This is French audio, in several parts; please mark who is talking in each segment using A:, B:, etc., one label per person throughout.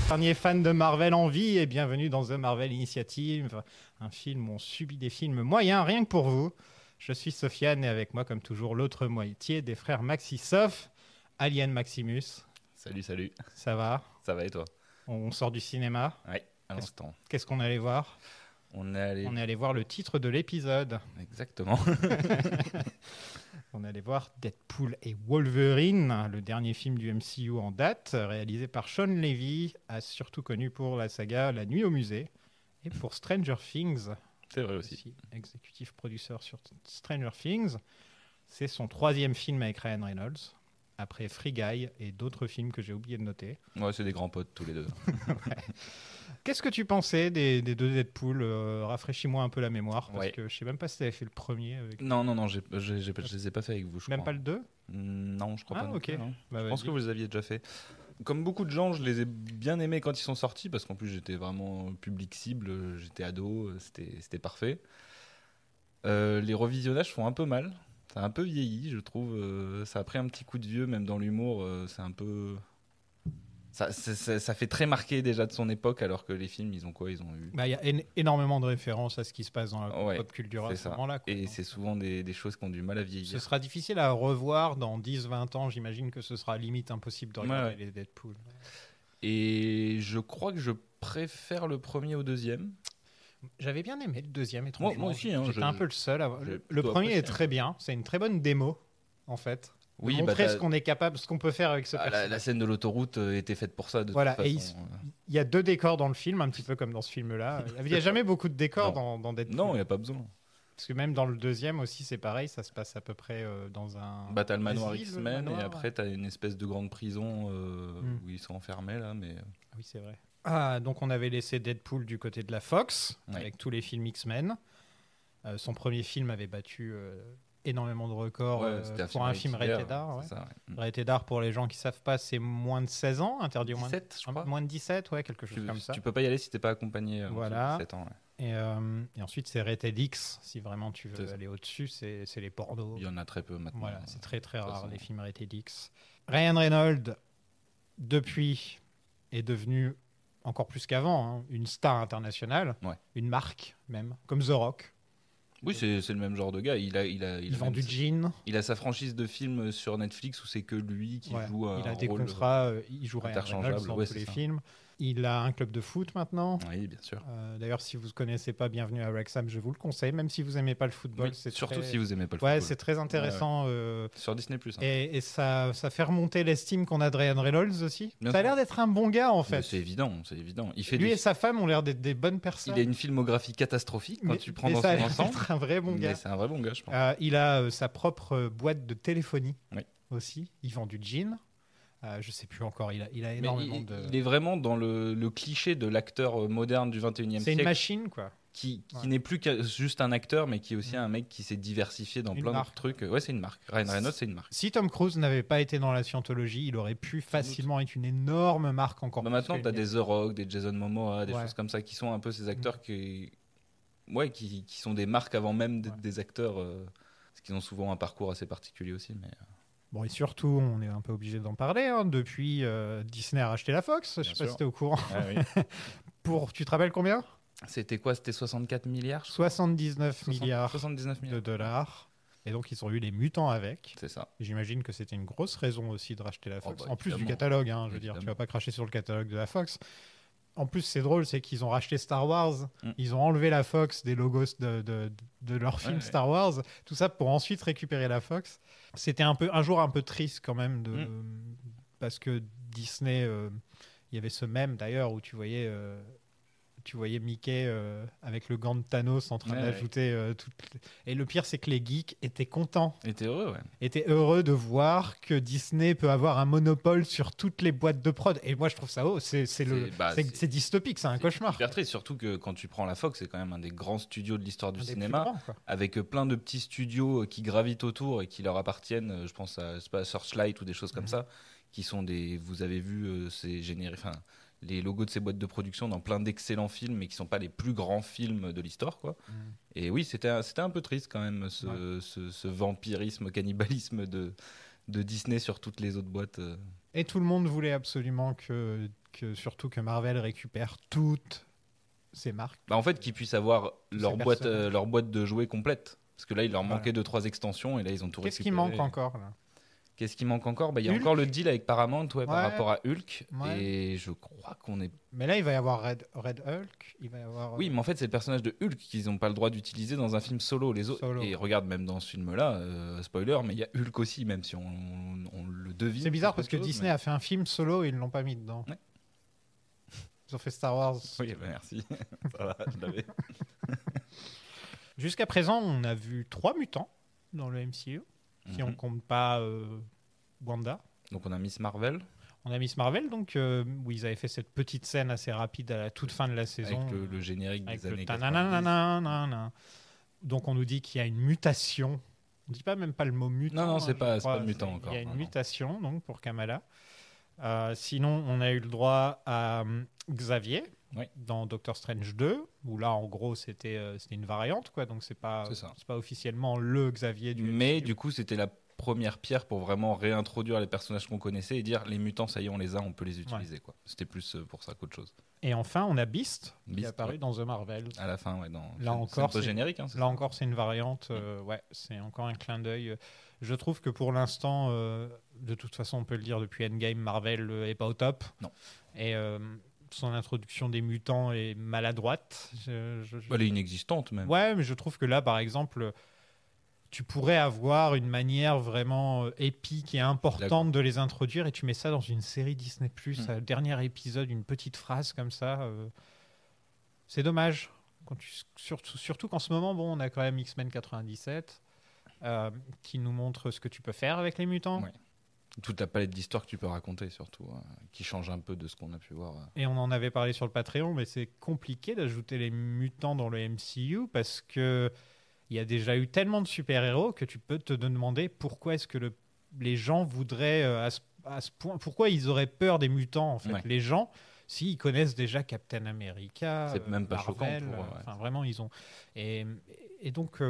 A: Dernier fan de Marvel en vie et bienvenue dans The Marvel Initiative, un film où on subit des films moyens rien que pour vous. Je suis Sofiane et avec moi comme toujours l'autre moitié des frères Maxisov, Alien Maximus.
B: Salut.
A: Ça va?
B: Ça va et toi?
A: On sort du cinéma.
B: Oui, à l'instant.
A: Qu'est-ce qu'on allait voir?
B: On est
A: allé voir le titre de l'épisode.
B: Exactement.
A: On allait voir Deadpool et Wolverine, le dernier film du MCU en date, réalisé par Sean Levy, surtout connu pour la saga La Nuit au musée et pour Stranger Things.
B: C'est vrai aussi.
A: Exécutif producteur sur Stranger Things. C'est son 3e film avec Ryan Reynolds, après Free Guy et d'autres films que j'ai oublié de noter.
B: Ouais, c'est des grands potes tous les deux.
A: Ouais. Qu'est-ce que tu pensais des deux Deadpool? Rafraîchis-moi un peu la mémoire, parce que je sais même pas si tu avais fait le premier. Avec...
B: Non, je les ai pas fait avec vous, je
A: même
B: crois.
A: Même pas le 2?
B: Non, je crois pas.
A: Ok.
B: Non. Je pense que vous les aviez déjà fait. Comme beaucoup de gens, je les ai bien aimés quand ils sont sortis, parce qu'en plus j'étais vraiment public cible, j'étais ado, c'était parfait. Les revisionnages font un peu mal. Ça a un peu vieilli, je trouve. Ça a pris un petit coup de vieux, même dans l'humour. C'est un peu... Ça fait très marqué déjà de son époque, alors que les films, ils ont quoi? Ils ont eu...
A: Il y a énormément de références à ce qui se passe dans la pop culture à ce moment-là.
B: Et c'est souvent des choses qui ont du mal à vieillir.
A: Ce sera difficile à revoir dans 10-20 ans. J'imagine que ce sera limite impossible de regarder les Deadpool.
B: Et je crois que je préfère le premier au deuxième.
A: J'avais bien aimé le deuxième, étrangement.
B: Moi aussi.
A: J'étais un peu le seul. Le premier est très bien. C'est une très bonne démo, en fait. Oui, montrer ce qu'on est capable, ce qu'on peut faire avec ce personnage.
B: La scène de l'autoroute était faite pour ça, de toute façon.
A: Et il y a 2 décors dans le film, un petit peu comme dans ce film-là. Il n'y a jamais beaucoup de décors dans Deadpool.
B: Non, il n'y a pas besoin.
A: Parce que même dans le deuxième aussi, c'est pareil, ça se passe à peu près dans un...
B: T'as le manoir X-Men, et après t'as une espèce de grande prison où ils sont enfermés, là, mais...
A: Ah oui, c'est vrai. Donc on avait laissé Deadpool du côté de la Fox, avec tous les films X-Men. Son premier film avait battu... énormément de records pour un film rated R. Rated R, pour les gens qui ne savent pas, c'est moins de 16 ans, interdit
B: 17, je crois.
A: Moins de 17, quelque chose comme ça.
B: Tu peux pas y aller si tu n'es pas accompagné.
A: Voilà.
B: 17 ans,
A: et ensuite, c'est rated X, si vraiment tu veux aller au-dessus, c'est les pornos.
B: Il y en a très peu maintenant.
A: Voilà, c'est très très rare, les films rated X. Ryan Reynolds, depuis, est devenu, encore plus qu'avant, une star internationale, une marque même, comme The Rock.
B: Oui, c'est le même genre de gars. Il
A: vend du jean.
B: Il a sa franchise de films sur Netflix où c'est que lui qui joue un rôle.
A: Il a des contrats, il joue interchangeable dans tous les films. Il a un club de foot maintenant.
B: Oui, bien sûr.
A: D'ailleurs, si vous ne connaissez pas Bienvenue à Wrexham, je vous le conseille, même si vous n'aimez pas le football.
B: Oui, surtout si vous n'aimez pas le football.
A: C'est très intéressant.
B: Sur Disney+.
A: Et ça fait remonter l'estime qu'on a de Ryan Reynolds aussi. Ça a l'air d'être un bon gars, en fait.
B: C'est évident.
A: Lui et sa femme ont l'air d'être des bonnes personnes.
B: Il a une filmographie catastrophique quand tu prends dans son ensemble.
A: C'est un vrai bon gars.
B: C'est un vrai bon gars, je pense.
A: Il a sa propre boîte de téléphonie aussi. Il vend du jean. Je sais plus encore, il a énormément de...
B: Il est vraiment dans le cliché de l'acteur moderne du 21e siècle.
A: C'est une machine, quoi.
B: Qui n'est plus juste un acteur, mais qui est aussi un mec qui s'est diversifié dans plein de trucs. Ouais, c'est une marque. Ryan Reynolds, c'est une marque.
A: Si Tom Cruise n'avait pas été dans la scientologie, il aurait pu facilement être une énorme marque encore plus.
B: Maintenant, tu as des The Rock, des Jason Momoa, des choses comme ça, qui sont un peu ces acteurs qui sont des marques avant même des acteurs, parce qu'ils ont souvent un parcours assez particulier aussi, mais...
A: Bon, et surtout, on est un peu obligé d'en parler. Depuis, Disney a racheté la Fox. Je sais pas si tu es au courant.
B: Ah, oui.
A: Tu te rappelles combien?
B: C'était quoi? C'était 64 milliards
A: 79 milliards
B: de
A: dollars. Et donc, ils ont eu les mutants avec.
B: C'est ça.
A: J'imagine que c'était une grosse raison aussi de racheter la Fox. En plus du catalogue, je veux dire, tu vas pas cracher sur le catalogue de la Fox. En plus, c'est drôle, c'est qu'ils ont racheté Star Wars, ils ont enlevé la Fox des logos de leur film Star Wars, tout ça pour ensuite récupérer la Fox. C'était un jour un peu triste quand même, parce que Disney, il y avait ce mème d'ailleurs où tu voyais Mickey avec le gant de Thanos en train d'ajouter et le pire, c'est que les geeks étaient contents. Étaient heureux de voir que Disney peut avoir un monopole sur toutes les boîtes de prod. Et moi, je trouve ça c'est dystopique, c'est un cauchemar.
B: C'est hyper triste, surtout que quand tu prends la Fox, c'est quand même un des grands studios de l'histoire du cinéma, avec plein de petits studios qui gravitent autour et qui leur appartiennent. Je pense à Searchlight ou des choses comme ça, qui sont vous avez vu ces génériques... les logos de ces boîtes de production dans plein d'excellents films, mais qui ne sont pas les plus grands films de l'histoire, quoi. Et oui, c'était un peu triste quand même, ce vampirisme, cannibalisme de Disney sur toutes les autres boîtes.
A: Et tout le monde voulait absolument que surtout que Marvel récupère toutes ces marques.
B: En fait, qu'ils puissent avoir leur boîte de jouets complète. Parce que là, il leur manquait 2-3 extensions et là, ils ont tout récupéré.
A: Qu'est-ce qui manque encore là?
B: Qu'est-ce qui manque encore? Il y a encore le deal avec Paramount par rapport à Hulk.
A: Ouais.
B: Et je crois qu'on est...
A: Mais là, il va y avoir Red Hulk. Il va y avoir...
B: Oui, mais en fait, c'est le personnage de Hulk qu'ils n'ont pas le droit d'utiliser dans un film solo. Les autres. Et regarde, même dans ce film-là, spoiler, mais il y a Hulk aussi, même si on le devine.
A: C'est bizarre parce que Disney a fait un film solo et ils ne l'ont pas mis dedans.
B: Ouais.
A: Ils ont fait Star Wars.
B: Oui, merci. Ça va, je l'avais.
A: Jusqu'à présent, on a vu 3 mutants dans le MCU. Si on ne compte pas Wanda.
B: Donc on a Miss Marvel.
A: On a Miss Marvel, donc, où ils avaient fait cette petite scène assez rapide à la toute fin de la saison.
B: Avec le générique des années
A: 90. Donc on nous dit qu'il y a une mutation. On ne dit même pas le mot mutant.
B: Non, c'est pas mutant encore.
A: Il y a une mutation donc, pour Kamala. Sinon, on a eu le droit à Xavier dans Doctor Strange 2, où là, en gros, c'était une variante, quoi. Donc, c'est pas officiellement le Xavier du
B: Mais
A: MCU.
B: Du coup, c'était la première pierre pour vraiment réintroduire les personnages qu'on connaissait et dire les mutants, ça y est, on les a, on peut les utiliser, quoi. C'était plus pour ça qu'autre chose.
A: Et enfin, on a Beast qui est apparu dans The Marvels.
B: À la fin,
A: là encore,
B: c'est générique.
A: Là encore, c'est une variante. C'est encore un clin d'œil. Je trouve que pour l'instant, de toute façon, on peut le dire depuis Endgame, Marvel est pas au top.
B: Non.
A: Et son introduction des mutants est maladroite.
B: Elle est inexistante même.
A: Ouais, mais je trouve que là, par exemple, tu pourrais avoir une manière vraiment épique et importante de les introduire et tu mets ça dans une série Disney+, le dernier épisode, une petite phrase comme ça. C'est dommage. Surtout qu'en ce moment, on a quand même X-Men 97 qui nous montre ce que tu peux faire avec les mutants.
B: Ouais. Toute la palette d'histoires que tu peux raconter, surtout, qui change un peu de ce qu'on a pu voir.
A: Et on en avait parlé sur le Patreon, mais c'est compliqué d'ajouter les mutants dans le MCU parce que il y a déjà eu tellement de super-héros que tu peux te demander pourquoi est-ce que les gens voudraient à ce point, pourquoi ils auraient peur des mutants en fait.
B: Ouais.
A: Les gens, s'ils connaissent déjà Captain America,
B: c'est même pas
A: Marvel,
B: choquant.
A: Vraiment, ils ont et donc.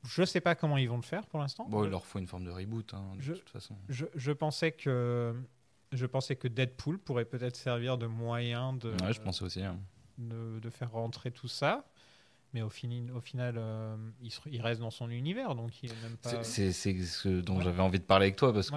A: Je ne sais pas comment ils vont le faire pour l'instant.
B: Il leur faut une forme de reboot, de toute façon.
A: Je pensais que Deadpool pourrait peut-être servir de moyen
B: je pensais aussi.
A: De faire rentrer tout ça. Mais au final, il reste dans son univers, donc il est même pas...
B: C'est ce dont j'avais envie de parler avec toi, parce que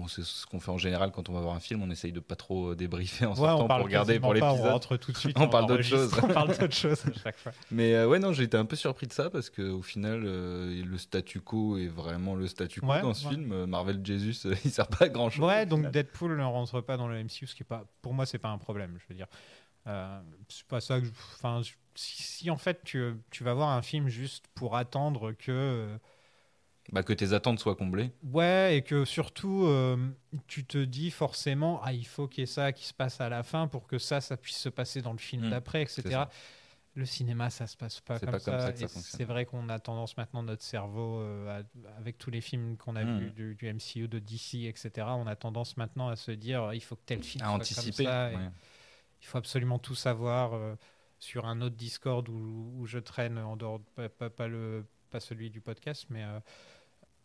B: c'est ce qu'on fait en général quand on va voir un film, on essaye de pas trop débriefer en sortant pour regarder pour l'épisode.
A: On rentre tout de suite.
B: On parle d'autre chose.
A: On parle d'autre chose à chaque fois.
B: Mais j'ai été un peu surpris de ça, parce qu'au final, le statu quo est vraiment le statu quo dans ce film. Marvel Jesus, il sert pas à grand chose.
A: Ouais, donc Deadpool ne rentre pas dans le MCU, ce qui est pas, pour moi, c'est pas un problème, je veux dire. C'est pas ça que si en fait tu vas voir un film juste pour attendre que
B: que tes attentes soient comblées,
A: et que surtout tu te dis forcément il faut qu'il y ait ça qui se passe à la fin pour que ça puisse se passer dans le film d'après, etc. Le cinéma, ça se passe pas comme ça. C'est vrai qu'on a tendance maintenant, notre cerveau, avec tous les films qu'on a vus du MCU, de DC, etc., on a tendance maintenant à se dire il faut que tel film soit
B: anticiper,
A: comme ça. Il faut absolument tout savoir sur un autre Discord où je traîne en dehors, pas celui du podcast, mais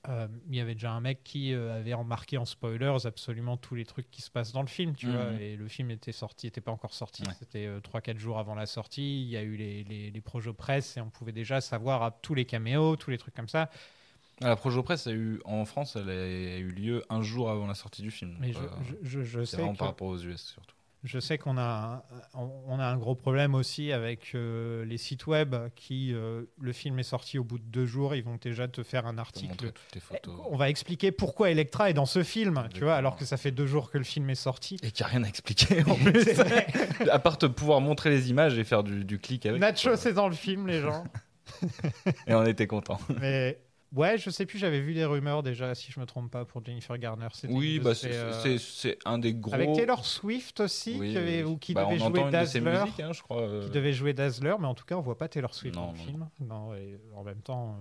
A: il y avait déjà un mec qui avait remarqué en spoilers absolument tous les trucs qui se passent dans le film, tu vois, et le film était pas encore sorti, c'était 3-4 jours avant la sortie, il y a eu les projets presse et on pouvait déjà savoir tous les caméos, tous les trucs comme ça.
B: La projo presse en France, elle a eu lieu un jour avant la sortie du film.
A: Mais je sais
B: vraiment par rapport aux US surtout.
A: Je sais qu'on a un gros problème aussi avec les sites web qui, le film est sorti au bout de 2 jours, ils vont déjà te faire un article. On va expliquer pourquoi Elektra est dans ce film, tu vois, alors que ça fait 2 jours que le film est sorti.
B: Et qu'il n'y a rien à expliquer en plus. À part te pouvoir montrer les images et faire du clic avec.
A: Nacho, c'est dans le film, les gens.
B: Et on était contents.
A: Mais... Ouais, je sais plus, j'avais vu des rumeurs déjà, si je me trompe pas, pour Jennifer Garner.
B: Oui, c'est un des gros...
A: Avec Taylor Swift aussi, qui devait jouer Dazzler.
B: Je crois,
A: Qui devait jouer Dazzler, mais en tout cas, on voit pas Taylor Swift dans le film. Non, et en même temps,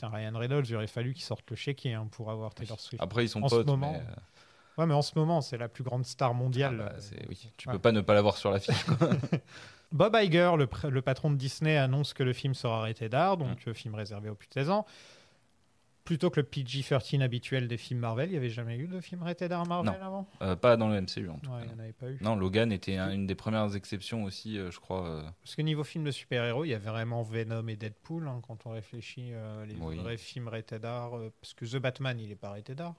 A: Ryan Reynolds, il aurait fallu qu'il sorte le chéquier pour avoir Taylor Swift.
B: Après, ils sont potes, mais...
A: Ouais, mais en ce moment, c'est la plus grande star mondiale.
B: Tu peux pas ne pas l'avoir sur l'affiche, quoi.
A: Bob Iger, le patron de Disney, annonce que le film sera rated R, donc film réservé aux plus de 16 ans. plutôt que le PG-13 habituel des films Marvel, il n'y avait jamais eu de film rated R Marvel avant
B: pas dans le MCU en tout cas.
A: Il n'y en avait pas eu.
B: Non, Logan était une des premières exceptions aussi, je crois.
A: Parce que niveau film de super-héros, il y avait vraiment Venom et Deadpool, quand on réfléchit les vrais films rated R. Parce que The Batman, il n'est pas rated R.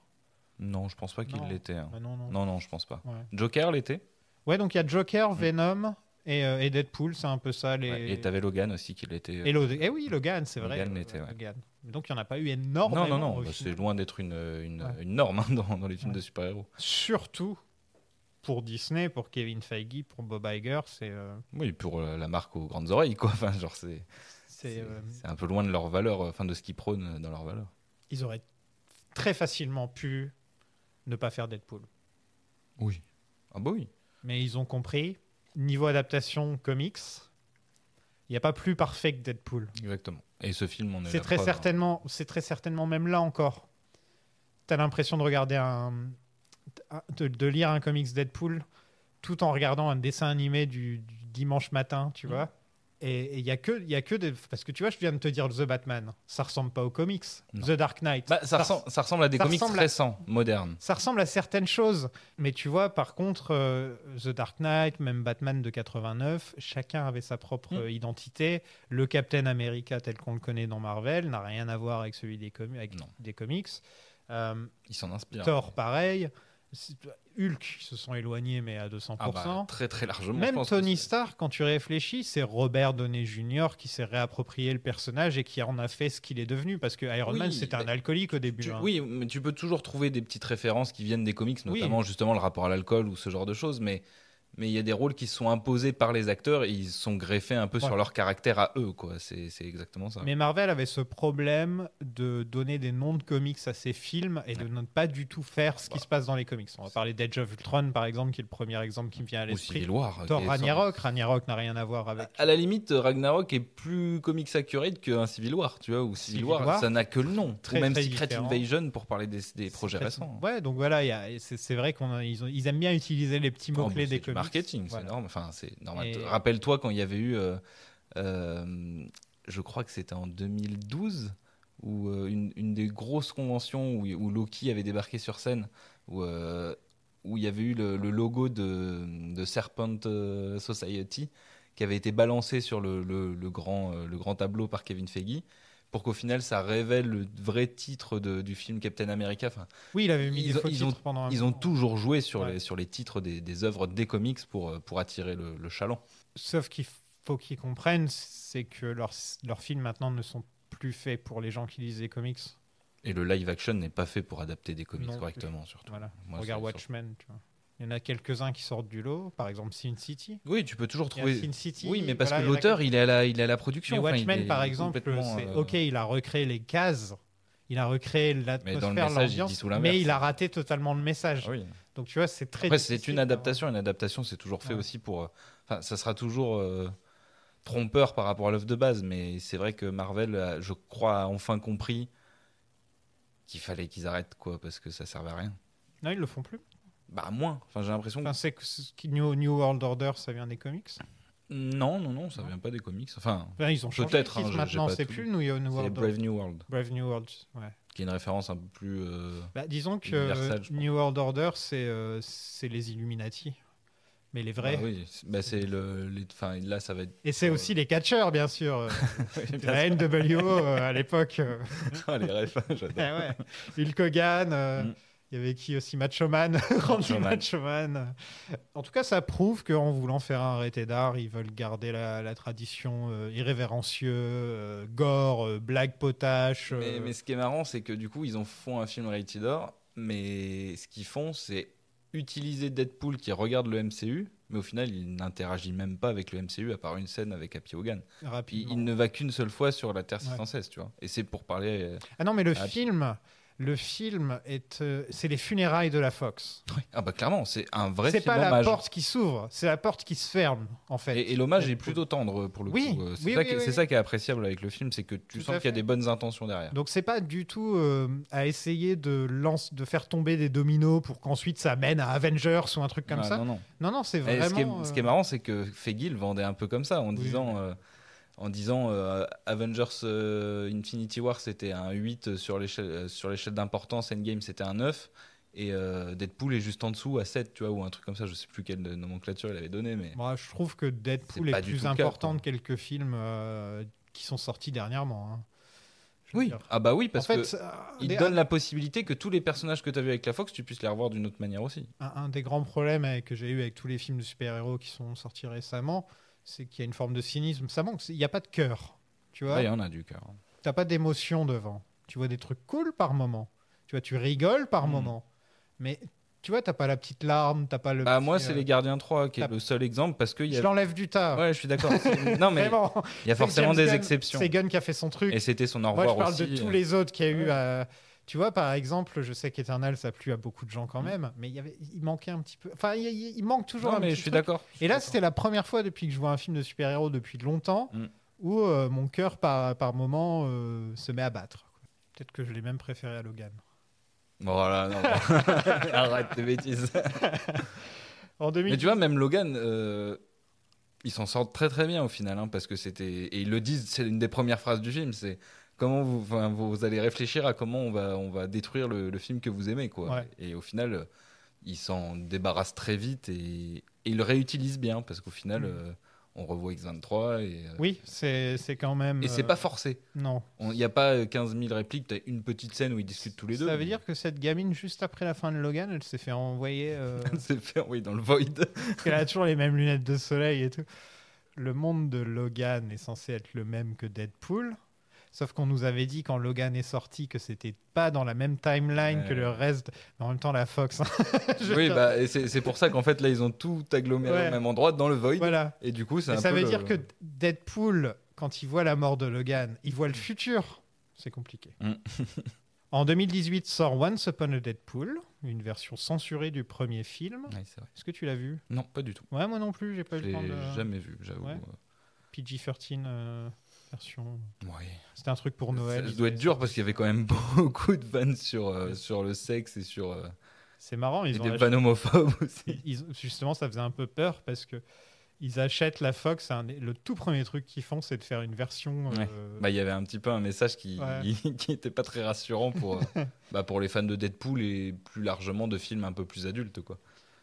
B: Non, je pense pas qu'il l'était. Hein.
A: Non,
B: je pense pas.
A: Ouais.
B: Joker l'était.
A: Ouais, donc il y a Joker, Venom et Deadpool, c'est un peu ça.
B: Et t'avais Logan aussi qui l'était.
A: Et oui, Logan, c'est vrai.
B: Logan l'était,
A: Logan. Donc il n'y en a pas eu énormément.
B: Non, c'est loin d'être une norme dans les films de super-héros.
A: Surtout pour Disney, pour Kevin Feige, pour Bob Iger, c'est...
B: Oui, pour la marque aux grandes oreilles, quoi. Enfin, genre, c'est un peu loin de leur valeur, enfin de ce qu'ils prônent dans leur valeur.
A: Ils auraient très facilement pu ne pas faire Deadpool.
B: Oui. Ah bah oui.
A: Mais ils ont compris, niveau adaptation comics, il n'y a pas plus parfait que Deadpool.
B: Exactement. Et ce film, on est
A: c'est très certainement, c'est très certainement même là encore. T'as l'impression de regarder de lire un comics Deadpool tout en regardant un dessin animé du dimanche matin, tu vois. Et il y a que des... Parce que tu vois, je viens de te dire The Batman. Ça ressemble pas aux comics. Non. The Dark Knight.
B: Ça ressemble à des comics récents, modernes.
A: Ça ressemble à certaines choses. Mais tu vois, par contre, The Dark Knight, même Batman de 89, chacun avait sa propre identité. Le Captain America tel qu'on le connaît dans Marvel n'a rien à voir avec celui des comics.
B: Ils s'en inspirent.
A: Thor, pareil. Hulk, ils se sont éloignés, mais à 200%.
B: Très, très largement.
A: Même Tony Stark, quand tu réfléchis, c'est Robert Downey Jr. qui s'est réapproprié le personnage et qui en a fait ce qu'il est devenu. Parce que Iron Man, c'était un alcoolique au début.
B: Oui, mais tu peux toujours trouver des petites références qui viennent des comics, notamment justement le rapport à l'alcool ou ce genre de choses. Mais il y a des rôles qui se sont imposés par les acteurs et ils sont greffés un peu sur leur caractère à eux, quoi. C'est exactement ça.
A: Mais Marvel avait ce problème de donner des noms de comics à ses films et de ne pas du tout faire ce qui se passe dans les comics. On va parler d'Age of Ultron, par exemple, qui est le premier exemple qui me vient à l'esprit.
B: Civil War.
A: Thor Ragnarok. Ragnarok n'a rien à voir avec...
B: À la limite, Ragnarok est plus comics accurate qu'un Civil War, tu vois, ou Civil War, ça n'a que le nom.
A: Très,
B: ou même
A: très
B: Secret
A: différent.
B: Invasion pour parler des projets récents.
A: Ouais, donc voilà, c'est vrai qu'ils aiment bien utiliser les petits mots-clés des comics.
B: Marketing, c'est normal. Enfin, c'est normal. Rappelle-toi quand il y avait eu, je crois que c'était en 2012, où une des grosses conventions où Loki avait débarqué sur scène, où il y avait eu le logo de Serpent Society qui avait été balancé sur le grand tableau par Kevin Feige, pour qu'au final ça révèle le vrai titre du film Captain America. Enfin,
A: oui, il avait mis des faux titres pendant un moment.
B: Ils ont toujours joué sur les titres des œuvres des comics pour attirer le chaland.
A: Sauf qu'il faut qu'ils comprennent, c'est que leurs films maintenant ne sont plus faits pour les gens qui lisent les comics.
B: Et le live action n'est pas fait pour adapter des comics correctement, surtout.
A: Voilà. Regarde Watchmen, tu vois. Il y en a quelques-uns qui sortent du lot, par exemple Sin City.
B: Oui, tu peux toujours trouver.
A: Sin City,
B: oui, mais parce que l'auteur, il est à la production.
A: Mais Watchmen, par exemple, ok, il a recréé les cases, il a recréé l'atmosphère, l'ambiance, mais il a raté totalement le message.
B: Oui.
A: Donc tu vois, c'est très.
B: Après, c'est une adaptation. Une adaptation, c'est toujours fait aussi pour. Enfin, ça sera toujours trompeur par rapport à l'œuvre de base, mais c'est vrai que Marvel, je crois, a enfin compris qu'il fallait qu'ils arrêtent, quoi, parce que ça servait à rien.
A: Non, ils le font plus.
B: Bah moins. Enfin, j'ai l'impression.
A: Enfin, c'est que New World Order, ça vient des comics.
B: Non, ça vient pas des comics. Enfin,
A: ils ont changé
B: peut-être.
A: Maintenant, c'est plus New World Order.
B: C'est Brave New World.
A: Brave New World, ouais.
B: Qui est une référence un peu plus.
A: Disons que New World Order, c'est les Illuminati. Mais les vrais.
B: Oui, c'est là, ça va être.
A: Et c'est aussi les catcheurs, bien sûr. La NWO à l'époque.
B: Les refs, j'adore.
A: Hulk Hogan. Il y avait qui aussi? Macho Man. Randy Macho Man. En tout cas, ça prouve qu'en voulant faire un rated R, ils veulent garder la tradition irrévérencieux, gore, blague potache.
B: Mais ce qui est marrant, c'est que du coup, ils en font un film rated R, mais ce qu'ils font, c'est utiliser Deadpool qui regarde le MCU, mais au final, il n'interagit même pas avec le MCU à part une scène avec Happy Hogan. Il ne va qu'une seule fois sur la Terre 616, tu vois. Et c'est pour parler.
A: Ah non, mais le film c'est les funérailles de la Fox.
B: Oui. Ah bah clairement, c'est un vrai film.
A: C'est pas
B: hommage.
A: La porte qui s'ouvre, c'est la porte qui se ferme en fait.
B: Et l'hommage est plutôt tendre pour le coup. C'est ça qui est appréciable avec le film, c'est que tu sens qu'il y a des bonnes intentions derrière.
A: Donc c'est pas du tout à essayer de faire tomber des dominos pour qu'ensuite ça mène à Avengers ou un truc comme ça. Non, c'est vraiment.
B: Ce qui est marrant, c'est que Feige le vendait un peu comme ça en disant. en disant Avengers Infinity War c'était un 8 sur l'échelle d'importance, Endgame c'était un 9 et Deadpool est juste en dessous à 7, tu vois, ou un truc comme ça, je sais plus quelle nomenclature il avait donné, mais
A: moi je trouve que Deadpool est plus important que quelques films qui sont sortis dernièrement, hein.
B: Oui, ah bah oui, parce que il donne la possibilité que tous les personnages que tu as vus avec la Fox, tu puisses les revoir d'une autre manière aussi.
A: Un des grands problèmes que j'ai eu avec tous les films de super-héros qui sont sortis récemment, c'est qu'il y a une forme de cynisme. Ça manque, il n'y a pas de cœur. Tu vois,
B: il y en a du cœur.
A: Tu n'as pas d'émotion devant. Tu vois des trucs cool par moment. Tu vois, tu rigoles par moment. Mais tu vois, tu n'as pas la petite larme, t'as pas le.
B: Moi, c'est Les Gardiens 3 qui est le seul exemple parce que
A: je l'enlève du tas.
B: Ouais, je suis d'accord. Non, mais il y a forcément des exceptions.
A: C'est Gunn qui a fait son truc.
B: Et c'était son au revoir aussi.
A: Moi, je parle de tous les autres qu'il y a eu. Tu vois, par exemple, je sais qu'Eternal, ça a plu à beaucoup de gens quand même, mais il manquait un petit peu. Enfin, il manque toujours un petit peu.
B: mais je suis d'accord.
A: Et là, c'était la première fois depuis que je vois un film de super-héros depuis longtemps où mon cœur, par moment, se met à battre. Peut-être que je l'ai même préféré à Logan.
B: Voilà, non. Arrête tes bêtises. Mais tu vois, même Logan, il s'en sort très très bien au final, hein, parce que c'était. Et ils le disent, c'est une des premières phrases du film, c'est comment vous allez réfléchir à comment on va détruire le film que vous aimez, quoi.
A: Ouais.
B: Et au final, il s'en débarrasse très vite et il le réutilise bien, parce qu'au final. On revoit X23
A: oui, c'est quand même.
B: Et c'est pas forcé.
A: Non.
B: Il n'y a pas 15 000 répliques. T'as une petite scène où ils discutent tous les deux.
A: Ça veut dire que cette gamine, juste après la fin de Logan, elle s'est fait envoyer.
B: Elle s'est fait envoyer dans le void.
A: Parce qu'elle a toujours les mêmes lunettes de soleil et tout. Le monde de Logan est censé être le même que Deadpool. Sauf qu'on nous avait dit quand Logan est sorti que c'était pas dans la même timeline que le reste. Mais en même temps, la Fox.
B: Oui, et c'est pour ça qu'en fait, là, ils ont tout aggloméré au même endroit dans le Void.
A: Voilà.
B: Et du coup, ça
A: veut dire que Deadpool, quand il voit la mort de Logan, il voit le futur. C'est compliqué. En 2018 sort Once Upon a Deadpool, une version censurée du premier film.
B: Ouais, c'est vrai.
A: Est-ce que tu l'as vu ?
B: Non, pas du tout.
A: Ouais, moi non plus, j'ai pas eu le temps de.
B: Jamais vu, j'avoue. Ouais.
A: PG-13 version.
B: Ouais.
A: C'était un truc pour Noël.
B: Ça doit être dur parce qu'il y avait quand même beaucoup de vannes sur le sexe et sur.
A: C'est marrant,
B: ils ont des vannes homophobes aussi.
A: Justement, ça faisait un peu peur parce que ils achètent la Fox. Le tout premier truc qu'ils font, c'est de faire une version.
B: Il y avait un petit peu un message qui était pas très rassurant pour les fans de Deadpool et plus largement de films un peu plus adultes, quoi.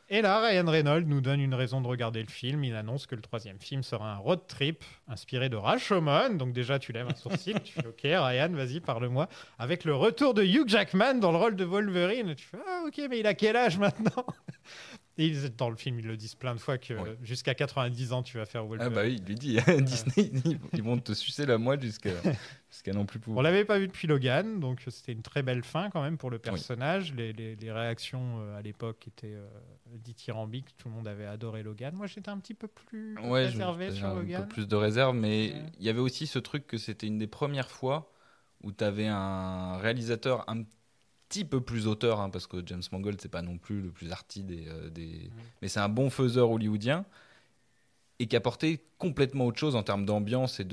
A: Et là, Ryan Reynolds nous donne une raison de regarder le film. Il annonce que le troisième film sera un road trip inspiré de Rashomon. Donc déjà, tu lèves un sourcil. Tu fais « Ok, Ryan, vas-y, parle-moi. » Avec le retour de Hugh Jackman dans le rôle de Wolverine. Tu fais « Ah, ok, mais il a quel âge maintenant ?» Et dans le film, ils le disent plein de fois que jusqu'à 90 ans, tu vas faire Wolverine.
B: Ah bah oui, il lui dit. Disney, ils vont te sucer la moelle jusqu'à non plus pouvoir.
A: On l'avait pas vu depuis Logan, donc c'était une très belle fin quand même pour le personnage. Oui. Les réactions à l'époque étaient dithyrambiques. Tout le monde avait adoré Logan. Moi, j'étais un petit peu plus réservé sur Logan.
B: Un peu plus de réserve, mais il y avait aussi ce truc que c'était une des premières fois où tu avais un réalisateur un petit peu plus auteur, hein, parce que James Mangold c'est pas non plus le plus arty mais c'est un bon faiseur hollywoodien et qui apportait complètement autre chose en termes d'ambiance et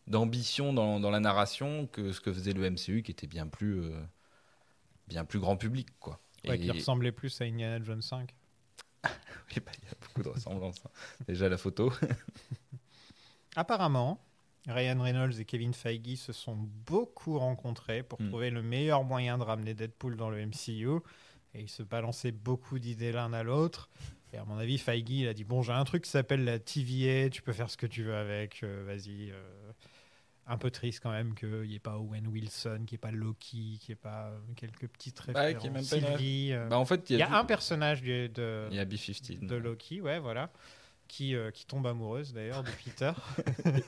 B: d'ambition dans la narration que ce que faisait le MCU, qui était bien plus grand public, quoi.
A: Qui ressemblait plus à Indiana Jones 5.
B: Oui, il y a beaucoup de ressemblances, hein. Déjà la photo.
A: Apparemment, Ryan Reynolds et Kevin Feige se sont beaucoup rencontrés pour trouver le meilleur moyen de ramener Deadpool dans le MCU. Et ils se balançaient beaucoup d'idées l'un à l'autre. Et à mon avis, Feige, il a dit « Bon, j'ai un truc qui s'appelle la TVA, tu peux faire ce que tu veux avec, vas-y. » Un peu triste quand même qu'il n'y ait pas Owen Wilson, qu'il n'y ait pas Loki, qu'il n'y ait pas quelques petites références. Sylvie.
B: En fait,
A: il y a un personnage
B: il y a B-15
A: de Loki, ouais, voilà. Qui tombe amoureuse d'ailleurs de Peter.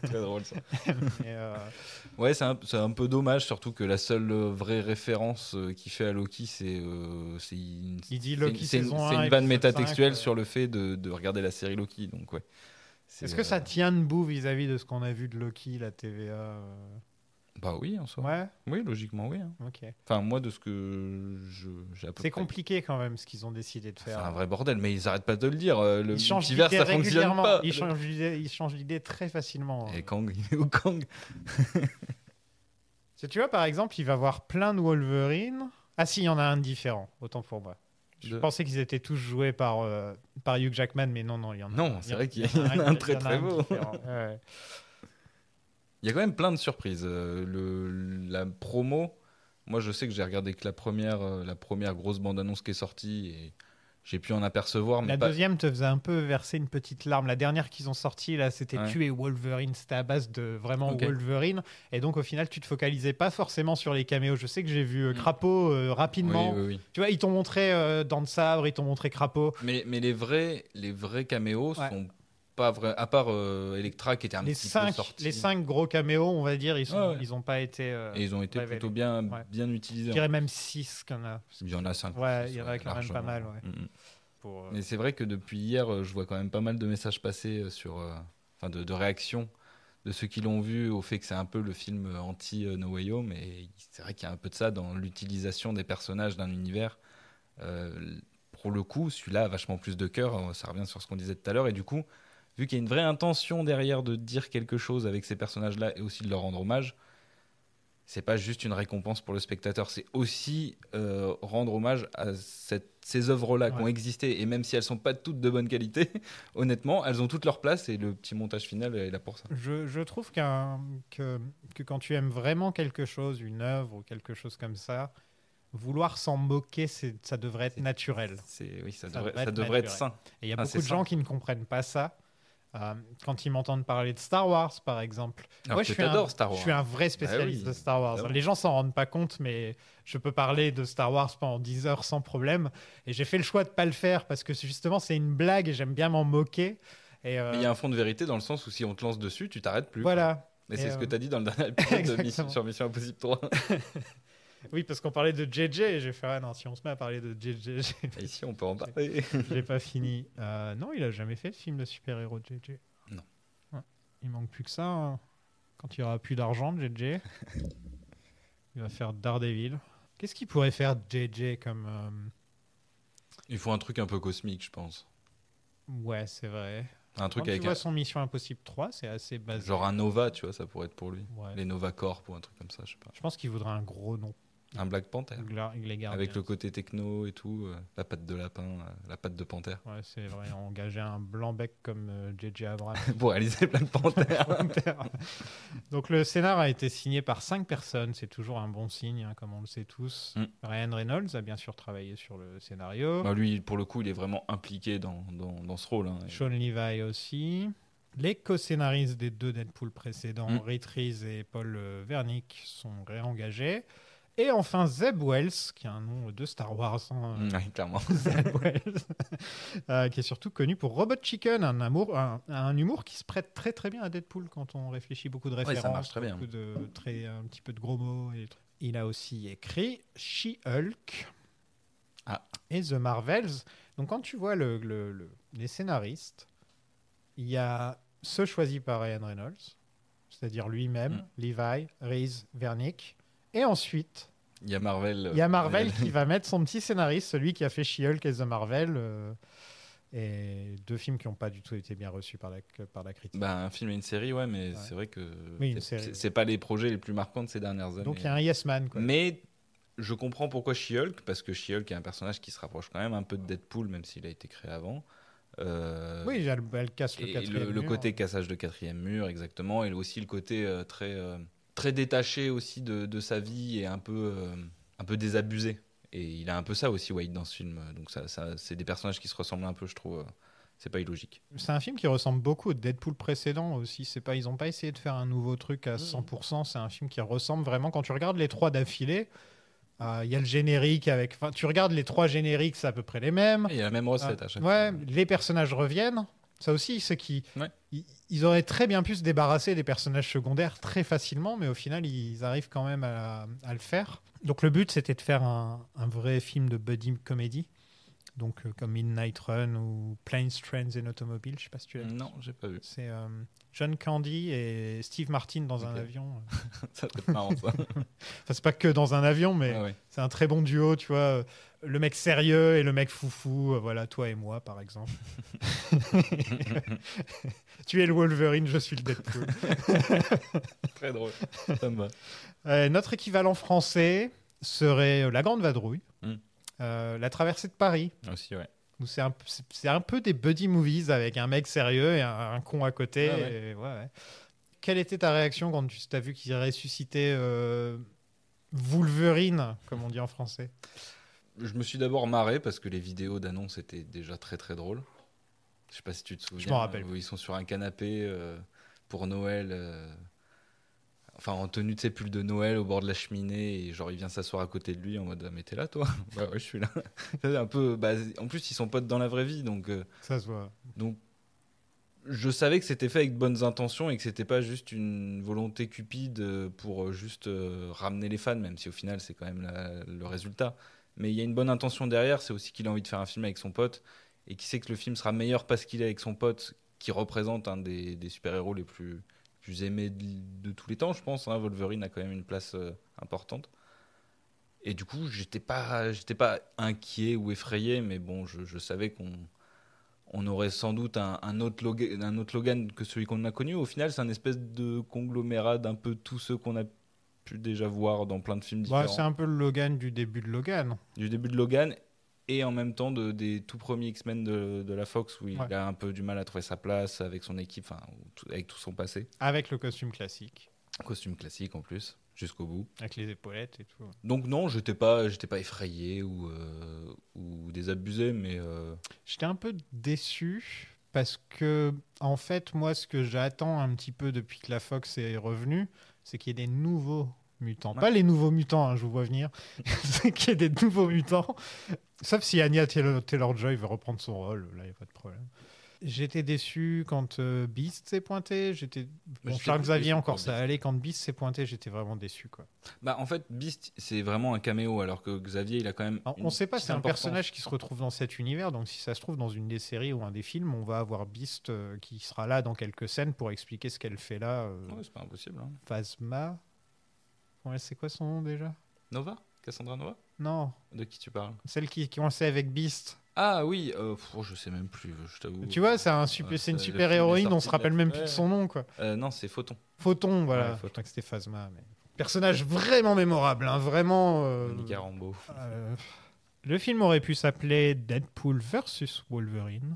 B: Très drôle ça.
A: Ouais,
B: c'est un peu dommage, surtout que la seule vraie référence qu'il fait à Loki, c'est une vanne métatextuelle sur le fait de regarder la série Loki. Donc, ouais.
A: Est-ce que ça tient debout vis-à-vis de ce qu'on a vu de Loki, la TVA
B: Bah oui, en soi.
A: Ouais.
B: Oui, logiquement, oui. Hein.
A: Ok.
B: Enfin, moi, de ce que j'ai à peu près.
A: C'est compliqué quand même ce qu'ils ont décidé de faire.
B: C'est un vrai bordel, mais ils arrêtent pas de le dire. Le multivers, ça fonctionne pas.
A: Ils changent l'idée très facilement.
B: Et Kang, il est où Kang?
A: Tu vois, par exemple, il va voir plein de Wolverine. Ah si, il y en a un de différent, autant pour moi. Je pensais qu'ils étaient tous joués par Hugh Jackman, mais non, il y en a.
B: Non, c'est vrai qu'il y en a un très très beau.
A: Ouais.
B: Il y a quand même plein de surprises. La promo, moi je sais que j'ai regardé que la première grosse bande-annonce qui est sortie et j'ai pu en apercevoir. Mais
A: deuxième te faisait un peu verser une petite larme. La dernière qu'ils ont sortie, là, c'était tuer Wolverine. C'était à base de vraiment Wolverine. Et donc, au final, tu te focalisais pas forcément sur les caméos. Je sais que j'ai vu Crapaud rapidement.
B: Oui.
A: Tu vois, ils t'ont montré Dents de Sabre, ils t'ont montré Crapaud.
B: Mais les vrais caméos sont pas vrais, à part Elektra qui était un petit peu sorti.
A: Les 5 gros caméos, on va dire, ils ont pas été.
B: Et ils ont été plutôt bien utilisés.
A: Je dirais même 6 qu'il y en a.
B: Il y en a 5.
A: Ouais, il y en a quand même pas mal.
B: Mais c'est vrai que depuis hier, je vois quand même pas mal de messages passer sur, de réactions de ceux qui l'ont vu au fait que c'est un peu le film anti No Way Home. Et c'est vrai qu'il y a un peu de ça dans l'utilisation des personnages d'un univers. Pour le coup, celui-là a vachement plus de cœur. Ça revient sur ce qu'on disait tout à l'heure. Et du coup, vu qu'il y a une vraie intention derrière de dire quelque chose avec ces personnages-là et aussi de leur rendre hommage, c'est pas juste une récompense pour le spectateur, c'est aussi rendre hommage à ces œuvres-là qui ont existé, et même si elles sont pas toutes de bonne qualité, honnêtement, elles ont toutes leur place et le petit montage final est là pour ça.
A: Je trouve que quand tu aimes vraiment quelque chose, une œuvre ou quelque chose comme ça, vouloir s'en moquer, ça devrait être naturel.
B: Ça devrait être sain.
A: Et il y a beaucoup de gens qui ne comprennent pas ça. Quand ils m'entendent parler de Star Wars, par exemple.
B: Moi, je suis
A: un vrai spécialiste de Star Wars. Les gens s'en rendent pas compte, mais je peux parler de Star Wars pendant 10 heures sans problème. Et j'ai fait le choix de pas le faire parce que justement, c'est une blague et j'aime bien m'en moquer. Mais
B: il y a un fond de vérité dans le sens où si on te lance dessus, tu t'arrêtes plus.
A: Voilà.
B: Mais c'est ce que tu as dit dans le dernier épisode sur Mission Impossible 3.
A: Oui, parce qu'on parlait de JJ et j'ai fait non, si on se met à parler de JJ.
B: Ici, on peut en parler.
A: Je l'ai pas fini. Non, il a jamais fait de film de super-héros, JJ.
B: Non.
A: Ouais. Il manque plus que ça. Hein. Quand il n'y aura plus d'argent, JJ, il va faire Daredevil. Qu'est-ce qu'il pourrait faire JJ comme.
B: Il faut un truc un peu cosmique, je pense.
A: Ouais, c'est vrai.
B: Un truc
A: quand
B: avec
A: tu vois son Mission Impossible 3, c'est assez basé.
B: Genre un Nova, tu vois, ça pourrait être pour lui. Ouais. Les Nova Corp ou un truc comme ça, je sais pas.
A: Je pense qu'il voudrait un gros nom.
B: Un Black Panther. Avec le côté techno et tout, la patte de lapin, la patte de panthère.
A: Ouais, c'est vrai, engager un blanc-bec comme J.J. Abrams.
B: Pour réaliser Black Panther.
A: Donc le scénar a été signé par 5 personnes, c'est toujours un bon signe, hein, comme on le sait tous. Ryan Reynolds a bien sûr travaillé sur le scénario.
B: Bah, lui, pour le coup, il est vraiment impliqué dans ce rôle. Hein.
A: Sean Levi aussi. Les co-scénaristes des 2 Deadpool précédents, Reed Rees et Paul Wernick, sont réengagés. Et enfin, Zeb Wells, qui a un nom de Star Wars. Hein,
B: clairement.
A: Zeb Wells, qui est surtout connu pour Robot Chicken, un humour qui se prête très très bien à Deadpool quand on réfléchit beaucoup de références.
B: Ouais, ça marche très bien.
A: Un petit peu de gros mots. Il a aussi écrit She-Hulk et The Marvels. Donc quand tu vois les scénaristes, il y a ceux choisis par Ryan Reynolds, c'est-à-dire lui-même, Levi, Rees, Wernick. Et ensuite,
B: il y a Marvel.
A: Qui va mettre son petit scénariste, celui qui a fait She-Hulk et The Marvel, et 2 films qui n'ont pas du tout été bien reçus par la critique.
B: Bah, un film et une série, ouais, mais c'est vrai que c'est pas les projets les plus marquants de ces dernières années.
A: Donc il y a un yes man. Quoi.
B: Mais je comprends pourquoi She-Hulk, parce que She-Hulk est un personnage qui se rapproche quand même un peu de Deadpool, même s'il a été créé avant.
A: Oui, elle casse le quatrième mur.
B: Le côté cassage de quatrième mur, exactement, et aussi le côté très détaché aussi de sa vie et un peu désabusé. Et il a un peu ça aussi, Wade, dans ce film. Donc ça, c'est des personnages qui se ressemblent un peu, je trouve. C'est pas illogique.
A: C'est un film qui ressemble beaucoup au Deadpool précédent aussi. Ils n'ont pas essayé de faire un nouveau truc à 100%. C'est un film qui ressemble vraiment. Quand tu regardes les 3 d'affilée, il y a le générique avec. Enfin, tu regardes les 3 génériques, c'est à peu près les mêmes.
B: Il y a la même recette à chaque fois.
A: Ouais, les personnages reviennent. Ça aussi, c'est ils auraient très bien pu se débarrasser des personnages secondaires très facilement, mais au final, ils arrivent quand même à le faire. Donc le but, c'était de faire un vrai film de buddy comedy, donc comme Midnight Run ou Planes, Trains and Automobiles. Je sais pas si tu l'as vu.
B: Non, j'ai pas vu.
A: C'est John Candy et Steve Martin dans un avion.
B: Ça peut être marrant, ça.
A: Enfin, c'est pas que dans un avion, mais c'est un très bon duo, tu vois. Le mec sérieux et le mec foufou, voilà, toi et moi, par exemple. Tu es le Wolverine, je suis le Deadpool.
B: Très drôle, ça me va.
A: Notre équivalent français serait La Grande Vadrouille. La traversée de Paris.
B: Aussi, ouais.
A: Où c'est un peu des buddy movies avec un mec sérieux et un con à côté.
B: Ah ouais.
A: Et, ouais. Quelle était ta réaction quand tu as vu qu'il ressuscitait Wolverine, comme on dit en français?
B: Je me suis d'abord marré parce que les vidéos d'annonce étaient déjà très très drôles. Je sais pas si tu te souviens.
A: Je m'en rappelle.
B: Où ils sont sur un canapé pour Noël. Enfin, en tenue de ses pulls de Noël au bord de la cheminée. Et genre, il vient s'asseoir à côté de lui en mode, ah, mais t'es là, toi? Bah ouais, je suis là. C'est un peu. Bah, en plus, ils sont potes dans la vraie vie. Donc,
A: ça se voit.
B: Donc, je savais que c'était fait avec de bonnes intentions et que c'était pas juste une volonté cupide pour juste ramener les fans, même si au final, c'est quand même le résultat. Mais il y a une bonne intention derrière. C'est aussi qu'il a envie de faire un film avec son pote et qu'il sait que le film sera meilleur parce qu'il est avec son pote qui représente un des super-héros les plus aimés de tous les temps, je pense. Hein. Wolverine a quand même une place importante. Et du coup, j'étais pas inquiet ou effrayé, mais bon, je savais qu'on aurait sans doute un autre Logan que celui qu'on a connu. Au final, c'est un espèce de conglomérat d'un peu tous ceux qu'on a pu déjà voir dans plein de films différents.
A: C'est un peu le Logan du début de Logan.
B: Du début de Logan et en même temps des tout premiers X-Men de la Fox où il a un peu du mal à trouver sa place avec son équipe, avec tout son passé.
A: Avec le costume classique.
B: Costume classique en plus, jusqu'au bout.
A: Avec les épaulettes et tout.
B: Donc non, j'étais pas effrayé ou désabusé, mais...
A: J'étais un peu déçu parce que, en fait, moi, ce que j'attends un petit peu depuis que la Fox est revenue, c'est qu'il y ait des nouveaux mutants. Ouais. Pas les nouveaux mutants, hein, je vous vois venir. C'est qu'il y ait des nouveaux mutants. Sauf si Anya Taylor-Joy veut reprendre son rôle, là, il n'y a pas de problème. J'étais déçu quand Beast s'est pointé. Charles Xavier encore ça allait. Quand Beast s'est pointé, j'étais vraiment déçu, quoi.
B: Bah en fait, Beast c'est vraiment un caméo, alors que Xavier il a quand même.
A: Alors, on ne sait pas, c'est un personnage qui se retrouve dans cet univers. Donc si ça se trouve dans une des séries ou un des films, on va avoir Beast qui sera là dans quelques scènes pour expliquer ce qu'elle fait là.
B: Ouais, c'est pas impossible. Hein.
A: Phasma. Ouais, c'est quoi son nom déjà?
B: Nova, Cassandra Nova.
A: Non.
B: De qui tu parles?
A: Celle qui commençait avec Beast.
B: Ah oui, je sais même plus, je t'avoue.
A: Tu vois, c'est une super héroïne, on se rappelle même plus de son nom, quoi.
B: Non, c'est Photon.
A: Photon, voilà. Ouais, je crois que c'était Phasma. Mais... Personnage vraiment mémorable, hein, vraiment.
B: Mika Rambeau.
A: Le film aurait pu s'appeler Deadpool versus Wolverine,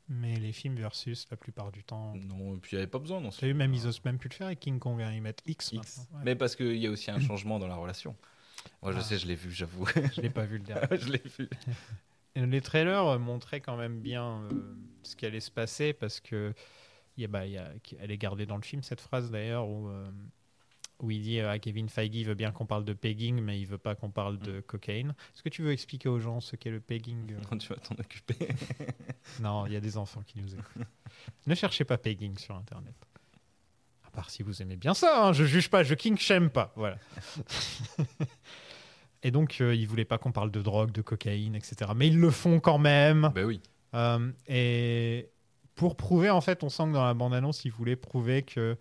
A: mais les films versus, la plupart du temps.
B: Non, et puis il n'y avait pas besoin. Non.
A: Même ils osent même plus le faire avec King Kong, hein, ils mettent X.
B: Ouais. Mais parce qu'il y a aussi un changement dans la relation. Moi, je sais, je l'ai vu, j'avoue.
A: Je l'ai pas vu le dernier.
B: Je l'ai vu.
A: Les trailers montraient quand même bien ce qui allait se passer parce que elle est gardée dans le film, cette phrase d'ailleurs où il dit Kevin Feige veut bien qu'on parle de pegging mais il veut pas qu'on parle de cocaïne. Est-ce que tu veux expliquer aux gens ce qu'est le pegging?
B: Non, tu vas t'en occuper.
A: Non, il y a des enfants qui nous écoutent. Ne cherchez pas pegging sur internet. À part si vous aimez bien ça, hein, je juge pas, je king shame pas. Voilà. Et donc, ils ne voulaient pas qu'on parle de drogue, de cocaïne, etc. Mais ils le font quand même.
B: Ben oui.
A: Et pour prouver, en fait, on sent que dans la bande-annonce, ils voulaient prouver que,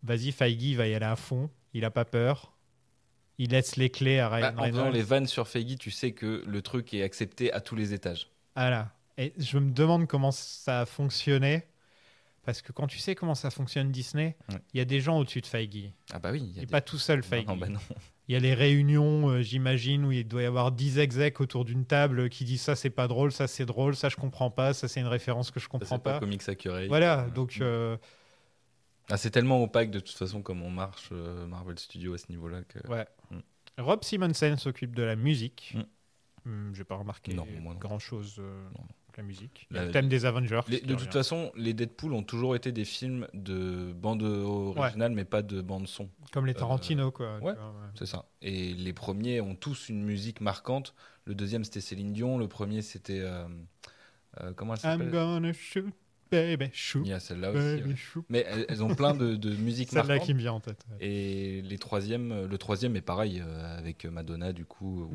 A: vas-y, Feige va y aller à fond. Il n'a pas peur. Il laisse les clés à Ryan Reynolds.
B: En faisant les vannes sur Feige, tu sais que le truc est accepté à tous les étages.
A: Voilà. Et je me demande comment ça a fonctionné. Parce que quand tu sais comment ça fonctionne Disney, il y a des gens au-dessus de Feige.
B: Ah bah oui.
A: Il n'est pas tout seul, Feige.
B: Non, bah non.
A: Il y a les réunions, j'imagine, où il doit y avoir 10 execs autour d'une table qui disent ça c'est pas drôle, ça c'est drôle, ça je comprends pas, ça c'est une référence que je comprends pas.
B: C'est pas Comics Accurate.
A: Voilà, donc...
B: c'est tellement opaque de toute façon comme on marche Marvel Studios à ce niveau-là que...
A: Ouais. Rob Simonsen s'occupe de la musique. J'ai pas remarqué grand-chose... la musique. Le thème des Avengers.
B: De toute façon, les Deadpool ont toujours été des films de bande originale, mais pas de bande son.
A: Comme les Tarantino, quoi.
B: Ouais, c'est ça. Et les premiers ont tous une musique marquante. Le deuxième, c'était Céline Dion. Le premier, c'était... comment elle s'appelle?
A: I'm gonna shoot, baby, shoot.
B: Il y a celle-là aussi. Shoot. Mais elles ont plein de musiques marquantes.
A: Celle-là qui me vient en tête. Ouais.
B: Et le troisième est pareil, avec Madonna, du coup.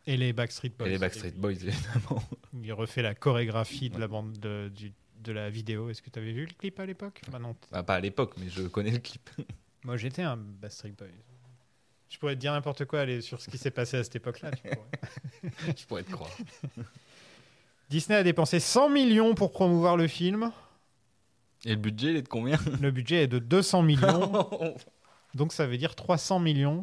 A: Et les Backstreet Boys.
B: Et les Backstreet Boys, évidemment.
A: Il refait la chorégraphie de la bande de la vidéo. Est-ce que tu avais vu le clip à l'époque? Bah non.
B: Pas à l'époque, mais je connais le clip.
A: Moi, j'étais un Backstreet Boys. Je pourrais te dire n'importe quoi sur ce qui s'est passé à cette époque-là.
B: Je pourrais te croire.
A: Disney a dépensé 100 millions pour promouvoir le film.
B: Et le budget, il est de combien?
A: Le budget est de 200 millions. Donc, ça veut dire 300 millions.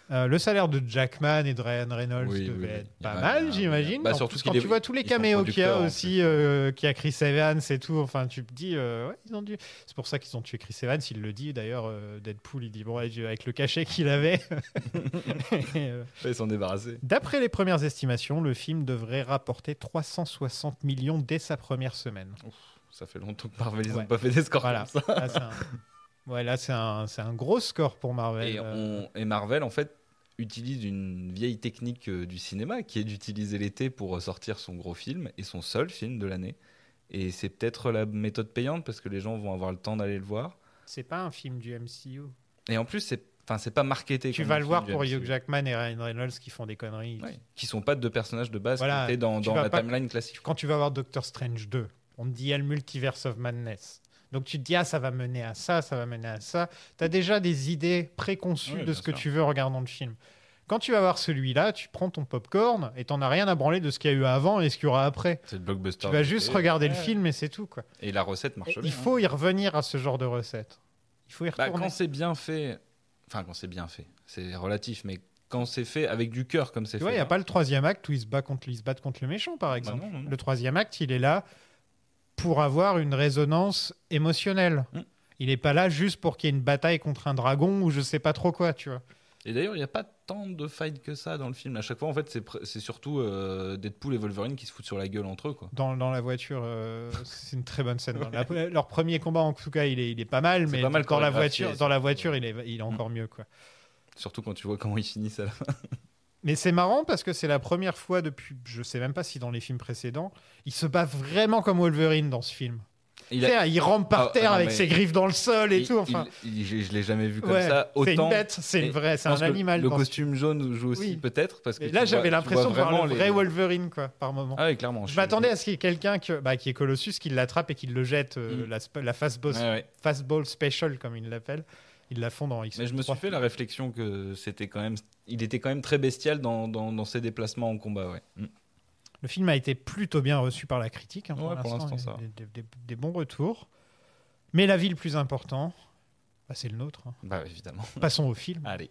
A: Le salaire de Jackman et de Ryan Reynolds devait être pas mal, j'imagine.
B: Bah, surtout
A: quand tu vois tous les caméos qu'il y a aussi, qu'il y a Chris Evans et tout, enfin, tu te dis, ouais, ils ont dû. C'est pour ça qu'ils ont tué Chris Evans, il le dit d'ailleurs. Deadpool, il dit, bon, avec le cachet qu'il avait.
B: Ils s'en débarrassés.
A: D'après les premières estimations, le film devrait rapporter 360 millions dès sa première semaine.
B: Ouf, ça fait longtemps que Marvel, ils n'ont pas fait des scores comme ça.
A: Là, c'est un gros score pour Marvel.
B: Et Marvel, en fait, utilise une vieille technique du cinéma qui est d'utiliser l'été pour sortir son gros film et son seul film de l'année. Et c'est peut-être la méthode payante parce que les gens vont avoir le temps d'aller le voir.
A: C'est pas un film du MCU.
B: Et en plus, c'est pas marketé.
A: Tu vas le voir pour Hugh Jackman et Ryan Reynolds qui font des conneries.
B: Ouais, qui sont pas deux personnages de base qui étaient dans la timeline classique.
A: Quand tu vas voir Doctor Strange 2, on te dit il y a le Multiverse of Madness. Donc tu te dis, ça va mener à ça, ça va mener à ça. Tu as déjà des idées préconçues de ce que tu veux en regardant le film. Quand tu vas voir celui-là, tu prends ton popcorn et t'en as rien à branler de ce qu'il y a eu avant et ce qu'il y aura après.
B: C'est le blockbuster.
A: Tu vas juste regarder le film et c'est tout, quoi.
B: Et la recette marche bien.
A: Il faut y revenir à ce genre de recette. Il faut y retourner.
B: Quand c'est bien fait, c'est relatif, mais quand c'est fait avec du cœur comme c'est fait.
A: Il n'y a pas le troisième acte où ils se battent contre le méchant, par exemple. Non. Le troisième acte, il est là pour avoir une résonance émotionnelle. Il n'est pas là juste pour qu'il y ait une bataille contre un dragon ou je sais pas trop quoi, tu vois.
B: Et d'ailleurs, il n'y a pas tant de fights que ça dans le film. À chaque fois, en fait, c'est surtout Deadpool et Wolverine qui se foutent sur la gueule entre eux, quoi.
A: Dans la voiture, c'est une très bonne scène. Leur premier combat, en tout cas, il est pas mal, mais pas mal dans la voiture, il est encore mieux, quoi.
B: Surtout quand tu vois comment ils finissent à la fin.
A: Mais c'est marrant parce que c'est la première fois depuis, je sais même pas si dans les films précédents, il se bat vraiment comme Wolverine dans ce film. Il rampe par terre avec ses griffes dans le sol et tout. Enfin,
B: je l'ai jamais vu comme ça.
A: C'est une bête, c'est un animal.
B: Le costume jaune joue aussi peut-être parce que
A: là j'avais l'impression de voir le vrai Wolverine, quoi, par moment.
B: Ah oui, clairement.
A: Je m'attendais à ce qu'il y ait quelqu'un qui est Colossus qui l'attrape et qui le jette la fastball special comme ils l'appellent. Ils la font dans X.
B: Mais je me suis fait la réflexion que il était quand même très bestial dans ses déplacements en combat, ouais.
A: Le film a été plutôt bien reçu par la critique.
B: Pour l'instant, ça.
A: Des bons retours. Mais l'avis le plus important, c'est le nôtre.
B: Bah évidemment.
A: Passons au film.
B: Allez.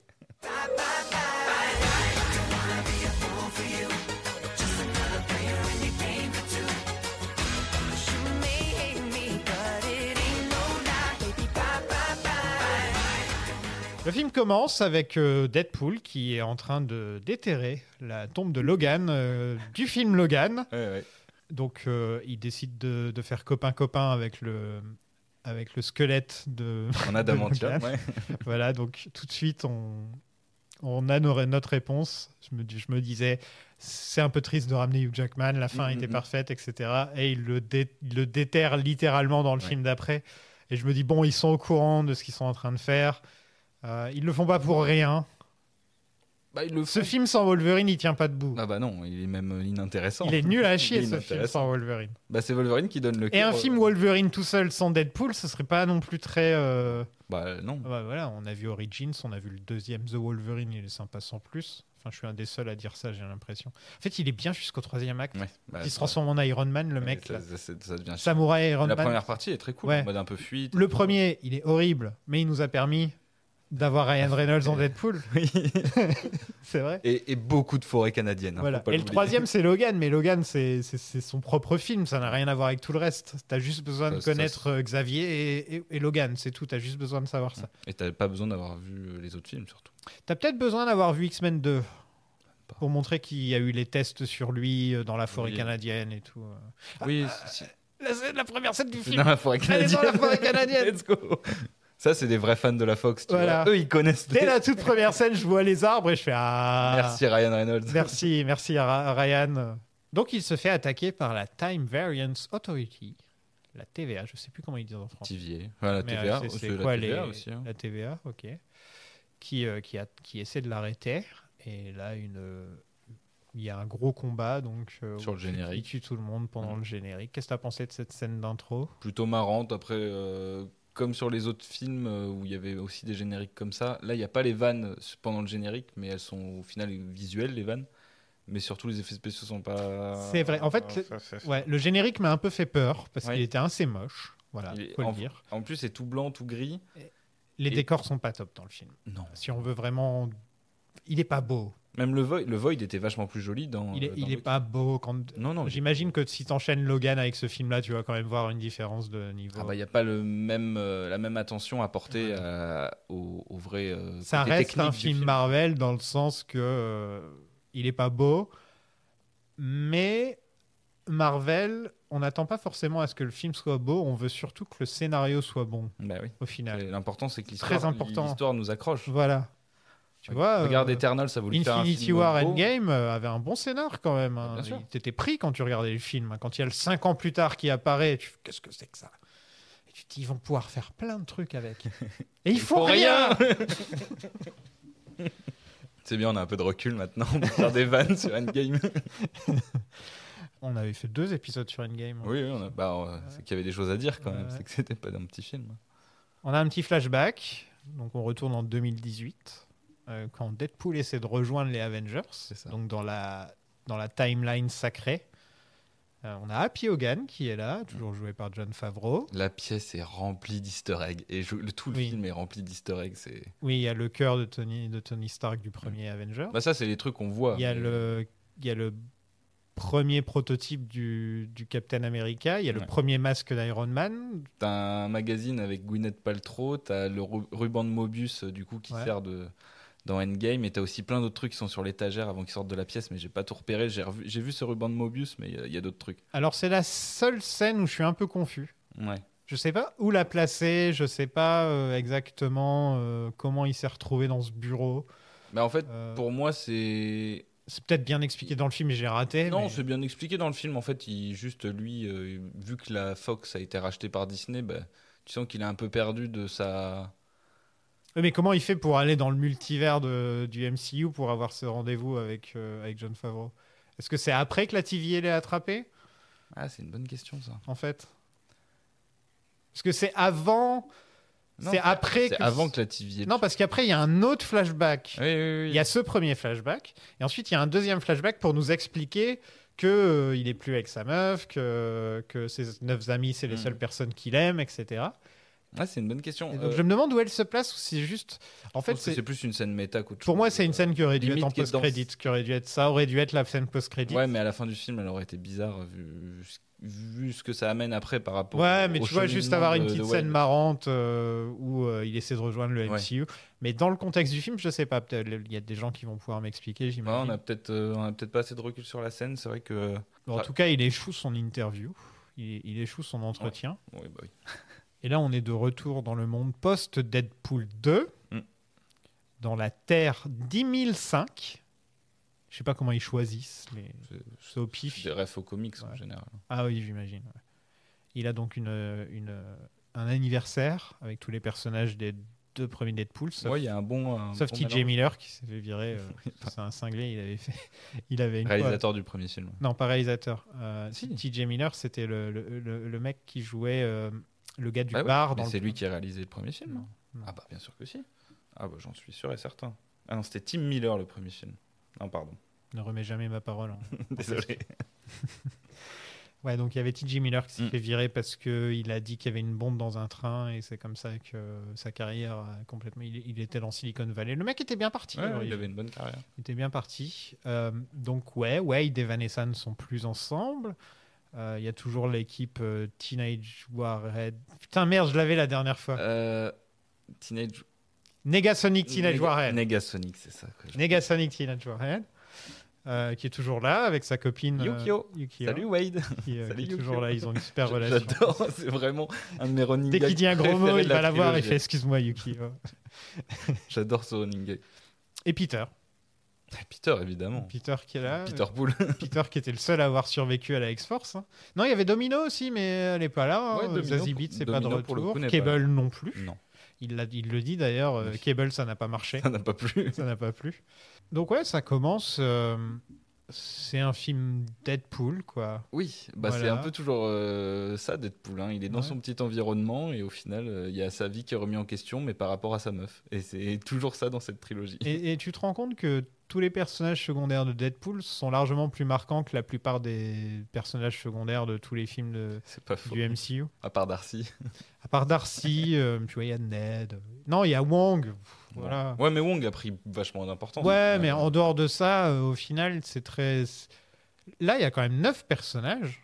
A: Le film commence avec Deadpool qui est en train de déterrer la tombe de Logan, du film Logan.
B: Ouais.
A: Donc il décide de faire copain-copain avec le squelette de
B: on a Adamantium, ouais.
A: Voilà, donc tout de suite on a notre réponse. Je me disais, c'est un peu triste de ramener Hugh Jackman, la fin était parfaite, etc. Et il le déterre littéralement dans le film d'après. Et je me dis, bon, ils sont au courant de ce qu'ils sont en train de faire. Ils le font pas pour rien. Ce film sans Wolverine, il tient pas debout.
B: Ah bah non, il est même inintéressant.
A: Il est nul à chier ce film sans Wolverine.
B: C'est Wolverine qui donne le
A: Et un film Wolverine tout seul sans Deadpool, ce serait pas non plus très...
B: non.
A: Voilà, on a vu Origins, on a vu le deuxième The Wolverine, il est sympa sans plus. Enfin, je suis un des seuls à dire ça, j'ai l'impression. En fait, il est bien jusqu'au troisième acte. Il se transforme en Iron Man, le mec.
B: Ça devient
A: Samouraï Iron Man.
B: La première partie est très cool, en mode un peu fuite.
A: Le premier, il est horrible, mais il nous a permis d'avoir Ryan Reynolds en Deadpool.
B: Oui.
A: C'est vrai.
B: Et beaucoup de forêts canadiennes.
A: Voilà. Et le troisième, c'est Logan. Mais Logan, c'est son propre film. Ça n'a rien à voir avec tout le reste. Tu as juste besoin de connaître Xavier et Logan. C'est tout. Tu as juste besoin de savoir ça.
B: Et tu n'as pas besoin d'avoir vu les autres films, surtout.
A: Tu as peut-être besoin d'avoir vu X-Men 2 pour montrer qu'il y a eu les tests sur lui dans la forêt canadienne et tout.
B: Oui.
A: La première scène du film.
B: Dans la forêt canadienne.
A: Elle est dans la forêt canadienne.
B: Let's go. Ça, c'est des vrais fans de la Fox.
A: Voilà.
B: Eux, ils connaissent.
A: Dès la toute première scène, je vois les arbres et je fais
B: Merci Ryan Reynolds.
A: Merci Ryan. Donc, il se fait attaquer par la Time Variance Authority, la TVA. Je ne sais plus comment ils disent en français.
B: TVA. Voilà, la TVA.
A: C'est quoi la TVA aussi, la TVA, ok. Qui essaie de l'arrêter. Et là, il y a un gros combat donc
B: sur le générique.
A: Il tue tout le monde pendant le générique. Qu'est-ce que tu as pensé de cette scène d'intro ?
B: Plutôt marrante. Après, comme sur les autres films où il y avait aussi des génériques comme ça, là, il n'y a pas les vannes pendant le générique, mais elles sont au final visuelles, les vannes. Mais surtout, les effets spéciaux sont pas...
A: C'est vrai. En fait, le générique m'a un peu fait peur parce qu'il était assez moche. Voilà, faut le dire.
B: En plus, c'est tout blanc, tout gris.
A: Les décors sont pas top dans le film.
B: Non.
A: Si on veut vraiment il est pas beau.
B: Même le Void était vachement plus joli dans.
A: Il est pas beau quand.
B: Non.
A: J'imagine que si t'enchaînes Logan avec ce film-là, tu vas quand même voir une différence de niveau.
B: Ah bah il y a pas la même attention à porter au vrai.
A: Ça reste un film Marvel dans le sens que il est pas beau, mais Marvel, on n'attend pas forcément à ce que le film soit beau. On veut surtout que le scénario soit bon.
B: Bah oui.
A: Au final.
B: L'important c'est que
A: l'histoire
B: nous accroche.
A: Voilà. Tu vois,
B: regarde Eternal, ça voulait faire un film
A: Infinity War Endgame avait un bon scénar quand même. Hein.
B: T'étais
A: pris quand tu regardais le film. Quand il y a le 5 ans plus tard qui apparaît, qu'est-ce que c'est que ça? Et tu te dis, ils vont pouvoir faire plein de trucs avec. Et il faut rien.
B: C'est bien, on a un peu de recul maintenant. On peut faire des vannes sur Endgame.
A: On avait fait 2 épisodes sur Endgame.
B: Oui, c'est qu'il y avait des choses à dire quand même. C'est que c'était pas un petit film.
A: On a un petit flashback. Donc on retourne en 2018. Quand Deadpool essaie de rejoindre les Avengers, donc dans la timeline sacrée. On a Happy Hogan qui est là, toujours joué par Jon Favreau.
B: La pièce est remplie d'easter eggs et tout le film est rempli d'easter eggs.
A: Oui, il y a le cœur de Tony Stark du premier Avenger.
B: Bah ça, c'est les trucs qu'on voit.
A: Il y a le premier prototype du Captain America, il y a le premier masque d'Iron Man.
B: T'as un magazine avec Gwyneth Paltrow, t'as le ruban de Mobius du coup qui sert dans Endgame, et t'as aussi plein d'autres trucs qui sont sur l'étagère avant qu'ils sortent de la pièce, mais j'ai pas tout repéré. J'ai vu ce ruban de Mobius, mais il y a d'autres trucs.
A: Alors c'est la seule scène où je suis un peu confus.
B: Ouais.
A: Je sais pas où la placer, je sais pas exactement comment il s'est retrouvé dans ce bureau.
B: Mais en fait, pour moi, c'est
A: peut-être bien expliqué dans le film et j'ai raté.
B: Non, c'est bien expliqué dans le film. En fait, vu que la Fox a été rachetée par Disney, tu sens qu'il est un peu perdu de sa...
A: Mais comment il fait pour aller dans le multivers du MCU pour avoir ce rendez-vous avec Jon Favreau? Est-ce que c'est après que la TVA l'ait attrapé?
B: Ah, c'est une bonne question, ça.
A: En fait. Parce que c'est avant...
B: Non, c'est avant que la TVA...
A: Non, parce qu'après, il y a un autre flashback.
B: Oui.
A: Il y a ce premier flashback. Et ensuite, il y a un deuxième flashback pour nous expliquer qu'il n'est plus avec sa meuf, que ses 9 amis, c'est les seules personnes qu'il aime, etc.
B: Ah, c'est une bonne question.
A: Donc, je me demande où elle se place, ou c'est juste... En fait,
B: c'est plus une scène méta qu'autre chose.
A: Pour moi, c'est une scène qui aurait dû être en post-crédit. Ça aurait dû être la scène post-crédit.
B: Ouais, mais à la fin du film, elle aurait été bizarre, vu ce que ça amène après par rapport
A: mais tu vois, juste avoir une petite scène marrante où il essaie de rejoindre le MCU. Mais dans le contexte du film, je sais pas, peut-être il y a des gens qui vont pouvoir m'expliquer, j'imagine.
B: On a peut-être pas assez de recul sur la scène, c'est vrai que...
A: En tout cas, il échoue son interview, il échoue son entretien.
B: Ouais. Oui.
A: Et là, on est de retour dans le monde post-Deadpool 2, dans la Terre 10005. Je sais pas comment ils choisissent, mais c'est au pif.
B: Des refs aux comics en général.
A: Ah oui, j'imagine. Ouais. Il a donc un anniversaire avec tous les personnages des 2 premiers Deadpool.
B: Sauf il y a un bon.
A: Sauf TJ Miller qui s'est fait virer. C'est un cinglé. Il avait une
B: réalisateur du premier film.
A: Non, pas réalisateur.
B: Si.
A: TJ Miller, c'était le mec qui jouait le gars du bar.
B: Mais c'est lui qui a réalisé le premier film. Non. Ah bah bien sûr que si. Ah bah j'en suis sûr et certain. Ah non, c'était Tim Miller le premier film. Non, pardon.
A: Ne remets jamais ma parole.
B: Désolé.
A: Ouais, donc il y avait TJ Miller qui s'est fait virer parce qu'il a dit qu'il y avait une bombe dans un train et c'est comme ça que sa carrière a complètement... Il était dans Silicon Valley. Le mec était bien parti.
B: Il avait une bonne carrière.
A: Il était bien parti. Donc Wade et Vanessa ne sont plus ensemble. Il y a toujours l'équipe Teenage Warhead. Putain, merde, je l'avais la dernière fois. Negasonic Teenage Warhead.
B: Negasonic, c'est ça.
A: Negasonic Teenage Warhead. Qui est toujours là avec sa copine
B: Yukio.
A: Salut
B: Wade.
A: Qui est toujours là, ils ont une super relation.
B: J'adore, c'est vraiment un de mes running gags.
A: Dès qu'il dit un gros mot, il va la voir et fait excuse-moi Yukio.
B: J'adore ce running gag.
A: Et Peter.
B: Peter, évidemment.
A: Peter qui est là.
B: Peter Pool.
A: Peter qui était le seul à avoir survécu à la X-Force. Non, il y avait Domino aussi, mais elle n'est pas là. Zazie Beetz, c'est pas de retour. Cable non plus.
B: Non.
A: Il le dit d'ailleurs, Cable, ça n'a pas marché.
B: Ça n'a pas plu.
A: Ça n'a pas plu. Donc ouais, ça commence... c'est un film Deadpool, quoi.
B: Oui, c'est un peu toujours ça, Deadpool. Hein. Il est dans son petit environnement et au final, il y a sa vie qui est remise en question, mais par rapport à sa meuf. Et c'est toujours ça dans cette trilogie.
A: Et tu te rends compte que tous les personnages secondaires de Deadpool sont largement plus marquants que la plupart des personnages secondaires de tous les films du MCU.
B: À part Darcy.
A: À part Darcy, tu vois, il y a Ned. Non, il y a Wong. Voilà.
B: Ouais, mais Wong a pris vachement d'importance.
A: Ouais, mais en dehors de ça, au final, c'est très... Là, il y a quand même 9 personnages.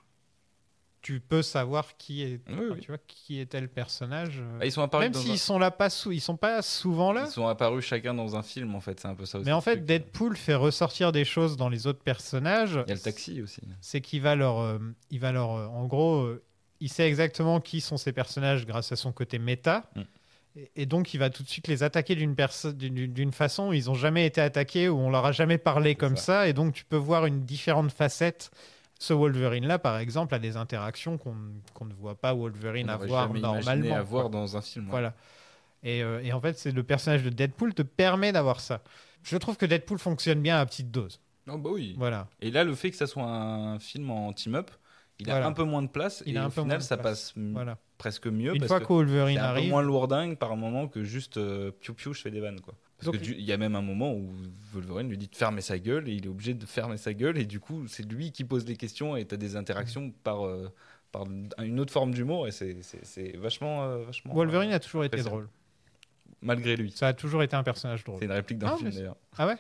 A: Tu peux savoir qui est, tu vois, qui est tel personnage.
B: Ils sont apparus
A: même s'ils sont là ils sont pas souvent là.
B: Ils sont apparus chacun dans un film en fait, c'est un peu ça aussi.
A: Mais en fait, Deadpool fait ressortir des choses dans les autres personnages.
B: Il y a le taxi aussi.
A: C'est qu'il va leur, en gros, il sait exactement qui sont ces personnages grâce à son côté méta. Et donc, il va tout de suite les attaquer d'une façon où ils n'ont jamais été attaqués, où on leur a jamais parlé comme ça. Et donc, tu peux voir une différente facette. Ce Wolverine-là, par exemple, a des interactions qu'on ne voit pas Wolverine avoir normalement.
B: Avoir dans un film.
A: Voilà. Et en fait, c'est le personnage de Deadpool te permet d'avoir ça. Je trouve que Deadpool fonctionne bien à petite dose.
B: Oh bah oui.
A: Voilà.
B: Et là, le fait que ça soit un film en team-up, il a un peu moins de place. Et au final, ça passe presque mieux.
A: Une fois que Wolverine arrive.
B: C'est un peu moins lourdingue par moment que juste piou-piou, je fais des vannes, quoi. Parce qu'il y a même un moment où Wolverine lui dit de fermer sa gueule et il est obligé de fermer sa gueule et du coup c'est lui qui pose les questions et tu as des interactions par une autre forme d'humour et c'est vachement...
A: Wolverine a toujours été drôle.
B: Malgré lui.
A: Ça a toujours été un personnage drôle.
B: C'est une réplique d'un film d'ailleurs.
A: Ah ouais?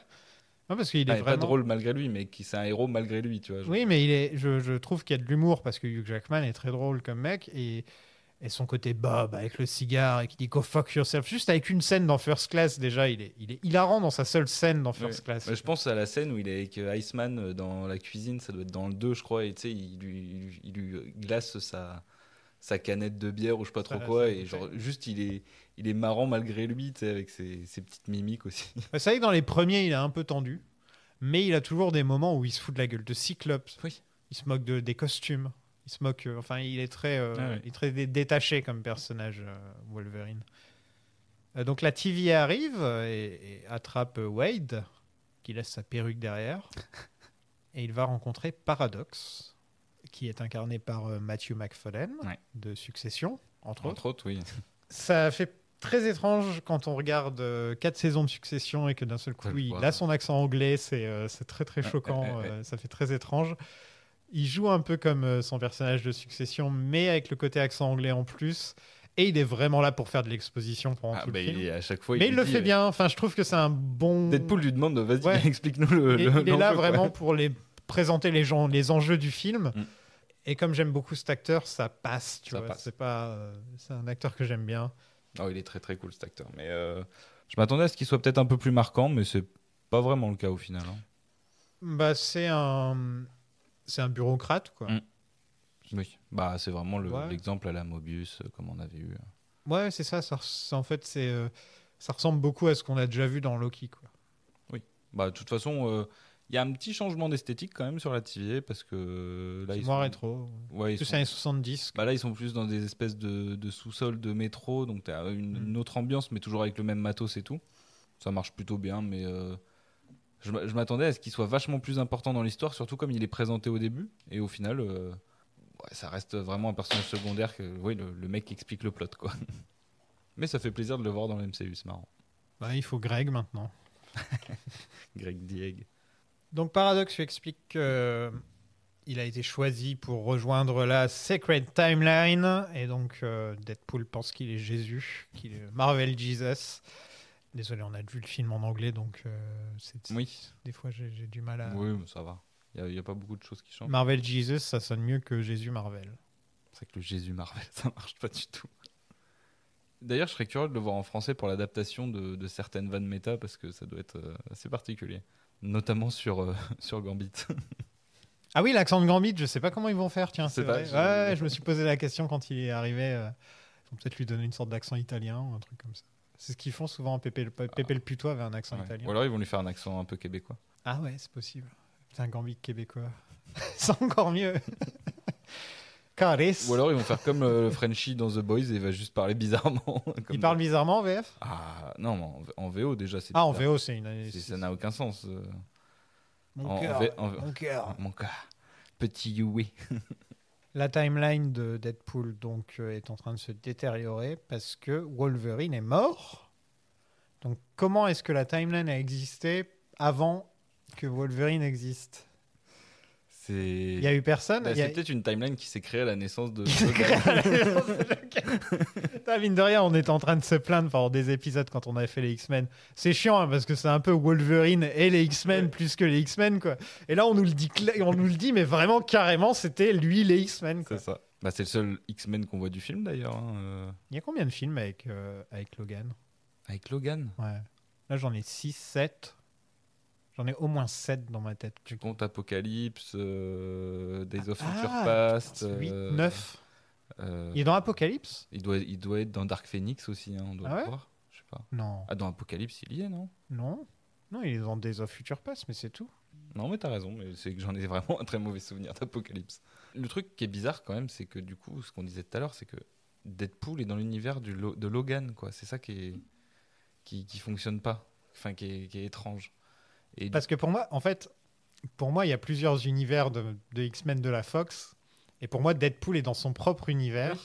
A: Non, parce qu'il est vraiment...
B: pas drôle malgré lui, mais c'est un héros malgré lui, tu vois.
A: Oui, mais je trouve qu'il y a de l'humour parce que Hugh Jackman est très drôle comme mec et son côté Bob avec le cigare et qui dit go fuck yourself, juste avec une scène dans First Class, déjà il est hilarant dans sa seule scène dans First Class.
B: Je pense à la scène où il est avec Iceman dans la cuisine, ça doit être dans le 2 je crois, et tu sais il lui glace sa canette de bière ou je sais pas trop quoi, et genre juste il est marrant malgré lui, tu sais, avec ses petites mimiques aussi.
A: C'est vrai que dans les premiers il est un peu tendu, mais il a toujours des moments où il se fout de la gueule de Cyclope.
B: Oui. Il
A: se moque des costumes. Il se moque, il est très, il est très détaché comme personnage, Wolverine. Donc la TVA arrive et attrape Wade, qui laisse sa perruque derrière, et il va rencontrer Paradox, qui est incarné par Matthew McFadden, de Succession, entre autres.
B: Oui.
A: Ça fait très étrange quand on regarde 4 saisons de Succession et que d'un seul coup, il a son accent anglais, c'est très très choquant, ça fait très étrange. Il joue un peu comme son personnage de Succession, mais avec le côté accent anglais en plus. Et il est vraiment là pour faire de l'exposition pendant tout le film.
B: À chaque fois,
A: mais il le fait bien. Enfin, je trouve que c'est un bon...
B: Deadpool lui demande, vas-y, explique-nous
A: il est là vraiment pour présenter les enjeux du film. Et comme j'aime beaucoup cet acteur, ça passe. C'est un acteur que j'aime bien.
B: Oh, il est très très cool cet acteur. Mais je m'attendais à ce qu'il soit peut-être un peu plus marquant, mais c'est pas vraiment le cas au final.
A: Bah, c'est un bureaucrate, quoi.
B: Oui, c'est vraiment l'exemple à la Mobius, comme on avait eu.
A: Ouais, c'est ça. En fait, ça ressemble beaucoup à ce qu'on a déjà vu dans Loki, quoi.
B: Oui. De toute façon, il y a un petit changement d'esthétique quand même sur la TVA parce que là,
A: c'est moins rétro.
B: Ouais,
A: plus années 70.
B: Là, ils sont plus dans des espèces de sous-sols de métro, donc tu as une autre ambiance, mais toujours avec le même matos et tout. Ça marche plutôt bien, mais je m'attendais à ce qu'il soit vachement plus important dans l'histoire, surtout comme il est présenté au début, et au final, ça reste vraiment un personnage secondaire que le mec qui explique le plot, quoi. Mais ça fait plaisir de le voir dans le MCU, c'est marrant.
A: Il faut Greg maintenant.
B: Greg Dieg.
A: Donc Paradox lui explique qu'il a été choisi pour rejoindre la Sacred Timeline, et donc Deadpool pense qu'il est Jésus, qu'il est Marvel Jesus. Désolé, on a vu le film en anglais, donc des fois j'ai du mal à...
B: Oui, mais ça va. Il n'y a pas beaucoup de choses qui changent.
A: Marvel Jesus, ça sonne mieux que Jésus Marvel.
B: C'est vrai que le Jésus Marvel, ça marche pas du tout. D'ailleurs, je serais curieux de le voir en français pour l'adaptation de certaines vannes méta, parce que ça doit être assez particulier. Notamment sur Gambit.
A: Ah oui, l'accent de Gambit, je sais pas comment ils vont faire, tiens, c'est vrai. Je me suis posé la question quand il est arrivé. Ils vont peut-être lui donner une sorte d'accent italien ou un truc comme ça. C'est ce qu'ils font souvent. Pépé le Putois avait un accent italien.
B: Ou alors ils vont lui faire un accent un peu québécois.
A: Ah ouais, c'est possible. C'est un Gambit québécois. C'est encore mieux. Caris.
B: Ou alors ils vont faire comme le Frenchie dans The Boys et il va juste parler bizarrement.
A: Il parle bizarrement en VF?
B: Ah non, en VO déjà c'est
A: bizarre. En VO c'est une...
B: Ça n'a aucun sens.
A: Mon cœur.
B: Petit Yui.
A: La timeline de Deadpool donc est en train de se détériorer parce que Wolverine est mort. Donc comment est-ce que la timeline a existé avant que Wolverine existe? Il y a eu personne.
B: C'est peut-être une timeline qui s'est créée à la naissance de Logan.
A: Mine de rien, on était en train de se plaindre pendant des épisodes quand on avait fait les X-Men. C'est chiant hein, parce que c'est un peu Wolverine et les X-Men plus que les X-Men quoi. Et là on nous le dit mais vraiment carrément c'était lui les X-Men quoi.
B: C'est ça. C'est le seul X-Men qu'on voit du film d'ailleurs.
A: Il y a combien de films avec Logan?
B: Avec Logan?
A: Ouais. Là j'en ai 6, 7. J'en ai au moins 7 dans ma tête.
B: Tu comptes Apocalypse, Days of Future Past,
A: 8, 9. Il est dans Apocalypse?
B: Il doit être dans Dark Phoenix aussi, hein, on doit le voir. Je sais pas.
A: Non.
B: Ah, dans Apocalypse, il y est, non?
A: Non, il est dans Days of Future Past, mais c'est tout.
B: Non, mais t'as raison, mais c'est que j'en ai vraiment un très mauvais souvenir d'Apocalypse. Le truc qui est bizarre quand même, c'est que du coup, ce qu'on disait tout à l'heure, c'est que Deadpool est dans l'univers de Logan, quoi. C'est ça qui fonctionne pas, enfin qui est étrange.
A: Parce que pour moi, il y a plusieurs univers de X-Men de la Fox. Et pour moi, Deadpool est dans son propre univers,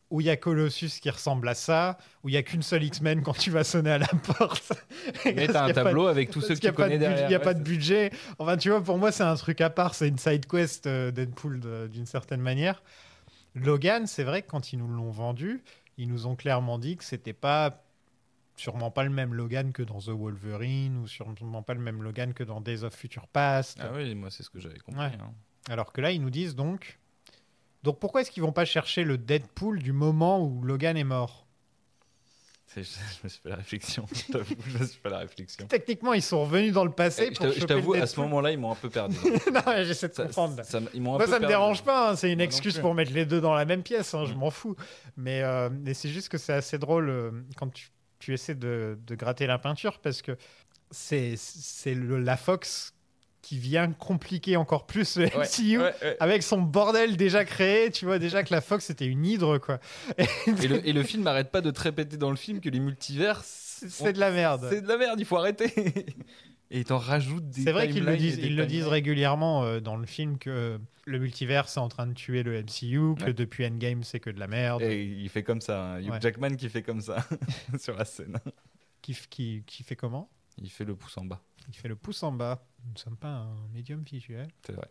A: où il y a Colossus qui ressemble à ça, où il n'y a qu'une seule X-Men quand tu vas sonner à la porte.
B: Mais t'as un tableau avec tous ceux que tu connais derrière.
A: Il n'y a pas de budget. Enfin, tu vois, pour moi, c'est un truc à part. C'est une side quest Deadpool d'une certaine manière. Logan, c'est vrai que quand ils nous l'ont vendu, ils nous ont clairement dit que c'était sûrement pas le même Logan que dans The Wolverine ou sûrement pas le même Logan que dans Days of Future Past.
B: Ah oui, moi c'est ce que j'avais compris.
A: Ouais. Alors que là, ils nous disent donc pourquoi est-ce qu'ils vont pas chercher le Deadpool du moment où Logan est mort?
B: Je me suis fait la réflexion. Je me suis fait la réflexion.
A: Techniquement, ils sont revenus dans le passé pour choper
B: je t'avoue,
A: le
B: à ce moment-là, ils m'ont un peu perdu.
A: Non, j'essaie de comprendre.
B: Moi,
A: ça me dérange pas. Hein, c'est une excuse pour mettre les deux dans la même pièce. Hein, je m'en fous. Mais c'est juste que c'est assez drôle quand tu essaies de gratter la peinture parce que c'est la Fox qui vient compliquer encore plus le MCU avec son bordel déjà créé. Tu vois déjà que la Fox c'était une hydre quoi.
B: Et le film n'arrête pas de te répéter dans le film que les multivers
A: c'est de la merde.
B: C'est de la merde, il faut arrêter. Et ils t'en rajoutent des.
A: C'est vrai qu'ils le disent régulièrement dans le film que le multivers est en train de tuer le MCU, que depuis Endgame c'est que de la merde.
B: Et il fait comme ça, hein. Hugh Jackman qui fait comme ça sur la scène.
A: Qui fait comment?
B: Il fait le pouce en bas.
A: Il fait le pouce en bas. Nous ne sommes pas un médium visuel.
B: C'est vrai.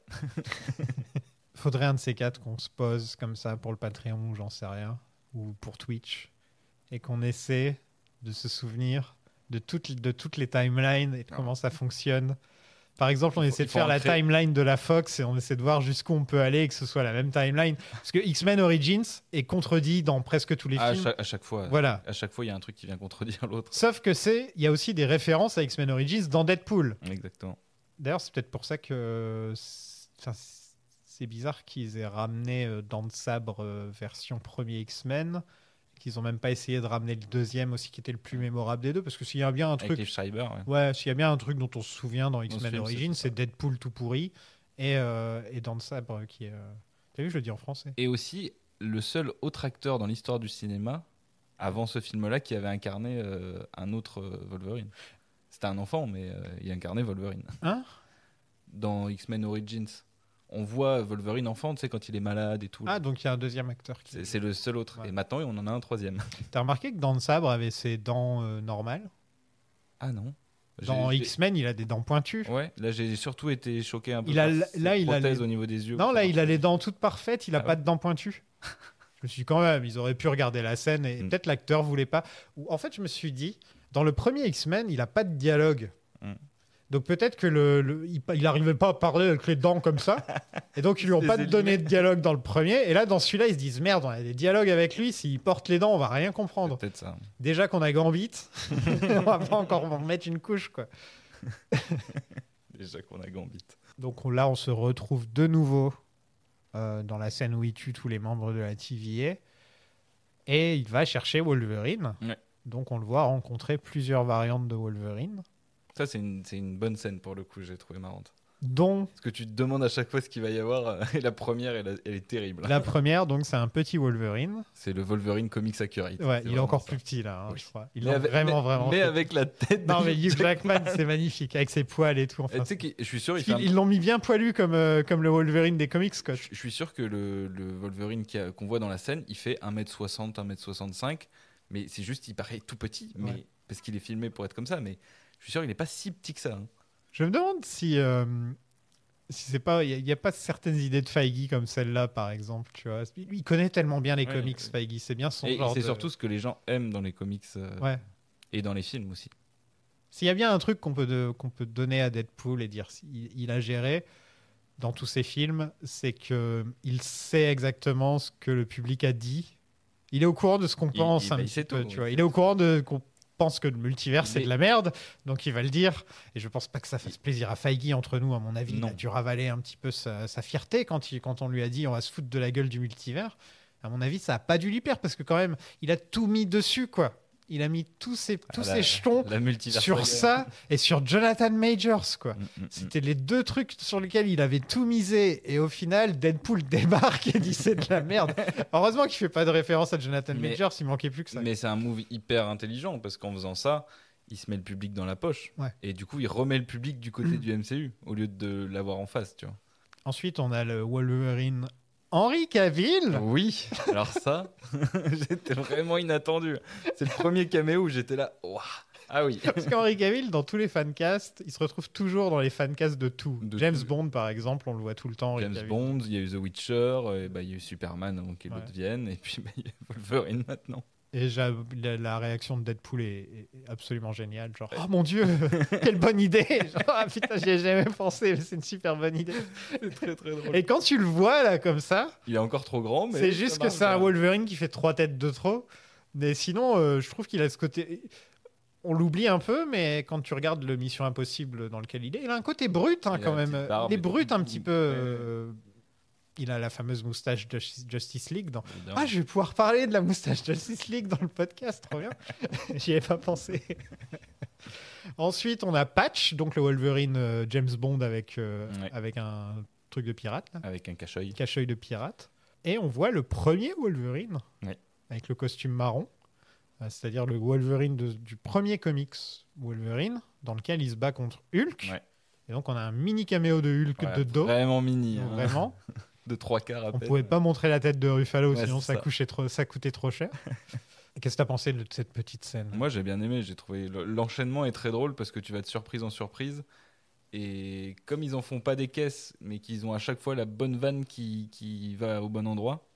A: Faudrait un de ces quatre qu'on se pose comme ça pour le Patreon ou j'en sais rien, ou pour Twitch, et qu'on essaie de se souvenir de toutes les timelines et de comment ça fonctionne. Par exemple, on essaie de faire la timeline de la Fox et on essaie de voir jusqu'où on peut aller et que ce soit la même timeline. Parce que X-Men Origins est contredit dans presque tous les films.
B: À chaque fois.
A: Voilà.
B: À chaque fois, il y a un truc qui vient contredire l'autre.
A: Sauf que il y a aussi des références à X-Men Origins dans Deadpool.
B: Exactement.
A: D'ailleurs, c'est peut-être pour ça que c'est bizarre qu'ils aient ramené Dents de Sabre version premier X-Men. Qu'ils n'ont même pas essayé de ramener le deuxième aussi, qui était le plus mémorable des deux, parce que s'il y a bien un truc,
B: avec Liev Schreiber,
A: s'il y a bien un truc dont on se souvient dans X-Men Origins, c'est Deadpool tout pourri et Dents de Sabre qui est. T'as vu, je le dis en français.
B: Et aussi le seul autre acteur dans l'histoire du cinéma avant ce film-là qui avait incarné un autre Wolverine. C'était un enfant, mais il incarnait Wolverine.
A: Hein?
B: Dans X-Men Origins. On voit Wolverine enfant, tu sais, quand il est malade et tout.
A: Ah, donc il y a un deuxième acteur.
B: C'est le seul autre. Ouais. Et maintenant, on en a un troisième.
A: T'as remarqué que Dents de Sabre avait ses dents normales?
B: Ah non.
A: Dans X-Men, il a des dents pointues.
B: Ouais, là j'ai surtout été choqué un peu
A: par
B: ses prothèses au niveau des yeux.
A: Non, là il a les dents toutes parfaites, il a pas de dents pointues. Je me suis dit quand même, ils auraient pu regarder la scène et peut-être l'acteur voulait pas. En fait, je me suis dit, dans le premier X-Men, il a pas de dialogue. Donc peut-être que il n'arrivait pas à parler avec les dents comme ça. Et donc ils lui ont pas donné de dialogue dans le premier. Et là, dans celui-là, ils se disent merde, on a des dialogues avec lui. S'il porte les dents, on va rien comprendre.
B: C'est peut-être ça.
A: Déjà qu'on a Gambit, on va pas encore en mettre une couche, quoi.
B: Déjà qu'on a Gambit.
A: Donc là, on se retrouve de nouveau dans la scène où il tue tous les membres de la TVA. Et il va chercher Wolverine.
B: Ouais.
A: Donc on le voit rencontrer plusieurs variantes de Wolverine.
B: Ça, c'est une bonne scène pour le coup, j'ai trouvé marrante.
A: Donc,
B: parce que tu te demandes à chaque fois ce qu'il va y avoir. Et la première, elle est terrible.
A: La première, donc, c'est un petit Wolverine.
B: C'est le Wolverine Comics Accurate.
A: Ouais, il est encore plus petit là, je crois. Il est vraiment.
B: Mais avec la tête.
A: Non, mais Hugh Jackman, c'est magnifique, avec ses poils et tout. Enfin,
B: tu sais que je suis sûr,
A: ils l'ont mis bien poilu comme le Wolverine des comics, quoi.
B: Je suis sûr que le Wolverine qu'on voit dans la scène, il fait 1m60, 1m65. Mais c'est juste, il paraît tout petit, mais parce qu'il est filmé pour être comme ça. Mais je suis sûr qu'il n'est pas si petit que ça. Hein.
A: Je me demande si Si c'est pas, il y a pas certaines idées de Feige comme celle-là, par exemple. Tu vois, il connaît tellement bien les comics, Feige. C'est bien son genre.
B: C'est surtout ce que les gens aiment dans les comics et dans les films aussi.
A: S'il y a bien un truc qu'on peut donner à Deadpool et dire il a géré dans tous ses films, c'est que il sait exactement ce que le public a dit. Il est au courant de ce qu'on pense un petit peu. Tu vois, il est au courant qu'on pense que le multivers c'est de la merde, donc il va le dire. Et je pense pas que ça fasse plaisir à Feige entre nous, à mon avis. Il a dû ravaler un petit peu sa fierté quand on lui a dit on va se foutre de la gueule du multivers. À mon avis, ça a pas dû lui plaire parce que quand même, il a tout mis dessus, quoi. Il a mis tous ses jetons sur ça et sur Jonathan Majors, quoi. C'était les deux trucs sur lesquels il avait tout misé. Et au final, Deadpool débarque et dit c'est de la merde. Heureusement qu'il fait pas de référence à Jonathan Majors, il manquait plus que ça.
B: Mais c'est un move hyper intelligent parce qu'en faisant ça, il se met le public dans la poche. Et du coup, il remet le public du côté du MCU au lieu de l'avoir en face, tu vois.
A: Ensuite, on a le Wolverine Henry Cavill.
B: Oui, alors ça, j'étais vraiment inattendu. C'est le premier caméo où j'étais là. Wow. Ah oui.
A: Parce qu'Henry Cavill, dans tous les fancasts, il se retrouve toujours dans les fancasts de tout. James Bond, par exemple, on le voit tout le temps.
B: James Bond, il y a eu The Witcher, il y a eu Superman avant qu'il vienne, et puis il y a Wolverine maintenant.
A: Et la réaction de Deadpool est absolument géniale. Genre, oh mon Dieu, quelle bonne idée! Genre, ah putain, j'y ai jamais pensé, mais c'est une super bonne idée.
B: C'est très très drôle.
A: Et quand tu le vois là comme ça,
B: il est encore trop grand, mais
A: c'est juste que c'est un Wolverine qui fait 3 têtes de trop. Mais sinon, je trouve qu'il a ce côté. On l'oublie un peu, mais quand tu regardes le Mission Impossible dans lequel il a un côté brut quand même. Il est brut un petit peu. Il a la fameuse moustache de Justice League. Ah, je vais pouvoir parler de la moustache Justice League dans le podcast, trop bien. J'y avais pas pensé. Ensuite, on a Patch, donc le Wolverine James Bond avec un truc de pirate. Là.
B: Avec un cache-œil.
A: Cache-œil de pirate. Et on voit le premier Wolverine avec le costume marron. C'est-à-dire le Wolverine du premier comics Wolverine, dans lequel il se bat contre Hulk. Ouais. Et donc, on a un mini caméo de Hulk de dos.
B: Vraiment mini.
A: Vraiment.
B: De 3/4 à peine.
A: On pouvait pas montrer la tête de Ruffalo, sinon ça coûtait trop cher. Qu'est-ce que tu as pensé de cette petite scène?
B: Moi, j'ai bien aimé. J'ai trouvé l'enchaînement est très drôle parce que tu vas de surprise en surprise. Et comme ils en font pas des caisses, mais qu'ils ont à chaque fois la bonne vanne qui va au bon endroit,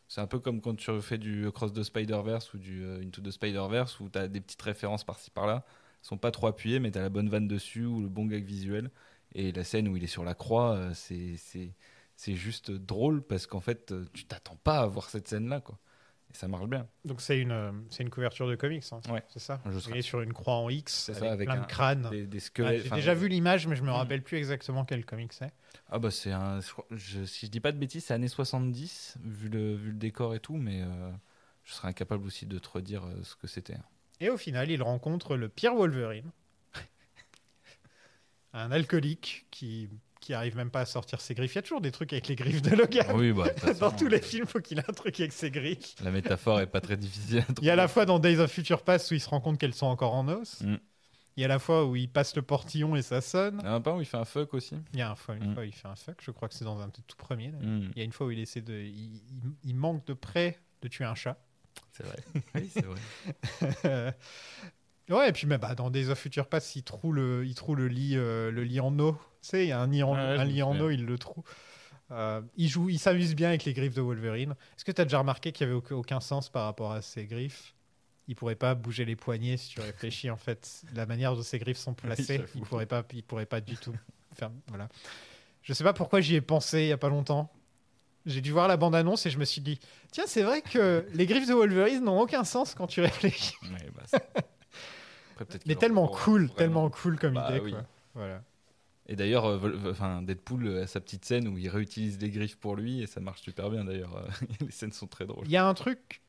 B: c'est un peu comme quand tu fais du Across the Spider-Verse ou du Into the Spider-Verse où tu as des petites références par-ci par-là. Elles sont pas trop appuyées, mais tu as la bonne vanne dessus ou le bon gag visuel. Et la scène où il est sur la croix, c'est juste drôle parce qu'en fait, tu t'attends pas à voir cette scène-là, quoi. Et ça marche bien.
A: Donc c'est une couverture de comics, hein, c'est ça. Il est sur une croix en X avec plein de crânes.
B: Des squelettes.
A: J'ai déjà vu l'image, mais je me rappelle plus exactement quel comic c'est.
B: Ah bah c'est si je dis pas de bêtises, c'est années 70 vu le décor et tout, mais je serais incapable aussi de te redire ce que c'était.
A: Et au final, il rencontre le pire Wolverine, un alcoolique qui arrive même pas à sortir ses griffes. Il y a toujours des trucs avec les griffes de Logan.
B: Oui, bah,
A: dans tous les films, il faut qu'il ait un truc avec ses griffes.
B: La métaphore est pas très difficile à trouver.
A: Il y a la fois dans Days of Future Past où il se rend compte qu'elles sont encore en os. Il y a la fois où il passe le portillon et ça sonne.
B: Il y en a pas où il fait un fuck aussi.
A: Il y a une fois où il fait un fuck. Je crois que c'est dans un tout premier. Il y a une fois où il manque de près de tuer un chat.
B: C'est vrai. Oui, c'est vrai.
A: Ouais, et puis dans Days of Future Past, il troue le lit en eau. Tu sais, il y a un lit en eau, il le troue. Il s'amuse bien avec les griffes de Wolverine. Est-ce que tu as déjà remarqué qu'il n'y avait aucun sens par rapport à ses griffes? Il pourrait pas bouger les poignets si tu réfléchis, en fait. La manière dont ses griffes sont placées, il pourrait pas du tout faire. Voilà. Je sais pas pourquoi j'y ai pensé il y a pas longtemps. J'ai dû voir la bande-annonce et je me suis dit, tiens, c'est vrai que les griffes de Wolverine n'ont aucun sens quand tu réfléchis.
B: Ouais, bah,
A: mais tellement cool comme idée.
B: Oui.
A: Quoi. Voilà.
B: Et d'ailleurs, Deadpool a sa petite scène où il réutilise les griffes pour lui et ça marche super bien d'ailleurs. Les scènes sont très drôles.
A: Il y a un truc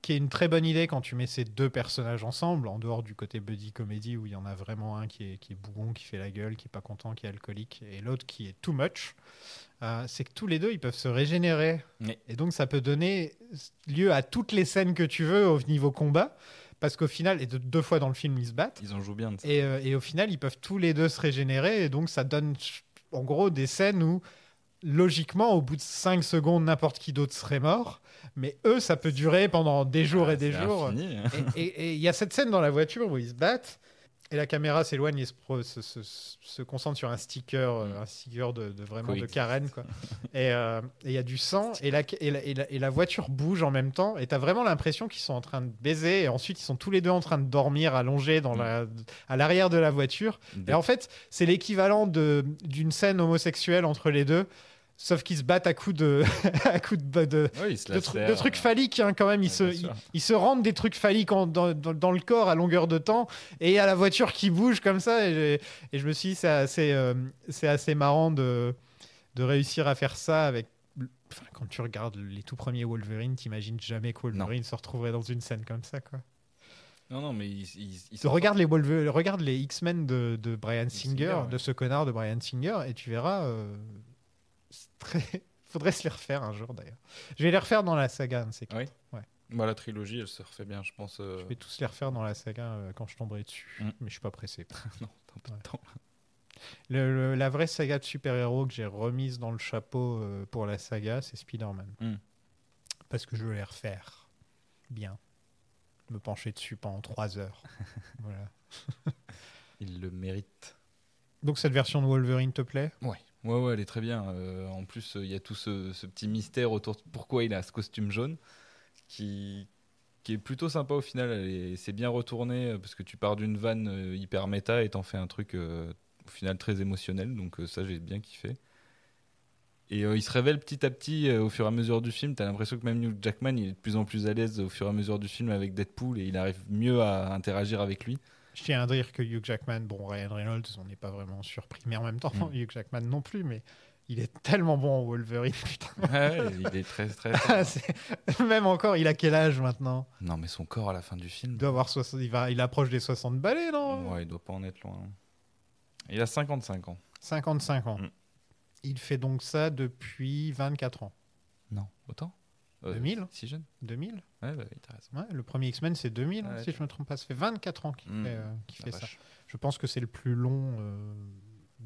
A: qui est une très bonne idée quand tu mets ces deux personnages ensemble, en dehors du côté buddy comédie où il y en a vraiment un qui est bougon, qui fait la gueule, qui est pas content, qui est alcoolique, et l'autre qui est too much. C'est que tous les deux, ils peuvent se régénérer. Oui. Et donc, ça peut donner lieu à toutes les scènes que tu veux au niveau combat. Parce qu'au final, et deux fois dans le film, ils se battent.
B: Ils en jouent bien.
A: Et au final, ils peuvent tous les deux se régénérer. Et donc, ça donne, en gros, des scènes où, logiquement, au bout de 5 secondes, n'importe qui d'autre serait mort. Mais eux, ça peut durer pendant des jours et des jours.
B: Infini.
A: Et il y a cette scène dans la voiture où ils se battent. Et la caméra s'éloigne et se concentre sur un sticker de vraiment de Karen, quoi. Et il y a du sang et la voiture bouge en même temps et t'as vraiment l'impression qu'ils sont en train de baiser et ensuite ils sont tous les deux en train de dormir allongés à l'arrière de la voiture. Et en fait, c'est l'équivalent d'une scène homosexuelle entre les deux. Sauf qu'ils se battent à coups de trucs phalliques, hein, quand même. Ils se rendent des trucs phalliques dans le corps à longueur de temps. Et il y a la voiture qui bouge comme ça. Et je me suis dit, c'est assez marrant de réussir à faire ça avec. Enfin, quand tu regardes les tout premiers Wolverine, t'imagines jamais que Wolverine se retrouverait dans une scène comme ça, quoi.
B: Non, mais
A: regarde les X-Men de Bryan Singer, de ce connard de Bryan Singer, et tu verras. Faudrait se les refaire un jour, d'ailleurs. Je vais les refaire dans la saga.
B: Oui. Ouais. Bah, la trilogie, elle se refait bien, je pense.
A: Je vais tous les refaire dans la saga quand je tomberai dessus. Mais je suis pas pressé.
B: Non, t'as pas de temps.
A: La vraie saga de super-héros que j'ai remise dans le chapeau pour la saga, c'est Spider-Man. Parce que je veux les refaire bien. Me pencher dessus pendant 3 heures. Voilà.
B: Il le mérite.
A: Donc cette version de Wolverine te plaît ?
B: Ouais, elle est très bien. En plus, il y a tout ce petit mystère autour de pourquoi il a ce costume jaune qui est plutôt sympa au final. C'est bien retourné parce que tu pars d'une vanne hyper méta et t'en fais un truc au final très émotionnel. Donc ça, j'ai bien kiffé. Et il se révèle petit à petit au fur et à mesure du film. T'as l'impression que même Hugh Jackman, il est de plus en plus à l'aise au fur et à mesure du film avec Deadpool et il arrive mieux à interagir avec lui.
A: Je tiens à dire que Hugh Jackman, Ryan Reynolds, on n'est pas vraiment surpris, mais en même temps, Hugh Jackman non plus, mais il est tellement bon en Wolverine, putain.
B: Ouais, il est très, très...
A: Même encore, il a quel âge maintenant ?
B: Non, mais son corps à la fin du film...
A: Il doit avoir il approche des 60 balais, non ?
B: Ouais, il doit pas en être loin. Il a 55 ans.
A: 55 ans. Il fait donc ça depuis 24 ans.
B: Non, autant
A: 2000 ?
B: Si jeune
A: 2000 ?
B: Ouais, bah, t'as raison.
A: Ouais, le premier X-Men, c'est 2000, si je me trompe pas. Ça fait 24 ans qu'il fait ça. Je pense que c'est le plus long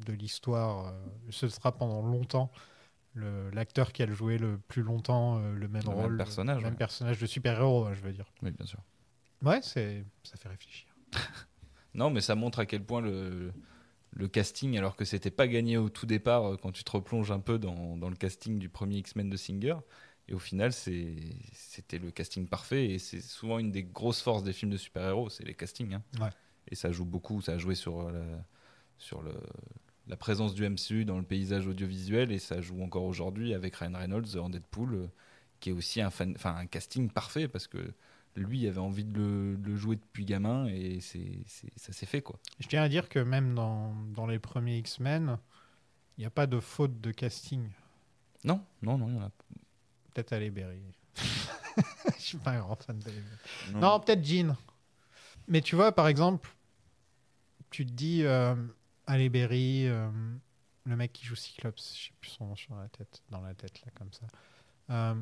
A: de l'histoire. Ce sera pendant longtemps l'acteur qui a joué le plus longtemps le même rôle.
B: Le même
A: personnage de super-héros, je veux dire.
B: Oui, bien sûr.
A: Ouais, ça fait réfléchir.
B: Non, mais ça montre à quel point le casting, alors que c'était pas gagné au tout départ, quand tu te replonges un peu dans le casting du premier X-Men de Singer. Et au final, c'était le casting parfait. Et c'est souvent une des grosses forces des films de super-héros, c'est les castings. Hein.
A: Ouais.
B: Et ça joue beaucoup. Ça a joué sur la présence du MCU dans le paysage audiovisuel. Et ça joue encore aujourd'hui avec Ryan Reynolds en Deadpool, qui est aussi un casting parfait parce que lui avait envie de le jouer depuis gamin. Et ça s'est fait, quoi.
A: Je tiens à dire que même dans les premiers X-Men, il n'y a pas de faute de casting.
B: Non, il y en a pas.
A: Peut-être Halle Berry. Je suis pas un grand fan d'Halle Berry. Non, peut-être Jean. Mais tu vois, par exemple, tu te dis Halle Berry, le mec qui joue Cyclops, je sais plus son nom dans la tête là comme ça.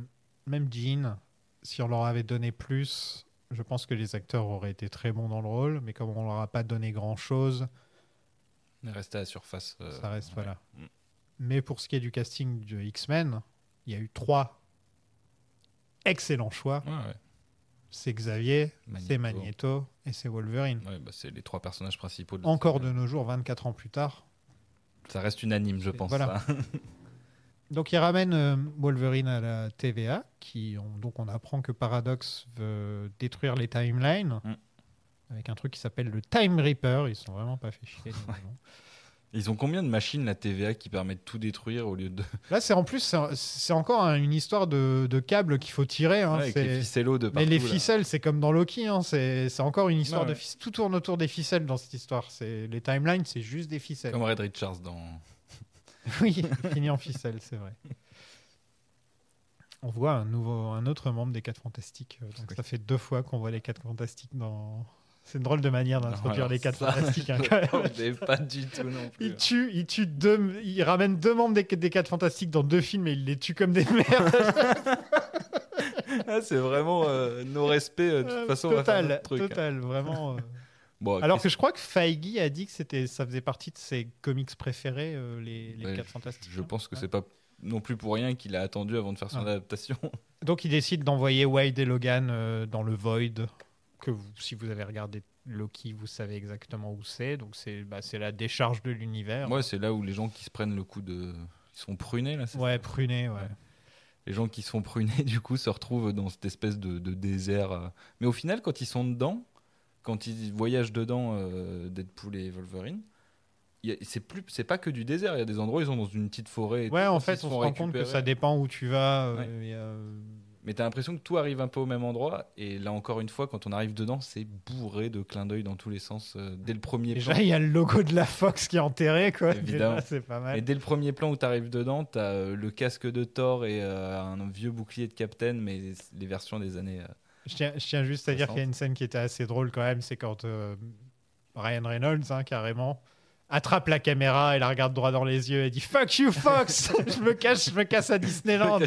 A: Même Jean, si on leur avait donné plus, je pense que les acteurs auraient été très bons dans le rôle, mais comme on leur a pas donné grand-chose,
B: rester à la surface.
A: Ça reste voilà. Mais pour ce qui est du casting de X-Men, il y a eu 3 excellent choix.
B: Ouais.
A: C'est Xavier, c'est Magneto et c'est Wolverine.
B: Ouais, bah c'est les 3 personnages principaux.
A: Encore de nos jours, 24 ans plus tard.
B: Ça reste unanime, je pense. Voilà. Ça.
A: Donc, ils ramènent Wolverine à la TVA. Donc, on apprend que Paradox veut détruire les timelines avec un truc qui s'appelle le Time Reaper. Ils sont vraiment pas fait chier.
B: Ils ont combien de machines, la TVA, qui permettent de tout détruire au lieu de...
A: Là, c'est encore une histoire de câbles qu'il faut tirer. Hein.
B: Avec les ficellos de partout.
A: Mais les ficelles, c'est comme dans Loki. Hein. C'est encore une histoire de ficelles. Tout tourne autour des ficelles dans cette histoire. Les timelines, c'est juste des ficelles.
B: Comme Red Richards dans...
A: Oui, fini en ficelle, c'est vrai. On voit un autre membre des 4 Fantastiques. Donc ça fait 2 fois qu'on voit les 4 Fantastiques dans... C'est une drôle de manière d'introduire les 4 Fantastiques. Hein, quand même.
B: Pas du tout non plus.
A: Il ramène 2 membres des 4 Fantastiques dans 2 films et il les tue comme des merdes.
B: C'est vraiment nos respects. De toute façon, on va faire notre truc.
A: Total, vraiment. Bon, alors que je crois que Feige a dit que ça faisait partie de ses comics préférés, les 4 Fantastiques.
B: Je pense que c'est pas non plus pour rien qu'il a attendu avant de faire son adaptation. Donc
A: il décide d'envoyer Wade et Logan dans le Void. Que si vous avez regardé Loki, vous savez exactement où c'est, donc c'est la décharge de l'univers.
B: Ouais, c'est là où les gens qui se prennent le coup de... Ils sont prunés, là, c'est
A: Ouais,
B: ça
A: prunés, ouais.
B: Les gens qui sont prunés, du coup, se retrouvent dans cette espèce de désert. Mais au final, quand ils sont dedans, quand ils voyagent dedans, Deadpool et Wolverine, c'est pas que du désert. Il y a des endroits, ils sont dans une petite forêt.
A: Ouais, en fait, on se rend compte que ça dépend où tu vas.
B: Mais t'as l'impression que tout arrive un peu au même endroit. Et là, encore une fois, quand on arrive dedans, c'est bourré de clins d'œil dans tous les sens. Dès le premier plan.
A: Déjà, il y a le logo de la Fox qui est enterré, quoi.
B: Évidemment.
A: Déjà, c'est pas mal.
B: Et dès le premier plan où t'arrives dedans, t'as le casque de Thor et un vieux bouclier de Captain, mais les versions des années.
A: Je tiens juste à dire qu'il y a une scène qui était assez drôle quand même. C'est quand Ryan Reynolds, carrément, attrape la caméra et la regarde droit dans les yeux et dit Fuck you, Fox. je me casse à Disneyland.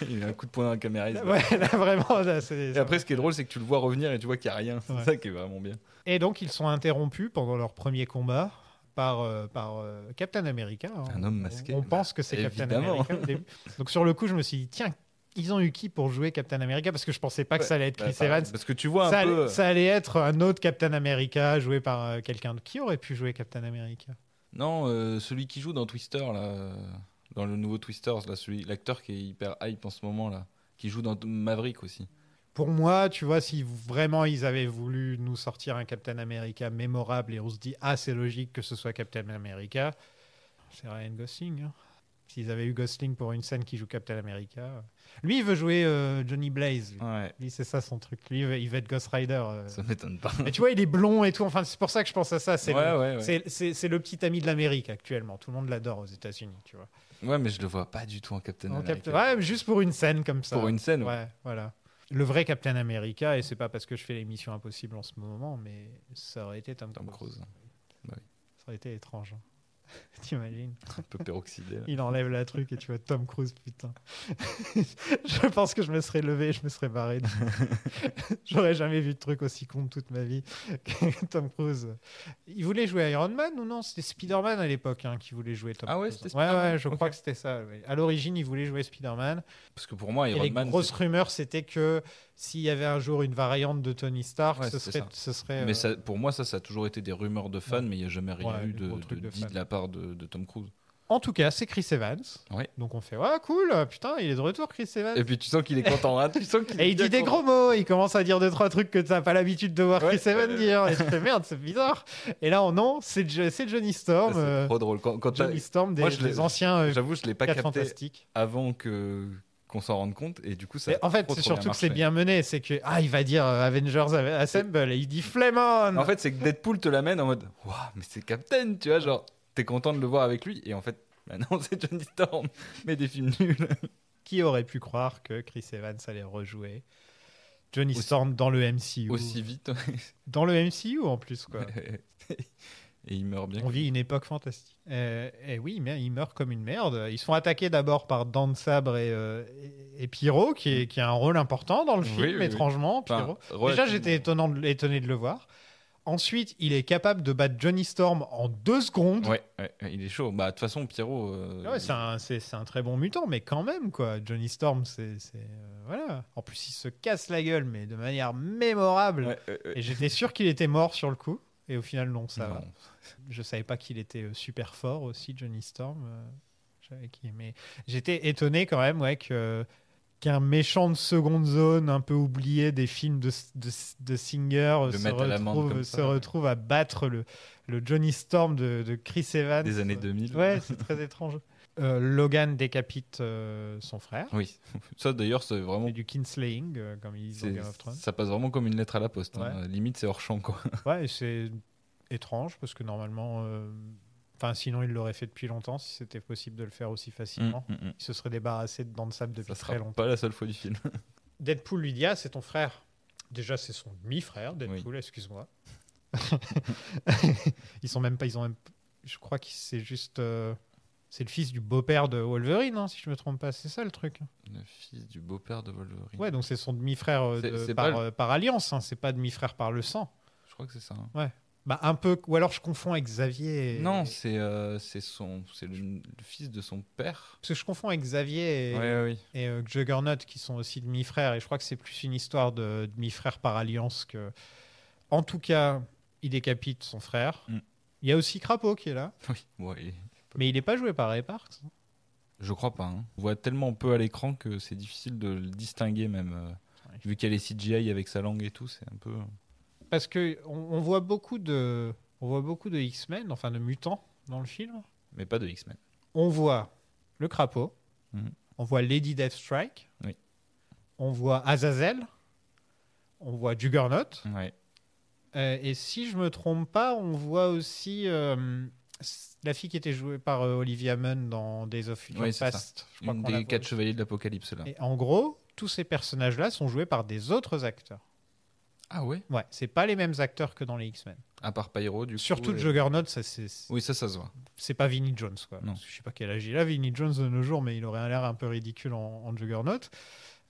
B: Il a un coup de poing dans la caméra.
A: Ouais, là, vraiment. Là,
B: et après, ce qui est drôle, c'est que tu le vois revenir et tu vois qu'il n'y a rien. C'est ça qui est vraiment bien.
A: Et donc, ils sont interrompus pendant leur premier combat par Captain America.
B: Un homme masqué.
A: On pense que c'est Captain America au début. Donc, sur le coup, je me suis dit tiens, ils ont eu qui pour jouer Captain America? Parce que je pensais pas que ça allait être Chris Evans.
B: Parce que tu vois
A: ça allait être un autre Captain America joué par quelqu'un d'autre. Qui aurait pu jouer Captain America?
B: Non, celui qui joue dans Twister, là, dans le nouveau Twisters, là, l'acteur qui est hyper hype en ce moment, là, qui joue dans Maverick aussi.
A: Pour moi, tu vois, si vraiment ils avaient voulu nous sortir un Captain America mémorable et on se dit c'est logique que ce soit Captain America, c'est Ryan Gosling. S'ils avaient eu Gosling pour une scène qui joue Captain America. Lui, il veut jouer Johnny Blaze.
B: Ouais.
A: Lui, c'est ça son truc. Lui, il veut être Ghost Rider.
B: Ça m'étonne pas.
A: Mais tu vois, il est blond et tout. Enfin, c'est pour ça que je pense à ça. C'est
B: ouais.
A: le petit ami de l'Amérique actuellement. Tout le monde l'adore aux États-Unis, tu vois.
B: Ouais, mais je le vois pas du tout en Captain America.
A: Ouais, juste pour une scène comme ça.
B: Pour une scène.
A: Ouais, voilà. Le vrai Captain America, et c'est pas parce que je fais l'émission Impossible en ce moment, mais ça aurait été Tom Cruise.
B: Bah oui.
A: Ça aurait été étrange. T'imagines?
B: Un peu peroxydé. Là.
A: Il enlève la truc et tu vois Tom Cruise, putain. Je pense que je me serais levé, je me serais barré. J'aurais jamais vu de truc aussi con de toute ma vie que Tom Cruise. Il voulait jouer Iron Man ou non? C'était Spider-Man à l'époque qui voulait jouer Tom Cruise.
B: Ah ouais, c'était Spider-Man.
A: Ouais, je crois que c'était ça. Ouais. À l'origine, il voulait jouer Spider-Man.
B: Parce que pour moi, Iron Man.
A: Les grosses rumeurs, c'était que s'il y avait un jour une variante de Tony Stark, ce serait.
B: Mais ça, pour moi, ça a toujours été des rumeurs de fans, mais il n'y a jamais rien eu de dit de la part de Tom Cruise.
A: En tout cas, c'est Chris Evans.
B: Ouais.
A: Donc on fait cool, putain, il est de retour, Chris Evans.
B: Et puis tu sens qu'il est content.
A: Et il dit des gros mots, il commence à dire 2-3 trucs que tu n'as pas l'habitude de voir Chris Evans dire. Et tu fais merde, c'est bizarre. Et là, c'est Johnny Storm.
B: C'est trop drôle. Quand
A: Johnny Storm des anciens.
B: J'avoue, je ne l'ai pas capté
A: fantastiques.
B: Avant qu'on s'en rende compte, et du coup ça
A: en fait c'est surtout que c'est bien mené, c'est que il va dire Avengers Assemble et il dit Flame on.
B: En fait c'est que Deadpool te l'amène en mode waouh, mais c'est Captain, tu vois, genre t'es content de le voir avec lui, et en fait non, c'est Johnny Storm, mais des films nuls.
A: Qui aurait pu croire que Chris Evans allait rejouer Johnny Storm dans le MCU
B: aussi vite?
A: Dans le MCU en plus, quoi.
B: Et il meurt bien.
A: On vit une époque fantastique. Et oui, mais il meurt comme une merde. Ils sont attaqués d'abord par Dan Sabre et Pyro, qui a un rôle important dans le film, étrangement. Pyro. Déjà, j'étais étonné de le voir. Ensuite, il est capable de battre Johnny Storm en 2 secondes.
B: Ouais, il est chaud. Bah, de toute façon, Pyro.
A: C'est un très bon mutant, mais quand même, quoi. Johnny Storm, voilà. En plus, il se casse la gueule, mais de manière mémorable. Et j'étais sûr qu'il était mort sur le coup. Et au final, non, ça va. Je savais pas qu'il était super fort aussi, Johnny Storm. Mais j'étais étonné quand même, qu'un méchant de seconde zone, un peu oublié des films de Singer, se retrouve à battre le Johnny Storm de Chris Evans.
B: Des années 2000.
A: Ouais, c'est très étrange. Logan décapite son frère.
B: Oui, ça d'ailleurs c'est vraiment...
A: C'est du kinslaying, comme ils disent dans Game of Thrones.
B: Ça passe vraiment comme une lettre à la poste. Limite c'est hors champ, quoi.
A: Ouais, et c'est étrange parce que normalement... sinon, il l'aurait fait depuis longtemps si c'était possible de le faire aussi facilement. Il se serait débarrassé de Dan Sabre depuis très longtemps.
B: Pas la seule fois du film.
A: Deadpool lui dit c'est ton frère. Déjà, c'est son demi-frère, Deadpool, excuse-moi. Je crois que c'est juste... c'est le fils du beau-père de Wolverine, si je me trompe pas. C'est ça le truc.
B: Le fils du beau-père de Wolverine.
A: Ouais, donc c'est son demi-frère par alliance. C'est pas demi-frère par le sang.
B: Je crois que c'est ça.
A: Ouais. Un peu, ou alors je confonds avec Xavier.
B: Non, c'est le fils de son père.
A: Parce que je confonds avec Xavier et Juggernaut qui sont aussi demi-frères, et je crois que c'est plus une histoire de demi-frères par alliance que En tout cas, il décapite son frère. Il y a aussi Crapaud qui est là.
B: Oui, ouais.
A: Mais il n'est pas joué par Ray Parks.
B: Je crois pas. On voit tellement peu à l'écran que c'est difficile de le distinguer même. Vu qu'il y a les CGI avec sa langue et tout, c'est un peu...
A: Parce qu'on voit beaucoup de X-Men, enfin de mutants dans le film.
B: Mais pas de X-Men.
A: On voit le Crapaud. On voit Lady Deathstrike.
B: Oui.
A: On voit Azazel. On voit Juggernaut.
B: Ouais.
A: Et si je me trompe pas, on voit aussi la fille qui était jouée par Olivia Munn dans Days of Future Past.
B: Je crois Une des 4 chevaliers de l'Apocalypse là.
A: Et en gros, tous ces personnages-là sont joués par des autres acteurs.
B: Ah ouais.
A: Ouais, c'est pas les mêmes acteurs que dans les X-Men.
B: À part Pyro, du coup.
A: Surtout Juggernaut, ça c'est.
B: Oui, ça se voit.
A: C'est pas Vinnie Jones, quoi.
B: Non.
A: Je sais pas quel âge il a, Vinnie Jones de nos jours, mais il aurait l'air un peu ridicule en Juggernaut.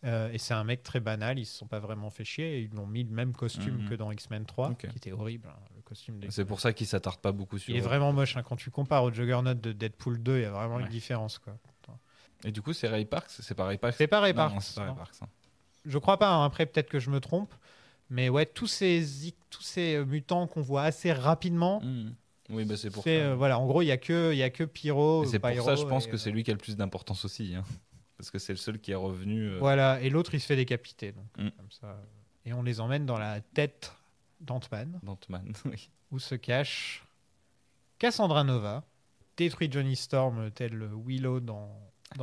A: Et c'est un mec très banal, ils se sont pas vraiment fait chier. Ils lui ont mis le même costume que dans X-Men 3, qui était horrible, hein, le costume.
B: C'est pour ça qu'il s'attarde pas beaucoup sur.
A: Il est vraiment moche, hein. Quand tu compares au Juggernaut de Deadpool 2, il y a vraiment une différence, quoi.
B: Et du coup, c'est Ray Parks. C'est pas Ray Parks.
A: C'est pas Ray Parks.
B: Non, c'est pas Ray Parks. Hein.
A: Je crois pas. Hein. Après, peut-être que je me trompe. Mais ouais, tous ces mutants qu'on voit assez rapidement.
B: Oui, bah c'est pour ça.
A: Voilà, en gros, il y a que Pyro.
B: Et c'est pour ça, je pense que c'est lui qui a le plus d'importance aussi, hein. Parce que c'est le seul qui est revenu.
A: Voilà, et l'autre il se fait décapiter. Donc, comme ça. Et on les emmène dans la tête d'Ant-Man.
B: Oui.
A: Où se cache Cassandra Nova, détruit Johnny Storm tel Willow dans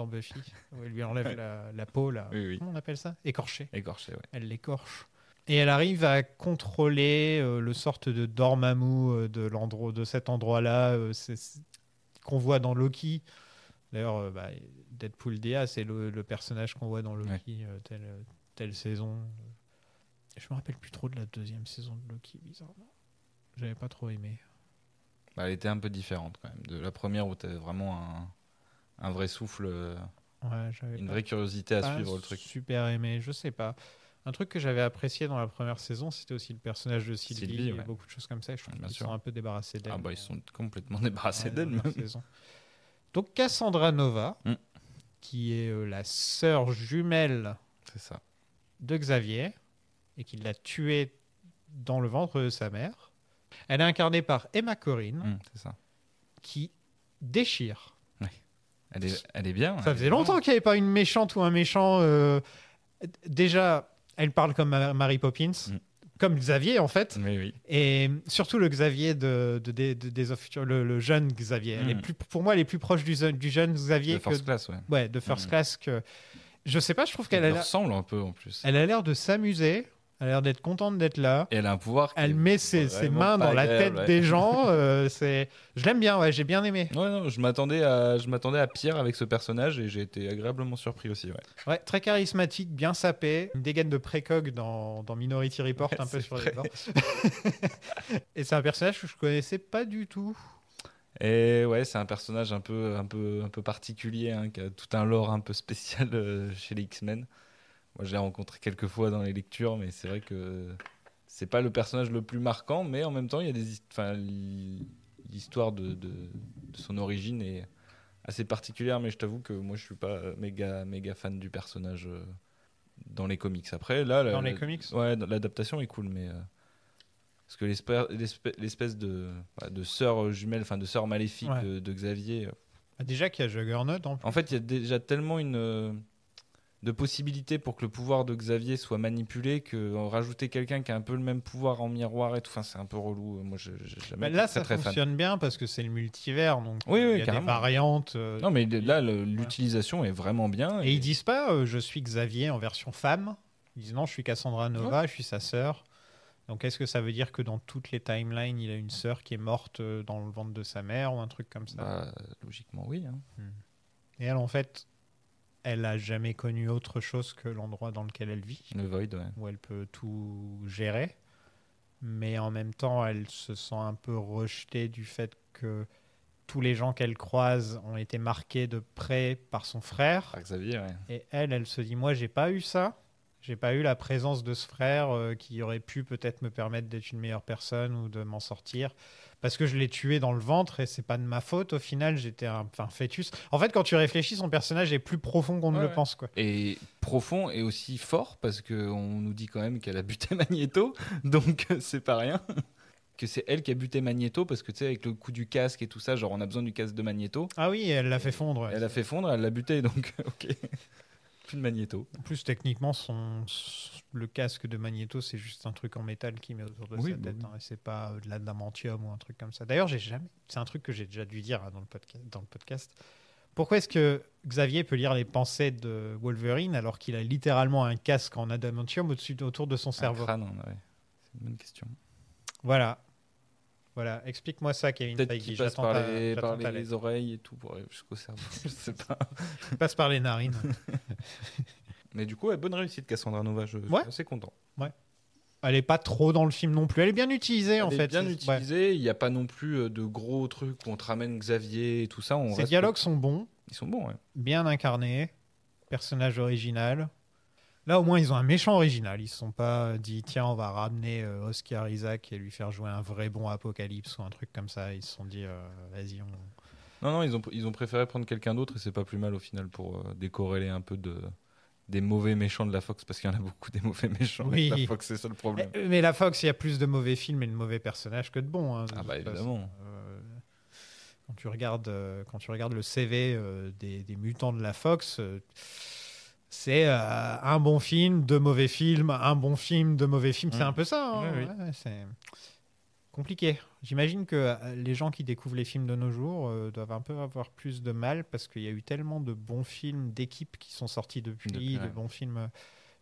A: Buffy, où elle lui enlève la peau là.
B: Oui.
A: Comment on appelle ça? Écorché.
B: Écorché, ouais.
A: Elle l'écorche. Et elle arrive à contrôler le sorte de Dormammu de cet endroit-là, qu'on voit dans Loki. D'ailleurs, Deadpool DA, c'est le personnage qu'on voit dans Loki, telle saison. Je me rappelle plus trop de la deuxième saison de Loki, bizarrement. J'avais pas trop aimé.
B: Elle était un peu différente quand même. De la première où tu avais vraiment un vrai souffle, une vraie curiosité à suivre le truc.
A: Super aimé, je sais pas. Un truc que j'avais apprécié dans la première saison, c'était aussi le personnage de Sylvie. Et beaucoup de choses comme ça. Je trouve qu'ils sont un peu débarrassés d'elle.
B: Ah bah ils sont complètement débarrassés d'elle même.
A: Donc Cassandra Nova, qui est la sœur jumelle de Xavier, et qui l'a tuée dans le ventre de sa mère. Elle est incarnée par Emma Corrin, qui déchire.
B: Oui. Elle est bien.
A: Ça faisait longtemps qu'il n'y avait pas une méchante ou un méchant. Déjà, elle parle comme Mary Poppins, comme Xavier en fait.
B: Oui.
A: Et surtout le Xavier de Days of Future, le jeune Xavier. Elle est pour moi, elle est plus proche du jeune Xavier
B: de First Class, ouais.
A: Ouais, de First Class que. Je sais pas, je trouve qu'elle
B: ressemble un peu en plus.
A: Elle a l'air de s'amuser. Elle a l'air d'être contente d'être là.
B: Et elle a un pouvoir.
A: Elle met ses mains dans la tête des gens. Je l'aime bien, ouais, j'ai bien aimé.
B: Ouais, non, je m'attendais à pire avec ce personnage et j'ai été agréablement surpris aussi.
A: Ouais, très charismatique, bien sapé. Une dégaine de précog dans Minority Report, un peu sur les bords. Et c'est un personnage que je connaissais pas du tout.
B: Et ouais, c'est un personnage un peu particulier, hein, qui a tout un lore un peu spécial chez les X-Men. Moi, je l'ai rencontré quelques fois dans les lectures, mais c'est vrai que c'est pas le personnage le plus marquant, mais en même temps, il y a l'histoire de son origine est assez particulière, mais je t'avoue que moi, je suis pas méga fan du personnage dans les comics. Après, là,
A: les comics,
B: ouais, l'adaptation est cool, mais parce que l'espèce de sœur jumelle, enfin de sœur maléfique de Xavier.
A: Déjà qu'il y a Juggernaut en plus.
B: En fait, il y a déjà tellement de possibilités pour que le pouvoir de Xavier soit manipulé que rajouter quelqu'un qui a un peu le même pouvoir en miroir et tout, c'est un peu relou. Moi, j'ai jamais été
A: là,
B: très,
A: ça fonctionne
B: fan.
A: Bien parce que c'est le multivers, donc
B: oui,
A: il y a
B: carrément.
A: des variantes.
B: Non, mais là, l'utilisation est vraiment bien.
A: Et ils disent pas je suis Xavier en version femme. Ils disent non, je suis Cassandra Nova, je suis sa sœur. Donc est-ce que ça veut dire que dans toutes les timelines, il a une sœur qui est morte dans le ventre de sa mère ou un truc comme ça?
B: Logiquement, oui. Hein.
A: Et elle, en fait, elle a jamais connu autre chose que l'endroit dans lequel elle vit.
B: Le Void, ouais.
A: Où elle peut tout gérer. Mais en même temps, elle se sent un peu rejetée du fait que tous les gens qu'elle croise ont été marqués de près par son frère.
B: Par Xavier, ouais.
A: Et elle se dit, moi, j'ai pas eu ça. J'ai pas eu la présence de ce frère qui aurait pu peut-être me permettre d'être une meilleure personne ou de m'en sortir. parce que je l'ai tué dans le ventre et c'est pas de ma faute. Au final, j'étais un fœtus. En fait, quand tu réfléchis, son personnage est plus profond qu'on ne le pense, quoi.
B: Et profond et aussi fort, parce qu'on nous dit quand même qu'elle a buté Magneto, donc c'est pas rien. Que c'est elle qui a buté Magneto, parce que tu sais, avec le coup du casque et tout ça, genre on a besoin du casque de Magneto.
A: Ah oui, elle l'a fait fondre. Ouais.
B: Elle l'a fait fondre, elle l'a buté, donc ok. Plus de Magneto.
A: En plus, techniquement, le casque de Magneto, c'est juste un truc en métal qu'il met autour de sa tête. Hein, et c'est pas de l'adamantium ou un truc comme ça. D'ailleurs, c'est un truc que j'ai déjà dû dire dans le podcast. Pourquoi est-ce que Xavier peut lire les pensées de Wolverine alors qu'il a littéralement un casque en adamantium autour de son cerveau?
B: Crâne, ouais. C'est une bonne question.
A: Voilà, explique-moi ça, Kevin
B: Feige. Peut-être qu'il passe par les oreilles et tout pour aller jusqu'au cerveau. Je sais pas.
A: Il passe par les narines.
B: Mais du coup, bonne réussite, Cassandra Nova. Je suis assez content.
A: Ouais. Elle est pas trop dans le film non plus. Elle est bien utilisée, en fait.
B: Elle est bien utilisée. Il n'y a pas non plus de gros trucs où on te ramène Xavier et tout ça.
A: Ses dialogues sont bons.
B: Ils sont bons, ouais.
A: Bien incarnés. Personnage original. Là, au moins, ils ont un méchant original. Ils ne se sont pas dit, tiens, on va ramener Oscar Isaac et lui faire jouer un vrai bon Apocalypse ou un truc comme ça. Ils se sont dit, vas-y,
B: Non, ils ont préféré prendre quelqu'un d'autre et c'est pas plus mal au final pour décorréler un peu des mauvais méchants de la Fox, parce qu'il y en a beaucoup des mauvais méchants de la Fox, c'est ça le problème.
A: Mais la Fox, il y a plus de mauvais films et de mauvais personnages que de bons. Hein,
B: ah bah évidemment.
A: Quand tu regardes le CV des mutants de la Fox... c'est un bon film, deux mauvais films, un bon film, deux mauvais films. C'est un peu ça. Hein.
B: Oui.
A: Ouais, c'est compliqué. J'imagine que les gens qui découvrent les films de nos jours doivent un peu avoir plus de mal parce qu'il y a eu tellement de bons films d'équipe qui sont sortis depuis, de bons films.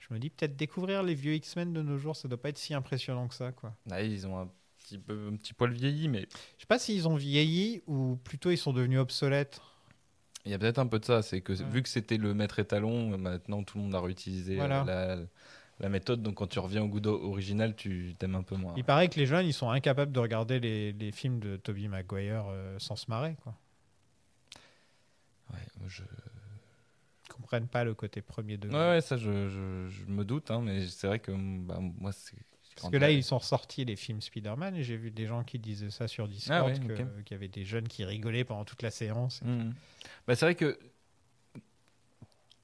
A: Je me dis peut-être découvrir les vieux X-Men de nos jours, ça doit pas être si impressionnant que ça, quoi.
B: Ah, ils ont un petit poil vieilli, mais
A: je sais pas s'ils ont vieilli ou plutôt ils sont devenus obsolètes.
B: Il y a peut-être un peu de ça, c'est que vu que c'était le maître étalon, maintenant tout le monde a réutilisé la méthode, donc quand tu reviens au goût original, tu t'aimes un peu moins.
A: Il paraît que les jeunes, ils sont incapables de regarder les films de Tobey Maguire sans se marrer, quoi.
B: Ouais,
A: Ils comprennent pas le côté premier degré.
B: Ouais, ça je me doute, hein, mais c'est vrai que moi c'est...
A: Parce que là, ils sont ressortis les films Spider-Man et j'ai vu des gens qui disaient ça sur Discord, qu'il y avait des jeunes qui rigolaient pendant toute la séance.
B: Bah, c'est vrai que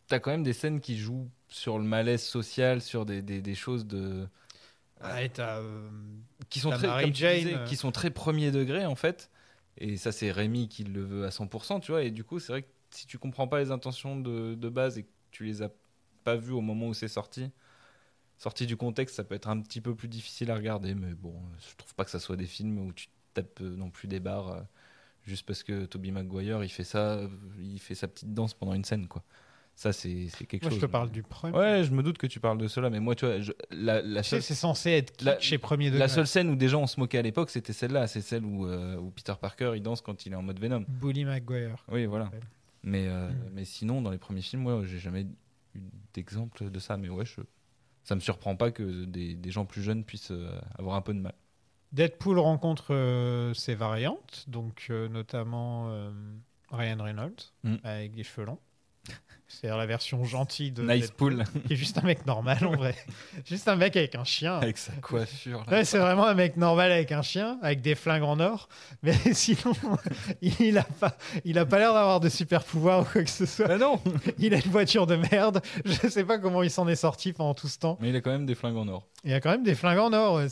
B: t'as quand même des scènes qui jouent sur le malaise social, sur des choses de... qui sont très, comme tu disais, qui sont très premier degré en fait. Et ça, c'est Rémi qui le veut à 100%, tu vois. Et du coup, c'est vrai que si tu comprends pas les intentions de base et que tu les as pas vues au moment où c'est sorti du contexte, ça peut être un petit peu plus difficile à regarder. Mais bon, je trouve pas que ça soit des films où tu tapes non plus des barres juste parce que Tobey Maguire, il fait sa petite danse pendant une scène, quoi. Ça, c'est quelque chose.
A: Moi, je te parle du premier.
B: Ouais, je me doute que tu parles de cela, mais moi, tu vois,
A: c'est censé être kitsch et premier degré.
B: La seule scène où des gens on se moquait à l'époque, c'était celle-là. C'est celle où Peter Parker, il danse quand il est en mode Venom.
A: Bully Maguire.
B: Oui, voilà. Mais sinon, dans les premiers films, moi, j'ai jamais eu d'exemple de ça. Mais ouais, ça me surprend pas que des gens plus jeunes puissent avoir un peu de mal.
A: Deadpool rencontre ses variantes, donc notamment Ryan Reynolds avec des cheveux longs. C'est-à-dire la version gentille de
B: Nice Pool,
A: qui est juste un mec normal en vrai. Juste un mec avec un chien.
B: Avec sa coiffure.
A: Ouais, c'est vraiment un mec normal avec un chien, avec des flingues en or. Mais sinon, il a pas l'air d'avoir de super pouvoirs ou quoi que ce soit.
B: Mais non.
A: Il a une voiture de merde. Je sais pas comment il s'en est sorti pendant tout ce temps.
B: Mais il a quand même des flingues en or.
A: Il a quand même des flingues en or. Ouais,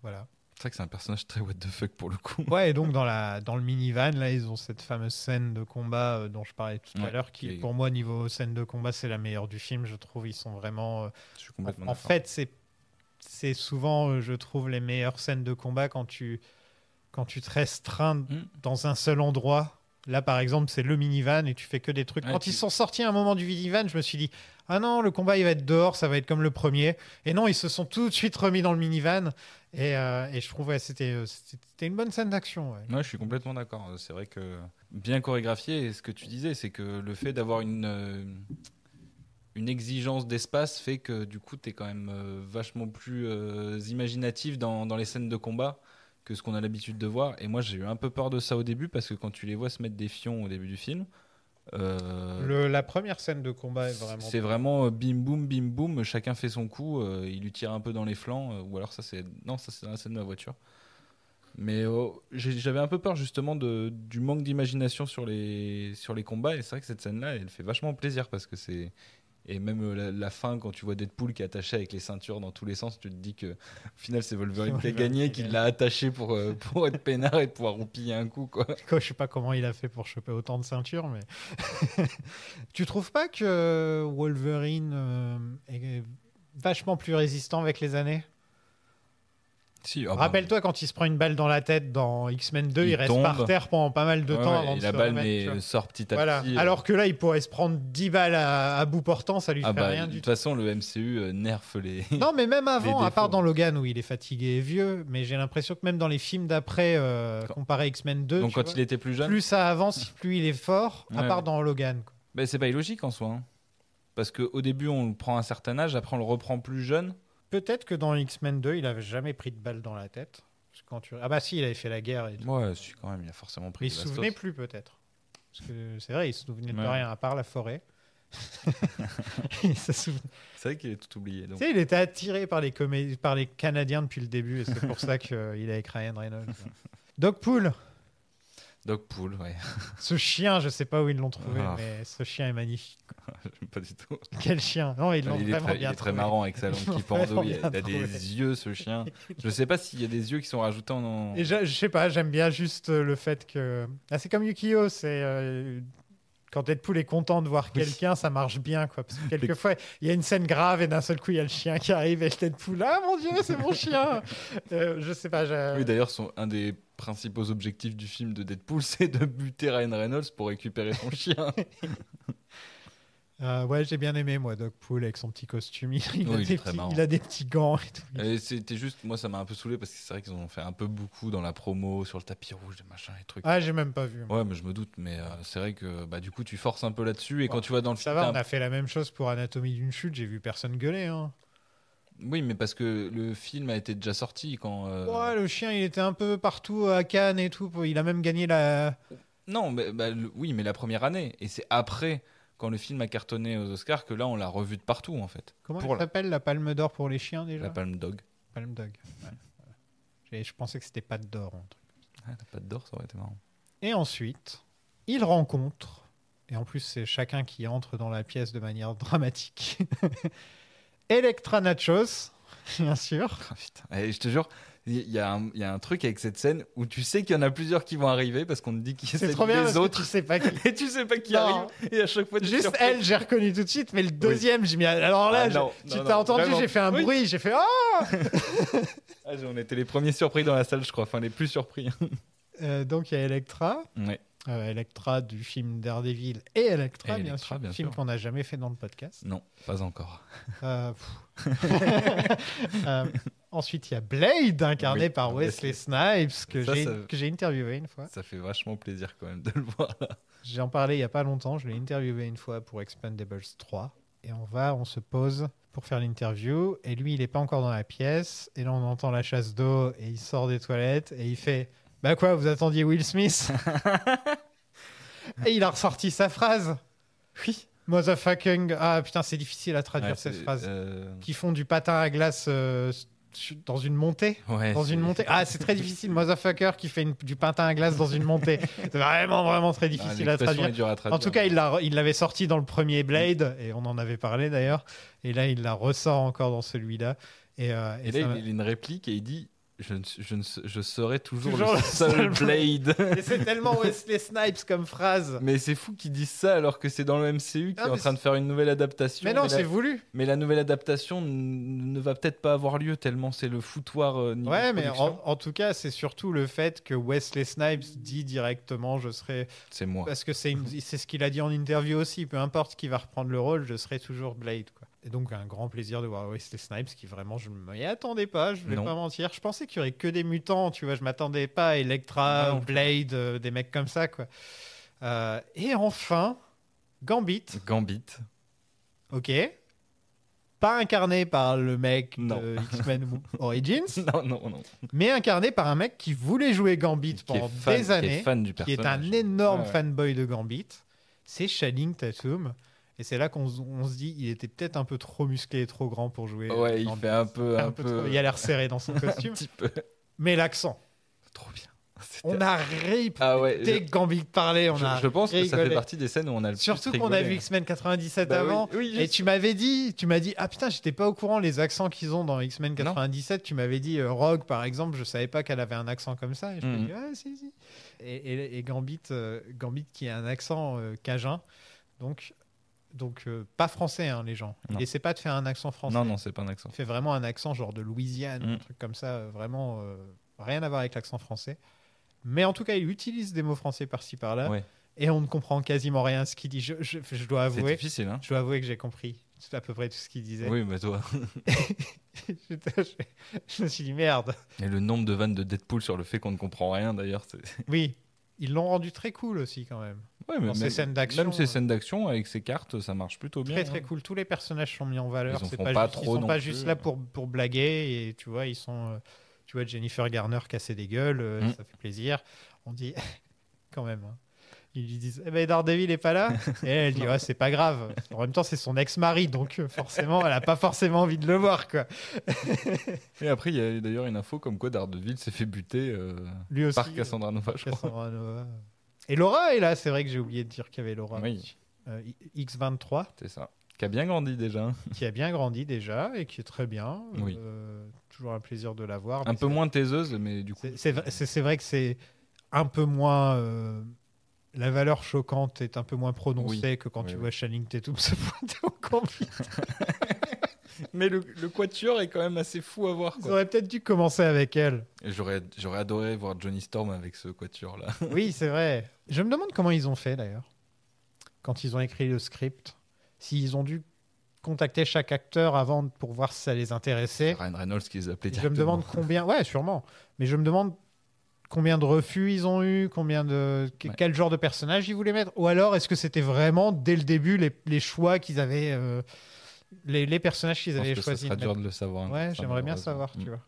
A: voilà.
B: C'est vrai que c'est un personnage très what the fuck pour le coup.
A: Ouais, et donc dans le minivan, là, ils ont cette fameuse scène de combat dont je parlais tout à l'heure, qui pour moi, niveau scène de combat, c'est la meilleure du film. Je trouve ils sont vraiment...
B: je suis complètement
A: en fait, c'est souvent, je trouve, les meilleures scènes de combat quand tu te restreins dans un seul endroit. Là, par exemple, c'est le minivan et tu fais que des trucs. Quand ils sont sortis à un moment du minivan, je me suis dit, ah non, le combat, il va être dehors, ça va être comme le premier. Et non, ils se sont tout de suite remis dans le minivan. Et je trouve que c'était une bonne scène d'action. Ouais,
B: je suis complètement d'accord. C'est vrai que bien chorégraphié, et ce que tu disais, c'est que le fait d'avoir une exigence d'espace fait que du coup, tu es quand même vachement plus imaginatif dans les scènes de combat que ce qu'on a l'habitude de voir. Et moi, j'ai eu un peu peur de ça au début, parce que quand tu les vois se mettre des fions au début du film...
A: la première scène de combat est vraiment...
B: C'est vraiment bim boum, chacun fait son coup, il lui tire un peu dans les flancs, ou alors ça c'est dans la scène de la voiture. Mais j'avais un peu peur justement du manque d'imagination sur les combats, et c'est vrai que cette scène-là, elle fait vachement plaisir parce que c'est... Et même la fin, quand tu vois Deadpool qui est attaché avec les ceintures dans tous les sens, tu te dis que au final c'est Wolverine qui a gagné, qu'il l'a attaché pour être peinard et pouvoir roupiller un coup, quoi.
A: Je sais pas comment il a fait pour choper autant de ceintures, mais tu trouves pas que Wolverine est vachement plus résistant avec les années? Si, rappelle-toi quand il se prend une balle dans la tête dans X-Men 2, il reste par terre pendant pas mal de temps avant de
B: la balle sort petit à petit.
A: Alors que là, il pourrait se prendre 10 balles à bout portant, ça lui fait rien du tout.
B: De toute façon, le MCU nerfe les.
A: Non, mais même avant, à part dans Logan où il est fatigué et vieux, mais j'ai l'impression que même dans les films d'après, comparé à X-Men 2,
B: donc quand il était plus jeune,
A: plus ça avance, plus il est fort, à part dans Logan.
B: Bah, c'est pas illogique en soi. Hein. Parce qu'au début, on le prend à un certain âge, après on le reprend plus jeune.
A: Peut-être que dans X-Men 2, il avait jamais pris de balle dans la tête. Quand ah bah si, il avait fait la guerre et tout.
B: Ouais, si, quand même, il a forcément pris.
A: Mais il se souvenait plus peut-être. Parce que c'est vrai, il se souvenait de rien à part la forêt.
B: C'est vrai qu'il est tout oublié. Donc.
A: Tu sais, il était attiré par les Canadiens depuis le début et c'est pour ça qu'il est avec Ryan Reynolds. Dogpool,
B: ouais.
A: Ce chien, je sais pas où ils l'ont trouvé, mais ce chien est magnifique.
B: Pas du tout.
A: Quel chien? Non, ils l'ont vraiment bien trouvé.
B: Il est très marrant avec sa langue qui pend. Il a des yeux, ce chien. Je sais pas s'il y a des yeux qui sont rajoutés en...
A: Et je sais pas, j'aime bien juste le fait que... Ah, c'est comme Yukio, c'est... Quand Deadpool est content de voir quelqu'un, ça marche bien, quoi. Parce que quelquefois, il y a une scène grave et d'un seul coup, il y a le chien qui arrive et Deadpool, ah mon Dieu, c'est mon chien. Je sais pas.
B: Oui, d'ailleurs, un des principaux objectifs du film de Deadpool, c'est de buter Ryan Reynolds pour récupérer son chien.
A: Ouais, j'ai bien aimé, moi, Dogpool avec son petit costume. Il a des petits gants et tout.
B: Et c'était juste, moi, ça m'a un peu saoulé parce que c'est vrai qu'ils en ont fait un peu beaucoup dans la promo, sur le tapis rouge, des machins et trucs.
A: Ah, j'ai même pas vu.
B: Ouais, mais je me doute. Mais c'est vrai que du coup, tu forces un peu là-dessus. Et quand tu vas dans le
A: film. Ça va, on a fait la même chose pour Anatomie d'une chute. J'ai vu personne gueuler. Hein.
B: Oui, mais parce que le film a été déjà sorti quand.
A: Ouais, le chien, il était un peu partout à Cannes et tout. Il a même gagné la.
B: Non, mais, oui, mais la première année. Et c'est après, quand le film a cartonné aux Oscars, que là, on l'a revu de partout, en fait.
A: Comment elle s'appelle, la Palme d'Or pour les chiens, déjà?
B: La Palme Dog.
A: Palme Dog. Ouais. Je pensais que c'était Patte d'Or.
B: La Patte d'Or, ça aurait été marrant.
A: Et ensuite, il rencontre, et en plus, c'est chacun qui entre dans la pièce de manière dramatique. Electra Nachos, bien sûr.
B: Oh, putain. Et je te jure, il y a un truc avec cette scène où tu sais qu'il y en a plusieurs qui vont arriver parce qu'on te dit qui c'est
A: trop bien
B: les autres.
A: Tu sais pas qui.
B: Et tu sais pas qui arrive. Et à chaque fois,
A: juste surpris. Elle, j'ai reconnu tout de suite, mais le deuxième, j'ai mis. Alors là, tu t'as entendu, vraiment. J'ai fait un bruit, j'ai fait
B: on était les premiers surpris dans la salle, je crois, enfin les plus surpris.
A: Donc il y a Electra.
B: Ouais.
A: Electra du film Daredevil et Electra, bien sûr. Film qu'on n'a jamais fait dans le podcast.
B: Non, pas encore.
A: Ensuite, il y a Blade, incarné par Wesley Snipes, que j'ai interviewé une fois.
B: Ça fait vachement plaisir quand même de le voir là.
A: J'en parlais il n'y a pas longtemps, je l'ai interviewé une fois pour Expendables 3. Et on se pose pour faire l'interview. Et lui, il n'est pas encore dans la pièce. Et là, on entend la chasse d'eau et il sort des toilettes et il fait... Bah quoi, vous attendiez Will Smith? Et il a ressorti sa phrase.
B: Oui.
A: Motherfucking... Ah putain, c'est difficile à traduire cette phrase. Qui font du patin à glace dans une montée.
B: Ouais,
A: dans une montée. Ah, c'est très difficile. Motherfucker qui fait du patin à glace dans une montée. C'est vraiment très difficile à traduire. En tout cas, il l'avait sorti dans le premier Blade, et on en avait parlé d'ailleurs. Et là, il la ressort encore dans celui-là. Et là,
B: il a une réplique et il dit... Je serai toujours le seul Blade.
A: Et c'est tellement Wesley Snipes comme phrase.
B: Mais c'est fou qu'ils disent ça alors que c'est dans le MCU qui est en train de faire une nouvelle adaptation.
A: Mais non, c'est voulu.
B: Mais la nouvelle adaptation ne va peut-être pas avoir lieu tellement c'est le foutoir niveau
A: ouais, mais en tout cas, c'est surtout le fait que Wesley Snipes dit directement je serai...
B: C'est moi.
A: Parce que c'est ce qu'il a dit en interview aussi. Peu importe qui va reprendre le rôle, je serai toujours Blade, quoi. Et donc, un grand plaisir de voir Wesley Snipes qui vraiment, je ne m'y attendais pas, je ne vais pas mentir. Je pensais qu'il y aurait que des mutants, tu vois, je ne m'attendais pas à Electra, Blade, des mecs comme ça, quoi. Et enfin, Gambit. Ok. Pas incarné par le mec de X-Men Origins.
B: Non.
A: Mais incarné par un mec qui voulait jouer Gambit pendant des années. Qui est un énorme fanboy de Gambit. C'est Channing Tatum. Et c'est là qu'on se dit, il était peut-être un peu trop musclé et trop grand pour jouer.
B: Ouais, il fait un peu
A: trop, il a l'air serré dans son costume.
B: Un petit peu.
A: Mais l'accent.
B: trop bien.
A: On a ri dès que Gambit parlait.
B: Je pense que ça fait partie des scènes où on a le
A: surtout qu'on a vu X-Men 97 avant. Et tu m'as dit, ah putain, j'étais pas au courant les accents qu'ils ont dans X-Men 97. Tu m'avais dit Rogue par exemple, je savais pas qu'elle avait un accent comme ça. Et je me dis si. Et Gambit qui a un accent cajun, donc pas français les gens. Il essaie pas de faire un accent français.
B: Non, c'est pas un accent.
A: Il fait vraiment un accent genre de Louisiane, un truc comme ça, vraiment rien à voir avec l'accent français. Mais en tout cas, il utilise des mots français par-ci par-là, et on ne comprend quasiment rien à ce qu'il dit. Je dois avouer.
B: C'est difficile, hein.
A: Je dois avouer que j'ai compris à peu près tout ce qu'il disait.
B: Oui, mais toi.
A: je me suis dit merde.
B: Et le nombre de vannes de Deadpool sur le fait qu'on ne comprend rien, d'ailleurs.
A: Oui, ils l'ont rendu très cool aussi quand même.
B: Ouais, mais
A: ces scènes d'action,
B: même ces scènes d'action avec ces cartes, ça marche plutôt bien.
A: Très cool. Tous les personnages sont mis en valeur.
B: Ils sont
A: pas juste là pour blaguer, et tu vois, ils sont. Tu vois Jennifer Garner casser des gueules, ça fait plaisir. On dit quand même. Ils lui disent Daredevil n'est pas là. Et elle dit c'est pas grave. En même temps, c'est son ex-mari, donc forcément, elle a pas forcément envie de le voir, quoi.
B: Et après, il y a d'ailleurs une info comme quoi Daredevil s'est fait buter
A: lui aussi,
B: par Cassandra Nova, je crois.
A: Cassandra Nova. Et Laura est là. C'est vrai que j'ai oublié de dire qu'il y avait Laura.
B: Oui.
A: X23.
B: C'est ça. Qui a bien grandi déjà.
A: Qui a bien grandi déjà et qui est très bien.
B: Oui.
A: Toujours un plaisir de la voir.
B: Un peu moins taiseuse, mais du coup.
A: C'est vrai que c'est un peu moins. La valeur choquante est un peu moins prononcée que quand tu vois Channing Tatum se pointer au Gambit.
B: Mais le quatuor est quand même assez fou à voir.
A: Ils auraient peut-être dû commencer avec elle.
B: Et j'aurais adoré voir Johnny Storm avec ce quatuor-là.
A: Oui, c'est vrai. Je me demande comment ils ont fait d'ailleurs. Quand ils ont écrit le script. S'ils ont dû contacter chaque acteur avant pour voir si ça les intéressait.
B: Ryan Reynolds qui les appelait directement.
A: Je me demande combien... Ouais, sûrement. Mais je me demande combien de refus ils ont eu, quel genre de personnage ils voulaient mettre. Ou alors, est-ce que c'était vraiment, dès le début, les choix qu'ils avaient... les personnages qu'ils avaient choisis.
B: Ça sera dur de le savoir.
A: Ouais, j'aimerais bien savoir, tu vois.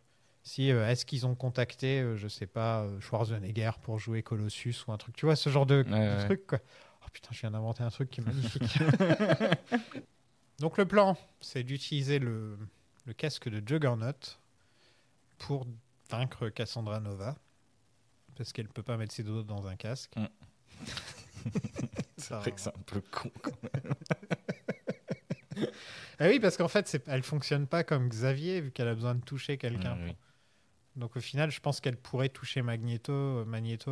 A: Si, est-ce qu'ils ont contacté, je sais pas, Schwarzenegger pour jouer Colossus ou un truc. Tu vois, ce genre de truc, quoi. Oh putain, je viens d'inventer un truc qui est magnifique. Donc le plan, c'est d'utiliser le casque de Juggernaut pour vaincre Cassandra Nova. Parce qu'elle peut pas mettre ses doigts dans un casque.
B: C'est vrai que c'est un peu con quand même.
A: Ah oui, parce qu'en fait, elle fonctionne pas comme Xavier, vu qu'elle a besoin de toucher quelqu'un.
B: Oui.
A: Donc au final, je pense qu'elle pourrait toucher Magneto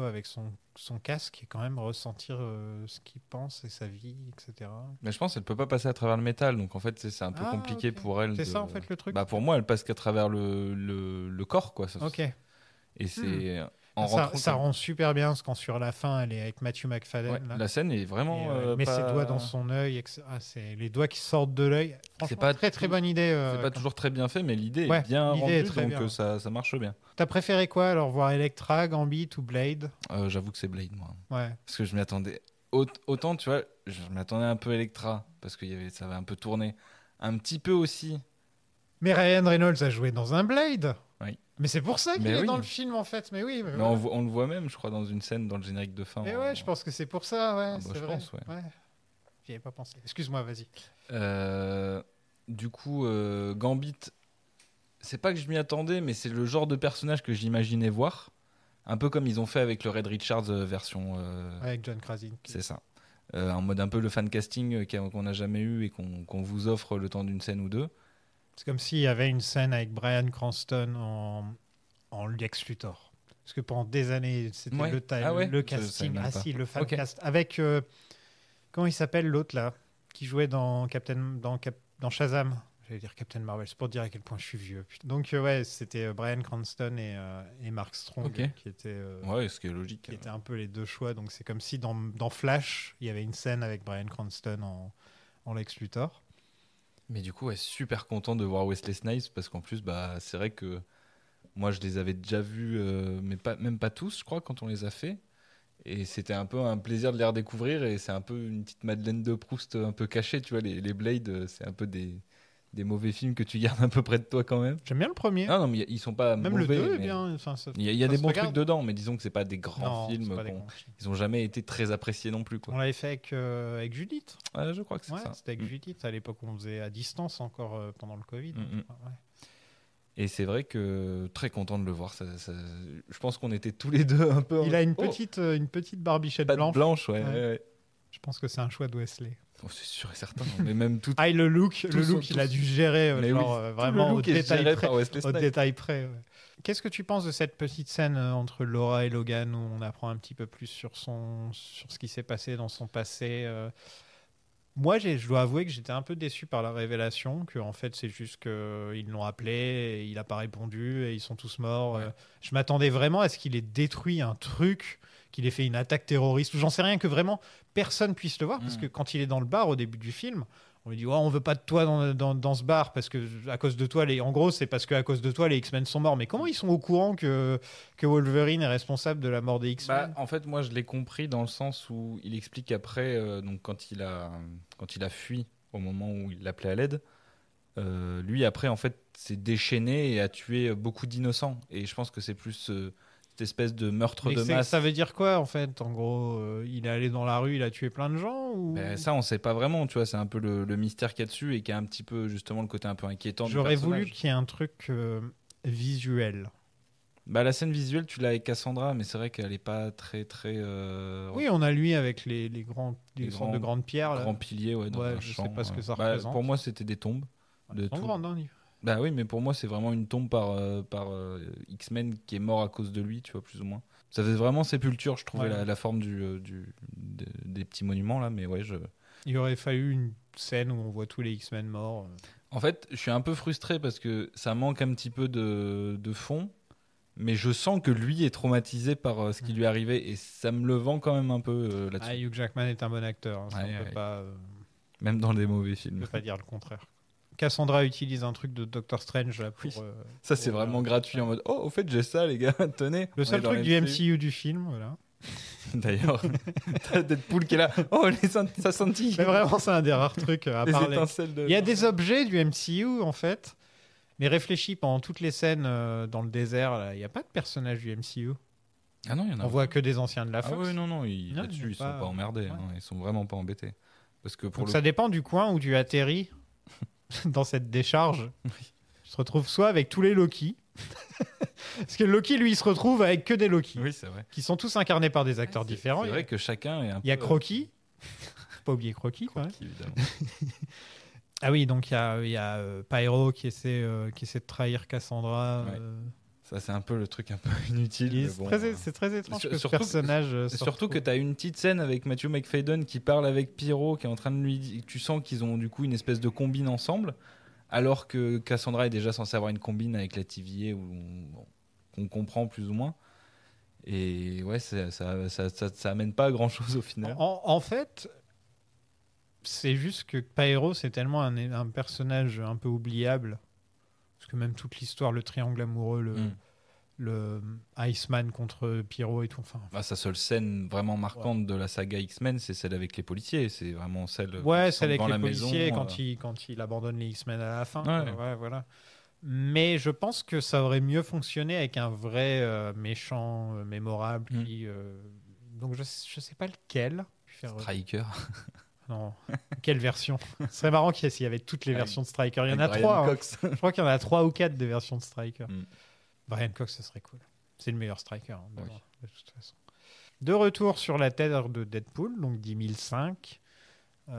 A: avec son casque et quand même ressentir ce qu'il pense et sa vie, etc.
B: Mais je pense qu'elle peut pas passer à travers le métal, donc en fait c'est un peu compliqué pour elle.
A: C'est ça en fait le truc.
B: Pour moi, elle passe qu'à travers le corps, quoi.
A: Ok.
B: Et c'est
A: ça rend super bien quand sur la fin elle est avec Matthew McFadden.
B: La scène est vraiment.
A: met ses doigts dans son œil, c'est les doigts qui sortent de l'œil.
B: C'est pas
A: très bonne idée.
B: C'est pas toujours très bien fait, mais l'idée est bien rendue, donc ça marche bien.
A: T'as préféré quoi alors, voir Elektra, Gambit ou Blade?
B: J'avoue que c'est Blade, moi.
A: Ouais.
B: Parce que je m'y attendais. Autant, tu vois, je m'attendais un peu à Elektra, parce que ça avait un peu tourné. Un petit peu aussi.
A: Mais Ryan Reynolds a joué dans un Blade.
B: Oui.
A: Mais c'est pour ça qu'il est dans le film en fait. Mais oui.
B: Mais on le voit même, je crois, dans une scène dans le générique de fin.
A: Mais ouais, je pense que c'est pour ça, ouais.
B: Je pense, ouais.
A: J'y avais pas pensé. Excuse-moi, vas-y.
B: Du coup, Gambit, c'est pas que je m'y attendais, mais c'est le genre de personnage que j'imaginais voir. Un peu comme ils ont fait avec le Red Richards version.
A: Avec John Krasinski.
B: C'est ça. En mode un peu le fan casting qu'on n'a jamais eu et qu'on vous offre le temps d'une scène ou deux.
A: C'est comme s'il y avait une scène avec Bryan Cranston en Lex Luthor. Parce que pendant des années, c'était le casting. Le fan cast. Avec. Comment il s'appelle l'autre là qui jouait dans Shazam? J'allais dire Captain Marvel, c'est pour dire à quel point je suis vieux. Donc c'était Bryan Cranston et Mark Strong qui étaient.
B: Ce qui est logique.
A: Qui étaient un peu les deux choix. Donc c'est comme si dans Flash, il y avait une scène avec Bryan Cranston en Lex Luthor.
B: Mais du coup, super content de voir Wesley Snipes parce qu'en plus, c'est vrai que moi, je les avais déjà vus, mais même pas tous, je crois, quand on les a fait. Et c'était un peu un plaisir de les redécouvrir et c'est un peu une petite Madeleine de Proust un peu cachée, tu vois. Les Blade, c'est un peu des mauvais films que tu gardes un peu près de toi quand même.
A: J'aime bien le premier.
B: Non, mais ils sont pas
A: même
B: mauvais.
A: Même le 2 est bien.
B: Il y a des bons trucs dedans, mais disons que c'est pas des grands films. Ils ont jamais été très appréciés non plus, quoi.
A: On l'avait fait avec Judith.
B: Ouais, je crois que c'est ça.
A: C'était avec Judith à l'époque où on faisait à distance encore pendant le Covid.
B: Et c'est vrai que très content de le voir. Je pense qu'on était tous les deux un peu.
A: Il a une petite barbichette
B: blanche, ouais.
A: Je pense que c'est un choix de Wesley.
B: Oh, c'est sûr et certain. Mais même tout.
A: Le look, il a dû gérer vraiment au détail près. Ouais. Qu'est-ce que tu penses de cette petite scène entre Laura et Logan où on apprend un petit peu plus sur ce qui s'est passé dans son passé Moi, je dois avouer que j'étais un peu déçu par la révélation, que en fait, c'est juste qu'ils l'ont appelé, et il n'a pas répondu, et ils sont tous morts. Ouais. Je m'attendais vraiment à ce qu'il ait détruit un truc, qu'il ait fait une attaque terroriste, ou j'en sais rien, que vraiment personne puisse le voir, parce que quand il est dans le bar au début du film, on lui dit on veut pas de toi dans ce bar parce que à cause de toi en gros c'est parce que à cause de toi les X-Men sont morts. Mais comment ils sont au courant que Wolverine est responsable de la mort des X-Men?
B: En fait moi je l'ai compris dans le sens où il explique après donc quand il a fui au moment où il l'appelait à l'aide, lui après en fait s'est déchaîné et a tué beaucoup d'innocents, et je pense que c'est plus cette espèce de meurtre de masse.
A: Ça veut dire quoi en fait? En gros, il est allé dans la rue, il a tué plein de gens ou...
B: Ça, on sait pas vraiment, tu vois. C'est un peu le mystère qu'il y a dessus et qui a un petit peu justement le côté un peu inquiétant.
A: J'aurais voulu qu'il y ait un truc visuel.
B: La scène visuelle, tu l'as avec Cassandra, mais c'est vrai qu'elle est pas très.
A: Oui, on a lui avec les sortes de grandes pierres.
B: Grands piliers, dans un
A: je
B: champ.
A: sais pas ce que ça représente.
B: Pour moi, c'était des tombes.
A: Elles sont grandes, hein.
B: Oui, mais pour moi, c'est vraiment une tombe par X-Men qui est mort à cause de lui, tu vois, plus ou moins. Ça faisait vraiment sépulture, je trouvais, la forme des petits monuments, là, mais ouais,
A: Il aurait fallu une scène où on voit tous les X-Men morts.
B: En fait, je suis un peu frustré parce que ça manque un petit peu de fond, mais je sens que lui est traumatisé par ce qui lui est arrivé, et ça me le vend quand même un peu là-dessus.
A: Hugh Jackman est un bon acteur, hein, ça on peut pas...
B: Même dans des mauvais films.
A: Je ne peux pas dire le contraire. Cassandra utilise un truc de Doctor Strange là, pour...
B: ça, c'est vraiment gratuit, en mode « Oh, au fait, j'ai ça, les gars, tenez !»
A: Le seul truc du MCU du film, voilà.
B: D'ailleurs, t'as Deadpool qui est là. Oh, ça scintille.
A: Mais vraiment, c'est un des rares trucs à parler. Il y a des objets du MCU, en fait. Mais réfléchis, pendant toutes les scènes dans le désert, il n'y a pas de personnage du MCU.
B: Ah non, il y en a.
A: On voit que des anciens de la Fox.
B: Ah oui, non, là-dessus, ils sont pas emmerdés. Hein, ils sont vraiment pas embêtés. Parce que
A: Donc ça dépend du coin où tu atterris dans cette décharge. Tu te retrouves soit avec tous les Loki. Parce que Loki, lui, il se retrouve avec que des Loki.
B: Oui, c'est vrai.
A: Qui sont tous incarnés par des acteurs différents.
B: C'est vrai que chacun est un peu...
A: Il y a Crocky. Faut pas oublier Crocky, quoi.
B: Évidemment.
A: Ah oui, donc il y a Pyro qui essaie de trahir Cassandra.
B: Ouais. Ça, c'est un peu le truc un peu inutile.
A: C'est très étrange que ce personnage...
B: Surtout que tu as une petite scène avec Matthew McFadden qui parle avec Pyro, qui est en train de lui... Tu sens qu'ils ont du coup une espèce de combine ensemble. Alors que Cassandra est déjà censée avoir une combine avec la TVA qu'on comprend plus ou moins. Et ouais, ça amène pas à grand chose au final.
A: En fait, c'est juste que Pyro, c'est tellement un personnage un peu oubliable. Parce que même toute l'histoire, le triangle amoureux, le Iceman contre Pyro et tout. Enfin,
B: sa seule scène vraiment marquante de la saga X-Men, c'est celle avec les policiers. C'est vraiment celle.
A: Celle avec les policiers quand il abandonne les X-Men à la fin. Ouais, voilà. Mais je pense que ça aurait mieux fonctionné avec un vrai méchant mémorable. Donc je sais pas lequel.
B: Striker.
A: Non, quelle version? Ce serait marrant s'il y avait toutes les versions de Striker. Il y en a 3. Hein. Je crois qu'il y en a 3 ou 4 des versions de Striker. Brian Cox, ce serait cool. C'est le meilleur Striker, de toute façon. De retour sur la terre de Deadpool, donc 10.005,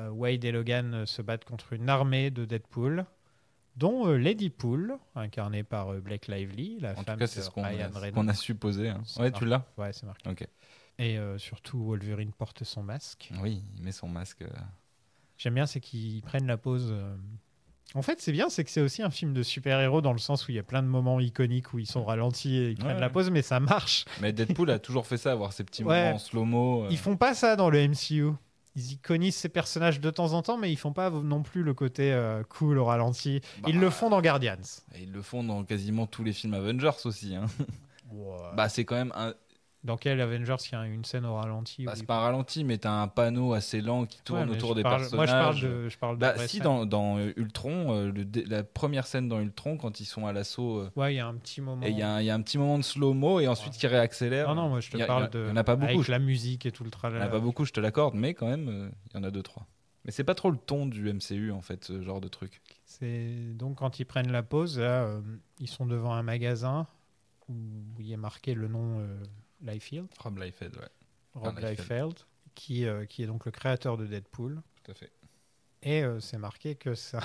A: Wade et Logan se battent contre une armée de Deadpool, dont Lady Pool, incarnée par Blake Lively, la femme de Ryan Reynolds.
B: Qu'on a supposé. Hein. Ouais, tu l'as?
A: Ouais, c'est marqué.
B: Ok.
A: Et surtout, Wolverine porte son masque.
B: Oui, il met son masque.
A: J'aime bien, c'est qu'ils prennent la pose... En fait, c'est bien, c'est que c'est aussi un film de super-héros dans le sens où il y a plein de moments iconiques où ils sont ralentis et ils prennent la pause, mais ça marche.
B: Mais Deadpool a toujours fait ça, avoir ces petits moments en slow-mo.
A: Ils font pas ça dans le MCU. Ils iconisent ces personnages de temps en temps, mais ils font pas non plus le côté cool au ralenti. Ils le font dans Guardians.
B: Et ils le font dans quasiment tous les films Avengers aussi. Hein. C'est quand même un...
A: Dans quel Avengers il y a une scène au ralenti?
B: C'est pas un ralenti, mais t'as un panneau assez lent qui tourne autour des personnages.
A: Moi, je parle de
B: dans Ultron, la première scène dans Ultron, quand ils sont à l'assaut.
A: Il y a un petit moment.
B: Et il y a un petit moment de slow-mo et ensuite qui réaccélère.
A: Non, moi je te parle de.
B: Il y en a pas beaucoup.
A: Avec la musique et tout le tralala.
B: Il n'y en a pas beaucoup, je te l'accorde, mais quand même, il y en a 2-3. Mais c'est pas trop le ton du MCU, en fait, ce genre de truc.
A: Donc, quand ils prennent la pause, là, ils sont devant un magasin où il est marqué le nom Liefeld.
B: Rob Liefeld, ouais.
A: Rob Liefeld, qui est donc le créateur de Deadpool.
B: Tout à fait.
A: Et c'est marqué que ça,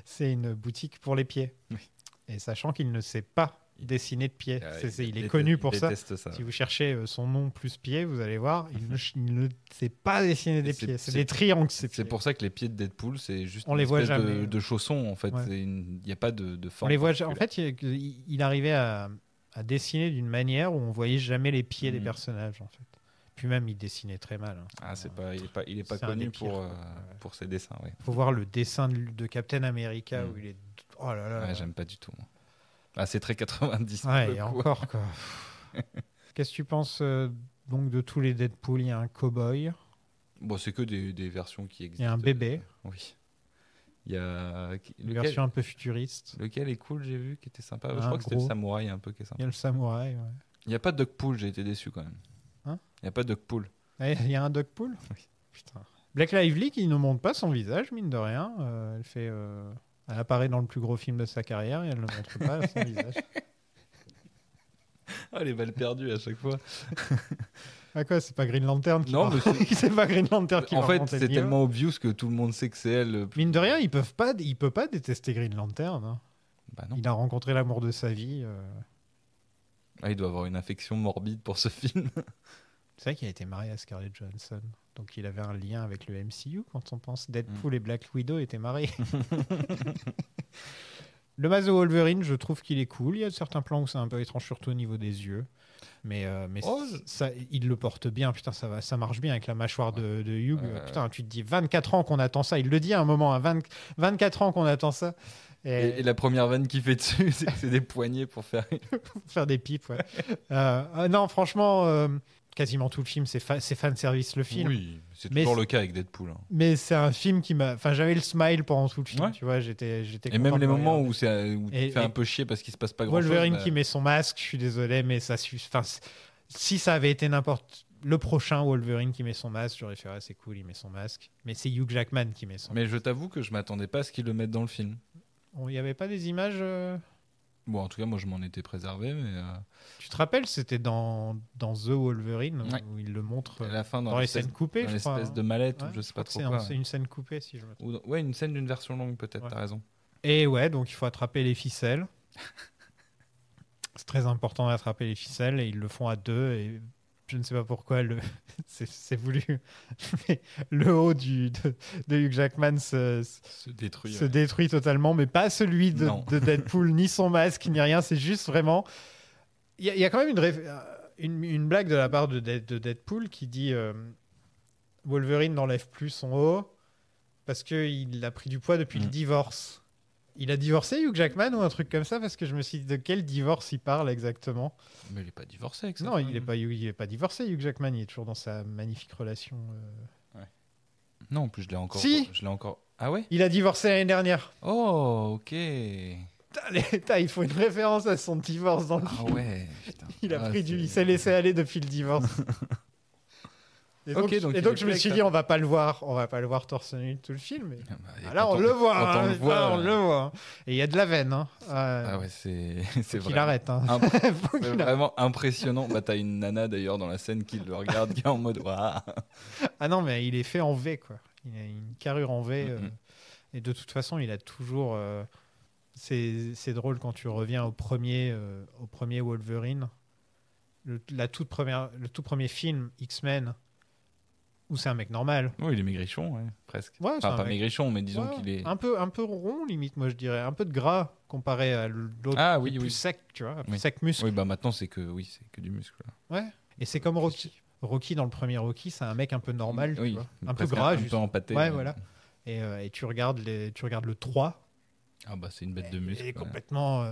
A: c'est une boutique pour les pieds.
B: Oui.
A: Et sachant qu'il ne sait pas dessiner de pieds. Il est connu pour ça. Si vous cherchez son nom plus pieds, vous allez voir, il ne sait pas dessiner des pieds. C'est des triangles, ces pieds.
B: C'est pour ça que les pieds de Deadpool, c'est juste
A: une espèce
B: de chaussons, en fait. Ouais. Il n'y a pas de forme.
A: On les voit, en fait, il arrivait à dessiner d'une manière où on voyait jamais les pieds des personnages, en fait. Puis même, il dessinait très mal. Hein.
B: Ah, il est pas connu pour ses dessins. Ouais.
A: Faut voir le dessin de Captain America où il est... Oh là là.
B: Ouais, j'aime pas du tout. Ah, c'est très 90.
A: Ouais, et encore, quoi. Qu'est-ce que tu penses donc de tous les Deadpool? Il y a un cow-boy.
B: Bon, c'est que des versions qui existent.
A: Il y a un bébé.
B: Oui. Il y a
A: une version un peu futuriste.
B: Lequel est cool, j'ai vu, qui était sympa. Je crois que c'était le samouraï un peu qui est sympa.
A: Il y a le samouraï, ouais.
B: Il n'y a pas de Dogpool, j'ai été déçu quand même.
A: Hein?
B: Il n'y a pas de Dogpool.
A: Il y a un Dogpool?
B: Oui.
A: Putain. Black Lively qui ne montre pas son visage, mine de rien. Elle apparaît dans le plus gros film de sa carrière et elle ne montre pas son visage.
B: Ah, les balles perdues à chaque fois.
A: Ah quoi, c'est pas Green Lantern qui
B: c'est
A: pas Green Lantern qui
B: En fait, c'est tellement obvious que tout le monde sait que c'est elle.
A: Mine de rien, il peut pas détester Green Lantern. Hein.
B: Bah non.
A: Il a rencontré l'amour de sa vie.
B: Il doit avoir une affection morbide pour ce film.
A: C'est vrai qu'il a été marié à Scarlett Johansson. Donc il avait un lien avec le MCU quand on pense Deadpool et Black Widow étaient mariés. Le masque de Wolverine, je trouve qu'il est cool. Il y a certains plans où c'est un peu étrange, surtout au niveau des yeux. Mais il le porte bien. Putain, ça marche bien avec la mâchoire de Hugh. Putain, tu te dis 24 ans qu'on attend ça. Il le dit à un moment, 24 ans qu'on attend ça.
B: Et la première vanne qu'il fait dessus, c'est des poignées pour faire
A: des pipes. Ouais. Non, franchement, quasiment tout le film, c'est fan service le film.
B: Oui, c'est toujours le cas avec Deadpool. Hein.
A: Mais c'est un film qui m'a. Enfin, j'avais le smile pendant tout le film. Ouais. Tu vois, j'étais.
B: Et même les moments où tu fais un peu chier parce qu'il se passe pas grand-chose.
A: Wolverine qui met son masque, je suis désolé, mais ça suffit. Enfin, si ça avait été le prochain Wolverine qui met son masque, j'aurais fait c'est cool, il met son masque. Mais c'est Hugh Jackman qui met son masque.
B: Mais je t'avoue que je m'attendais pas à ce qu'ils le mettent dans le film.
A: Il n'y avait pas des images
B: Bon, en tout cas, moi, je m'en étais préservé, mais...
A: Tu te rappelles, c'était dans The Wolverine, où il le montre
B: à la fin,
A: dans les scènes coupées,
B: je crois. Dans l'espèce de mallette, ou je sais pas trop quoi.
A: C'est une scène coupée, si je me trompe.
B: Ouais, une scène d'une version longue, peut-être, t'as raison.
A: Et ouais, donc il faut attraper les ficelles. C'est très important d'attraper les ficelles, et ils le font à deux, et je ne sais pas pourquoi c'est voulu. Mais le haut de Hugh Jackman se détruit totalement, mais pas celui de Deadpool, ni son masque, ni rien. C'est juste vraiment... Il y a quand même une blague de la part de Deadpool qui dit Wolverine n'enlève plus son haut parce qu'il a pris du poids depuis le divorce. Il a divorcé, Hugh Jackman, ou un truc comme ça? Parce que je me suis dit de quel divorce il parle exactement.
B: Mais il n'est pas divorcé avec ça.
A: Non, il n'est pas divorcé, Hugh Jackman. Il est toujours dans sa magnifique relation.
B: Ouais. Non, en plus, je l'ai encore.
A: Si,
B: je l'ai encore. Ah ouais?
A: Il a divorcé l'année dernière.
B: Oh, ok.
A: Il faut une référence à son divorce dans le film.
B: Ah ouais, putain.
A: Il s'est laissé aller depuis le divorce. Et donc, je me suis dit, on va pas le voir torse nu tout le film. Là, on le voit. Et il y a de la veine. Hein.
B: Ah ouais, c'est
A: qu'il arrête. Hein.
B: C'est vraiment impressionnant. T'as une nana d'ailleurs dans la scène qui le regarde, qui est en mode waouh.
A: Ah non, mais il est fait en V, quoi. Il a une carrure en V. Et de toute façon, il a toujours. C'est drôle quand tu reviens au premier Wolverine, le tout premier film X-Men. Où c'est un mec normal.
B: Oui, il est maigrichon, ouais, presque.
A: Ouais,
B: enfin, pas maigrichon, mais disons qu'il est...
A: Un peu rond, limite, moi, je dirais. Un peu de gras, comparé à l'autre plus sec, tu vois. Sec muscle.
B: Oui, maintenant, c'est que du muscle.
A: Ouais. Et c'est comme Rocky. Rocky, dans le premier Rocky, c'est un mec un peu normal, tu vois. Un peu gras.
B: Un peu empâté.
A: Ouais, voilà. Et tu regardes le 3.
B: Ah bah, c'est une bête de muscle.
A: Il est complètement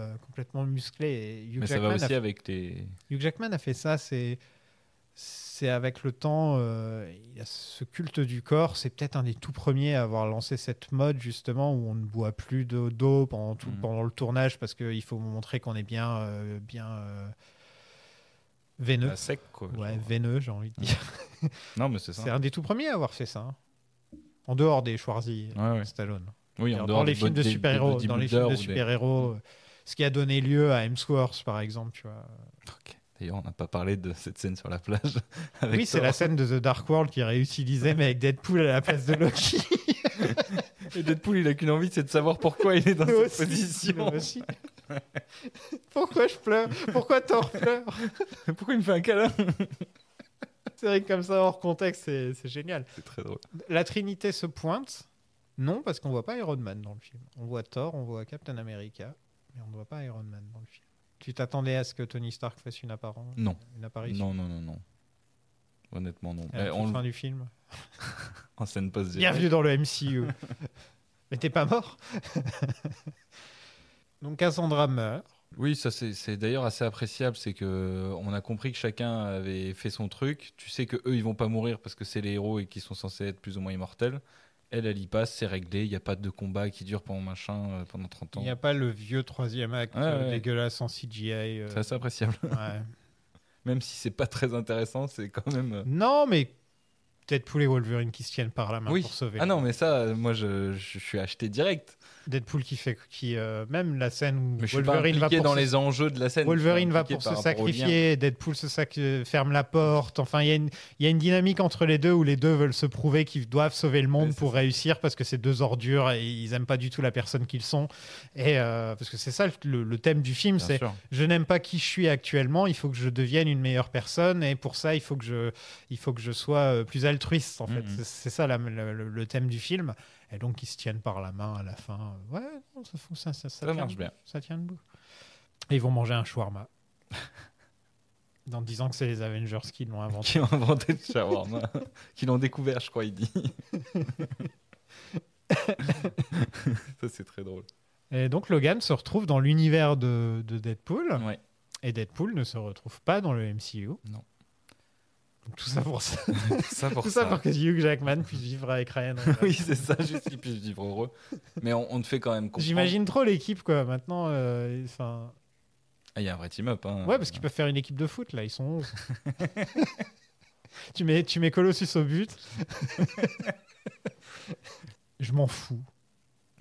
A: musclé. Et
B: mais ça va aussi avec les...
A: Hugh Jackman a fait ça, c'est avec le temps, il y a ce culte du corps. C'est peut-être un des tout premiers à avoir lancé cette mode, justement, où on ne boit plus d'eau pendant le tournage parce qu'il faut montrer qu'on est bien veineux.
B: Sec, quoi.
A: Ouais, veineux, j'ai envie de dire.
B: Non, mais c'est ça.
A: C'est un des tout premiers à avoir fait ça. Hein. En dehors des Schwarzy, Stallone.
B: Oui,
A: dans les films de super-héros. Dans les films de super-héros, ce qui a donné lieu à Hemsworth, par exemple. Tu vois.
B: Okay. D'ailleurs, on n'a pas parlé de cette scène sur la plage.
A: Oui, c'est la scène de The Dark World qui est réutilisée, mais avec Deadpool à la place de Loki.
B: Et Deadpool, il a qu'une envie, c'est de savoir pourquoi il est dans cette position.
A: Aussi. Pourquoi je pleure? Pourquoi Thor pleure?
B: Pourquoi il me fait un câlin?
A: C'est vrai que comme ça, hors contexte, c'est génial.
B: C'est très drôle.
A: La Trinité se pointe. Non, parce qu'on voit pas Iron Man dans le film. On voit Thor, on voit Captain America, mais on ne voit pas Iron Man dans le film. Tu t'attendais à ce que Tony Stark fasse une apparition? Non.
B: Honnêtement, non.
A: À la fin du film.
B: En scène post.
A: Bienvenue dans le MCU. Mais t'es pas mort. Donc Cassandra meurt.
B: Oui, ça c'est d'ailleurs assez appréciable, c'est que on a compris que chacun avait fait son truc. Tu sais que eux ils vont pas mourir parce que c'est les héros et qu'ils sont censés être plus ou moins immortels. Elle y passe, c'est réglé, il n'y a pas de combat qui dure pendant 30 ans.
A: Il n'y a pas le vieux troisième acte dégueulasse en CGI.
B: C'est assez appréciable.
A: Ouais.
B: Même si c'est pas très intéressant, c'est quand même...
A: Non, mais Deadpool et Wolverine qui se tiennent par la main pour sauver.
B: Ah non, mais ça, moi je suis acheté direct.
A: Deadpool même la scène où
B: Wolverine va dans les enjeux de la scène.
A: Wolverine va pour se sacrifier, Deadpool ferme la porte. Enfin, il y a une dynamique entre les deux où les deux veulent se prouver qu'ils doivent sauver le monde pour réussir parce que c'est deux ordures et ils aiment pas du tout la personne qu'ils sont. Et parce que c'est ça le thème du film, c'est je n'aime pas qui je suis actuellement, il faut que je devienne une meilleure personne et pour ça il faut que je sois plus altruiste en fait. C'est ça le thème du film. Et donc, ils se tiennent par la main à la fin. Ouais, non, ça
B: marche bien.
A: Ça tient debout. Et ils vont manger un shawarma. En disant que c'est les Avengers qui l'ont inventé.
B: Qui ont inventé le shawarma. Qui l'ont découvert, je crois, il dit. Ça, c'est très drôle.
A: Et donc, Logan se retrouve dans l'univers de Deadpool.
B: Ouais.
A: Et Deadpool ne se retrouve pas dans le MCU.
B: Non.
A: Tout ça pour ça.
B: Tout ça
A: pour que Hugh Jackman puisse vivre avec Ryan.
B: Oui, c'est ça, juste qu'il puisse vivre heureux. Mais on te fait quand même comprendre.
A: J'imagine trop l'équipe, quoi. Maintenant,
B: il y a un vrai team-up. Hein.
A: Ouais, parce qu'ils peuvent faire une équipe de foot, là. Ils sont 11. tu mets Colossus au but. Je m'en fous.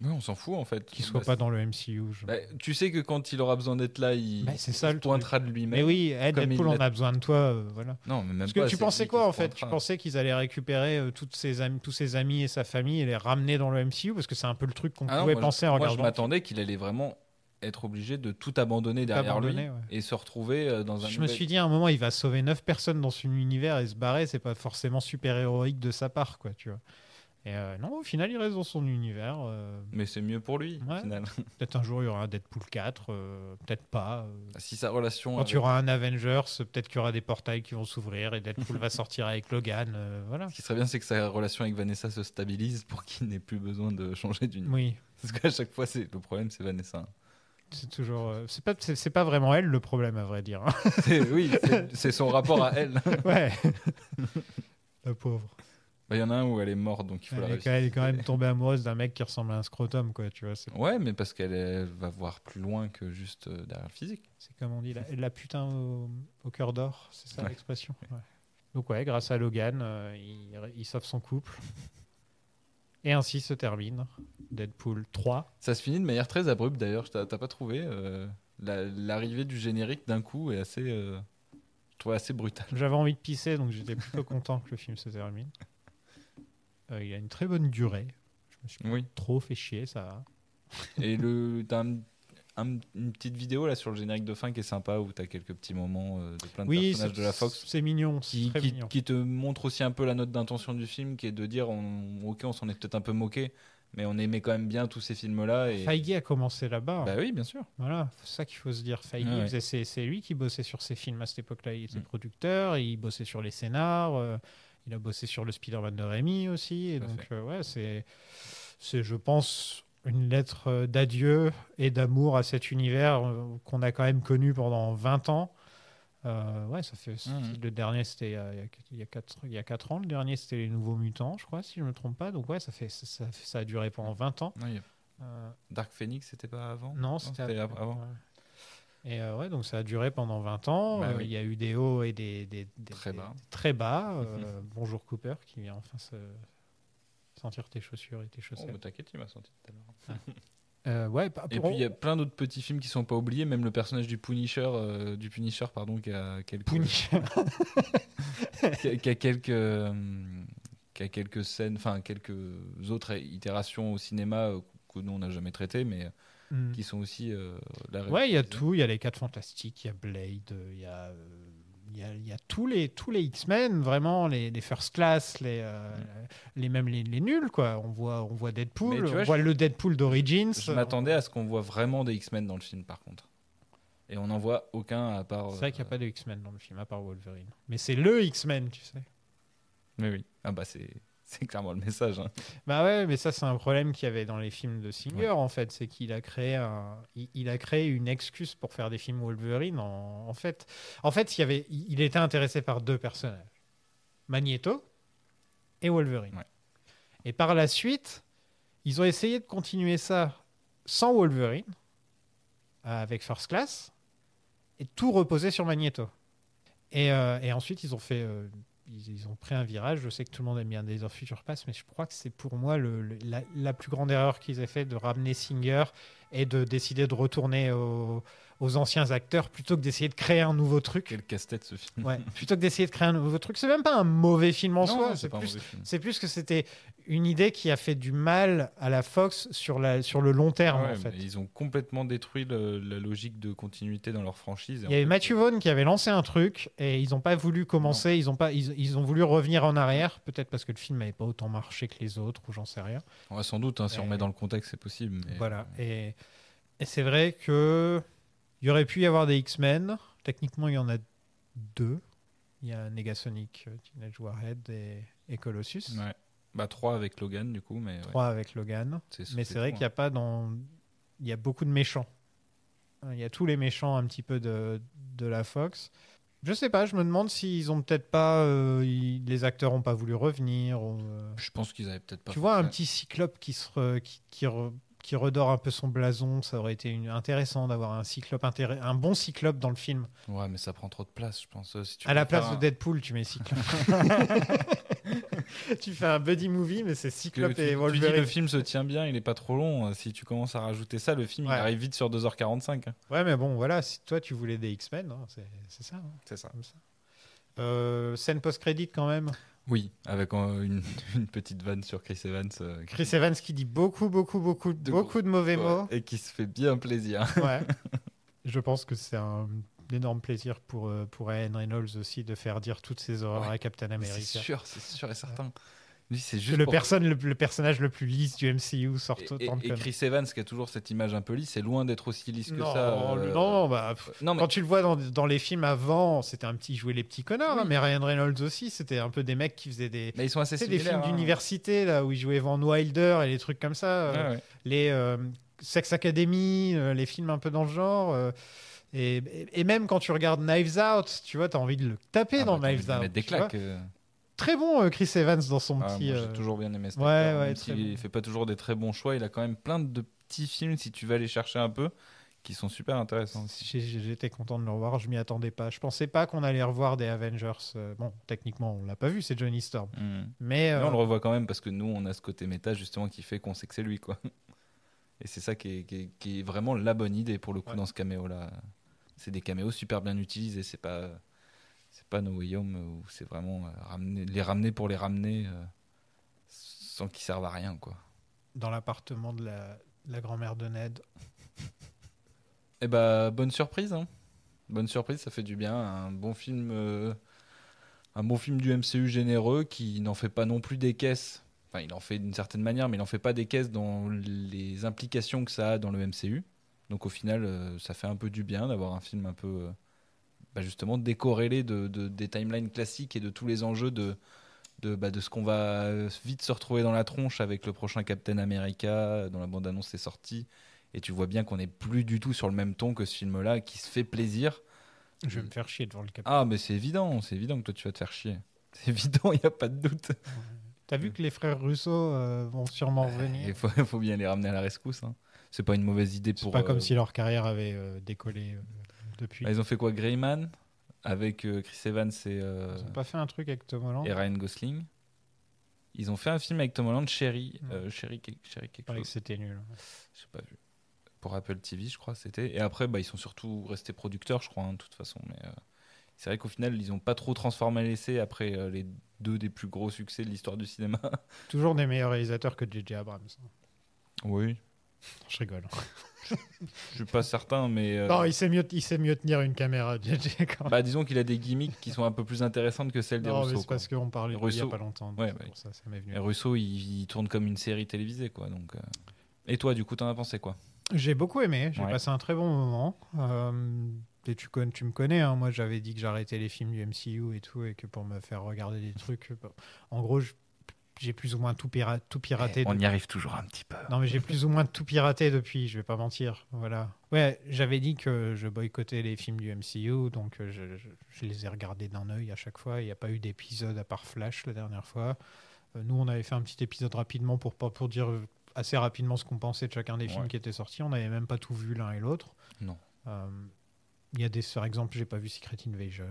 B: Oui, on s'en fout en fait.
A: Qu'il soit pas dans le MCU.
B: Tu sais que quand il aura besoin d'être là, il pointera de lui-même.
A: Mais oui, Deadpool, on a besoin de toi. Voilà.
B: Non, mais même
A: parce que tu pensais quoi en fait? Tu pensais qu'ils allaient récupérer tous ses amis et sa famille et les ramener dans le MCU? Parce que c'est un peu le truc qu'on pouvait penser en regardant.
B: Moi, je m'attendais qu'il allait vraiment être obligé de tout abandonner derrière lui et se retrouver dans un...
A: Je me suis dit à un moment, il va sauver 9 personnes dans son univers et se barrer. C'est pas forcément super héroïque de sa part, quoi, tu vois. Et non, au final, il reste dans son univers.
B: Mais c'est mieux pour lui, au final.
A: Peut-être un jour, il y aura un Deadpool 4, peut-être pas.
B: Si sa relation...
A: Quand il y aura un Avengers, peut-être qu'il y aura des portails qui vont s'ouvrir et Deadpool va sortir avec Logan. Voilà.
B: Ce qui serait bien, c'est que sa relation avec Vanessa se stabilise pour qu'il n'ait plus besoin de changer d'univers.
A: Oui.
B: Parce qu'à chaque fois, le problème, c'est Vanessa.
A: C'est toujours... c'est pas vraiment elle le problème, à vrai dire.
B: Oui, c'est son rapport à elle.
A: Ouais. La pauvre.
B: Il y en a un où elle est morte, donc il faut la réussir.
A: Elle est quand même tombée amoureuse d'un mec qui ressemble à un scrotum, quoi, tu vois.
B: Ouais, mais parce qu'elle va voir plus loin que juste derrière le physique.
A: C'est comme on dit, la putain au cœur d'or, c'est ça l'expression. Ouais. Donc ouais, grâce à Logan, il sauve son couple. Et ainsi se termine Deadpool 3.
B: Ça se finit de manière très abrupte d'ailleurs, t'as pas trouvé l'arrivée du générique d'un coup est assez, je trouvais assez brutale.
A: J'avais envie de pisser, donc j'étais plutôt content que le film se termine. Il a une très bonne durée. Je me suis trop fait chier, ça va.
B: Et t'as une petite vidéo là sur le générique de fin qui est sympa où t'as quelques petits moments de plein de personnages de la Fox.
A: C'est mignon, mignon.
B: Qui te montre aussi un peu la note d'intention du film, qui est de dire on s'en est peut-être un peu moqué, mais on aimait quand même bien tous ces films-là. Et...
A: Feige a commencé là-bas.
B: Bah oui, bien sûr.
A: Voilà, c'est ça qu'il faut se dire. Feige, c'est lui qui bossait sur ces films à cette époque-là. Il était producteur, il bossait sur les scénars. Il a bossé sur le Spider-Man de Raimi aussi. Et donc, c'est, je pense, une lettre d'adieu et d'amour à cet univers qu'on a quand même connu pendant 20 ans. Ça fait. Le dernier, c'était il y a 4 ans. Le dernier, c'était Les Nouveaux Mutants, je crois, si je ne me trompe pas. Donc, ça a duré pendant 20 ans.
B: Dark Phoenix, c'était pas avant?
A: Non, c'était
B: avant.
A: Et donc ça a duré pendant 20 ans. Il y a eu des hauts et des très bas. Bonjour Cooper qui vient enfin sentir tes chaussures et tes chaussettes.
B: Oh, t'inquiète, tu m'as senti tout à l'heure.
A: Et
B: puis il y a plein d'autres petits films qui sont pas oubliés, même le personnage du Punisher, qui a quelques qui a quelques scènes, enfin quelques autres itérations au cinéma que nous on n'a jamais traité, mais qui sont aussi
A: il y a tout, il y a les 4 Fantastiques, il y a Blade, il y a tous les X-Men, vraiment, les First Class, les nuls, quoi. On voit Deadpool, on voit le Deadpool d'Origins.
B: Je m'attendais à ce qu'on voit vraiment des X-Men dans le film, par contre. Et on n'en voit aucun à part...
A: C'est vrai qu'il n'y a pas de X-Men dans le film, à part Wolverine. Mais c'est le X-Men, tu sais.
B: Mais oui. Ah bah c'est clairement le message. Hein.
A: Bah ouais, mais ça c'est un problème qu'il y avait dans les films de Singer en fait, c'est qu'il a créé il a créé une excuse pour faire des films Wolverine. En fait, il était intéressé par 2 personnages, Magneto et Wolverine. Ouais. Et par la suite, ils ont essayé de continuer ça sans Wolverine, avec First Class, et tout reposer sur Magneto. Et ensuite ils ont fait ils ont pris un virage. Je sais que tout le monde aime bien Days of Future Past, mais je crois que c'est pour moi la plus grande erreur qu'ils aient fait de ramener Singer et de décider de retourner aux anciens acteurs plutôt que d'essayer de créer un nouveau truc.
B: Quel casse-tête ce film.
A: Ouais, plutôt que d'essayer de créer un nouveau truc. C'est même pas un mauvais film en soi. C'est plus que c'était une idée qui a fait du mal à la Fox sur le long terme. En fait.
B: Ils ont complètement détruit la logique de continuité dans leur franchise.
A: Il y avait Matthew Vaughn qui avait lancé un truc et ils n'ont pas voulu commencer. Ils ont voulu revenir en arrière, peut-être parce que le film n'avait pas autant marché que les autres ou j'en sais rien.
B: Ouais, sans doute, si on remet dans le contexte, c'est possible. Mais...
A: Voilà. Et c'est vrai que il y aurait pu y avoir des X-Men. Techniquement, il y en a 2. Il y a Negasonic, Teenage Warhead et Colossus.
B: Ouais. 3 avec Logan, du coup.
A: 3 avec Logan. Mais c'est vrai qu'il n'y a pas il y a beaucoup de méchants. Il y a tous les méchants un petit peu de la Fox. Je sais pas, je me demande s'ils ont peut-être pas... les acteurs n'ont pas voulu revenir.
B: Je pense qu'ils avaient peut-être pas...
A: Tu vois, un petit Cyclope qui redore un peu son blason, ça aurait été intéressant d'avoir un bon Cyclope dans le film.
B: Ouais, mais ça prend trop de place, je pense.
A: À la place de Deadpool, tu mets Cyclope. Tu fais un buddy movie, mais c'est Cyclope et Wolverine.
B: Tu dis le film se tient bien, il est pas trop long. Si tu commences à rajouter ça, le film il arrive vite sur 2h45.
A: Ouais, mais bon, voilà, si toi tu voulais des X-Men, hein, c'est ça. Hein.
B: C'est ça.
A: Comme ça. Scène post-crédit quand même.
B: Oui, avec une petite vanne sur Chris Evans.
A: Chris Evans qui dit beaucoup de mauvais mots.
B: Et qui se fait bien plaisir.
A: Ouais. Je pense que c'est un énorme plaisir pour Ryan Reynolds aussi de faire dire toutes ces horreurs à Captain America.
B: C'est sûr et certain. Lui, c'est juste
A: le personnage le plus lisse du MCU sort autant de
B: et Chris Evans, qui a toujours cette image un peu lisse, c'est loin d'être aussi lisse que ça.
A: Non, quand tu le vois dans les films avant, c'était il jouait les petits connards, mais Ryan Reynolds aussi, c'était un peu des mecs qui faisaient des films d'université là où ils jouaient Van Wilder et les trucs comme ça, les Sex Academy, les films un peu dans le genre. Et même quand tu regardes Knives Out, tu vois, t'as envie de le taper dans Knives Out.
B: Mettre des claques.
A: Très bon Chris Evans dans son petit...
B: Moi, j'ai toujours bien aimé cet acteur. Même s'il fait pas toujours des très bons choix, il a quand même plein de petits films, si tu vas aller chercher un peu, qui sont super intéressants.
A: J'étais content de le revoir, je m'y attendais pas. Je pensais pas qu'on allait revoir des Avengers. Bon, techniquement, on l'a pas vu, c'est Johnny Storm. Mais
B: on le revoit quand même parce que nous, on a ce côté méta justement qui fait qu'on sait que c'est lui, quoi. Et c'est ça qui est vraiment la bonne idée pour le coup dans ce caméo-là. C'est des caméos super bien utilisés, c'est pas No Way Home où c'est vraiment les ramener pour les ramener sans qu'ils servent à rien, quoi.
A: Dans l'appartement de la grand-mère de Ned.
B: Eh bah, bonne surprise, hein. Bonne surprise, ça fait du bien. Un bon film du MCU généreux qui n'en fait pas non plus des caisses. Enfin, il en fait d'une certaine manière, mais il n'en fait pas des caisses dans les implications que ça a dans le MCU. Donc au final, ça fait un peu du bien d'avoir un film un peu justement décorrélé des timelines classiques et de tous les enjeux de ce qu'on va vite se retrouver dans la tronche avec le prochain Captain America, dont la bande-annonce est sortie. Et tu vois bien qu'on n'est plus du tout sur le même ton que ce film-là, qui se fait plaisir.
A: Je vais me faire chier devant le Captain.
B: Ah, mais c'est évident que toi tu vas te faire chier. C'est évident, il n'y a pas de doute.
A: T'as vu que les frères Russo vont sûrement revenir.
B: Il faut bien les ramener à la rescousse. Hein. C'est pas une mauvaise idée pour...
A: C'est pas comme si leur carrière avait décollé depuis.
B: Ils ont fait quoi, Greyman avec Chris Evans et...
A: Ils ont pas fait un truc avec Tom Holland
B: et Ryan Gosling. Ils ont fait un film avec Tom Holland, Cherry. Cherry quelque chose.
A: C'était nul.
B: Je sais pas vu. Pour Apple TV, je crois, c'était. Et après, ils sont surtout restés producteurs, je crois, de toute façon. Mais c'est vrai qu'au final, ils n'ont pas trop transformé l'essai après les 2 des plus gros succès de l'histoire du cinéma.
A: Toujours des meilleurs réalisateurs que J.J. Abrams.
B: Oui.
A: Je rigole.
B: Je suis pas certain, mais...
A: Non, il sait mieux tenir une caméra, J.J.
B: Disons qu'il a des gimmicks qui sont un peu plus intéressantes que celles des Russo.
A: Non, c'est parce qu'on parlait il y a pas longtemps. Ça m'est venu.
B: Et Russo, il tourne comme une série télévisée, quoi. Donc, Et toi, du coup, t'en as pensé quoi?
A: J'ai beaucoup aimé. J'ai passé un très bon moment. Et tu me connais, hein. Moi j'avais dit que j'arrêtais les films du MCU et tout, et que pour me faire regarder des trucs, en gros j'ai plus ou moins tout piraté.
B: On y arrive toujours un petit peu.
A: Non mais j'ai plus ou moins tout piraté depuis, je vais pas mentir. Voilà. Ouais, j'avais dit que je boycottais les films du MCU, donc je les ai regardés d'un œil à chaque fois. Il n'y a pas eu d'épisode à part Flash la dernière fois. Nous on avait fait un petit épisode rapidement pour dire assez rapidement ce qu'on pensait de chacun des films qui étaient sortis. On n'avait même pas tout vu l'un et l'autre.
B: Non.
A: Il y a par exemple, j'ai pas vu Secret Invasion.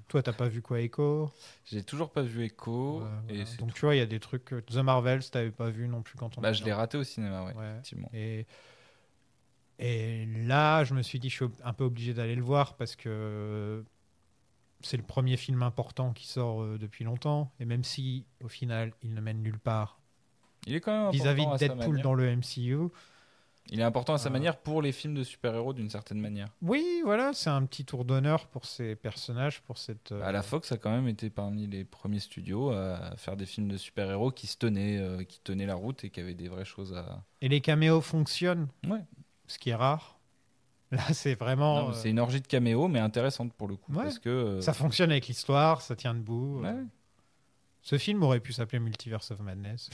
A: Toi, t'as pas vu quoi, Echo?
B: J'ai toujours pas vu Echo.
A: Voilà. Donc tu vois, il y a des trucs. The Marvels, t'avais pas vu non plus quand on.
B: Je l'ai raté au cinéma, effectivement.
A: Et là, je me suis dit, je suis un peu obligé d'aller le voir parce que c'est le premier film important qui sort depuis longtemps. Et même si, au final, il ne mène nulle part.
B: Il est quand même
A: vis-à-vis de Deadpool dans le MCU.
B: Il est important à sa manière pour les films de super-héros d'une certaine manière.
A: Oui, voilà, c'est un petit tour d'honneur pour ces personnages, pour cette...
B: La Fox a quand même été parmi les premiers studios à faire des films de super-héros qui tenaient la route et qui avaient des vraies choses à...
A: Et les caméos fonctionnent, ce qui est rare. Là, c'est vraiment...
B: Non, c'est une orgie de caméos, mais intéressante pour le coup. Parce que,
A: ça fonctionne avec l'histoire, ça tient debout. Ce film aurait pu s'appeler Multiverse of Madness.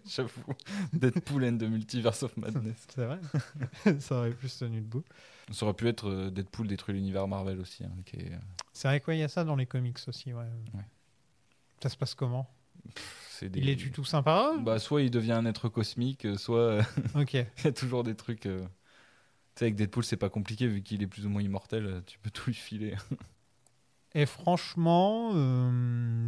B: J'avoue. Deadpool and the Multiverse of Madness.
A: C'est vrai. Ça aurait plus tenu debout.
B: Ça aurait pu être Deadpool détruit l'univers Marvel aussi.
A: C'est vrai qu'il y a ça dans les comics aussi. Ouais. Ça se passe comment? Il est du tout sympa?
B: Soit il devient un être cosmique, soit il y a toujours des trucs... Tu sais, avec Deadpool, c'est pas compliqué vu qu'il est plus ou moins immortel. Tu peux tout lui filer.
A: Et franchement,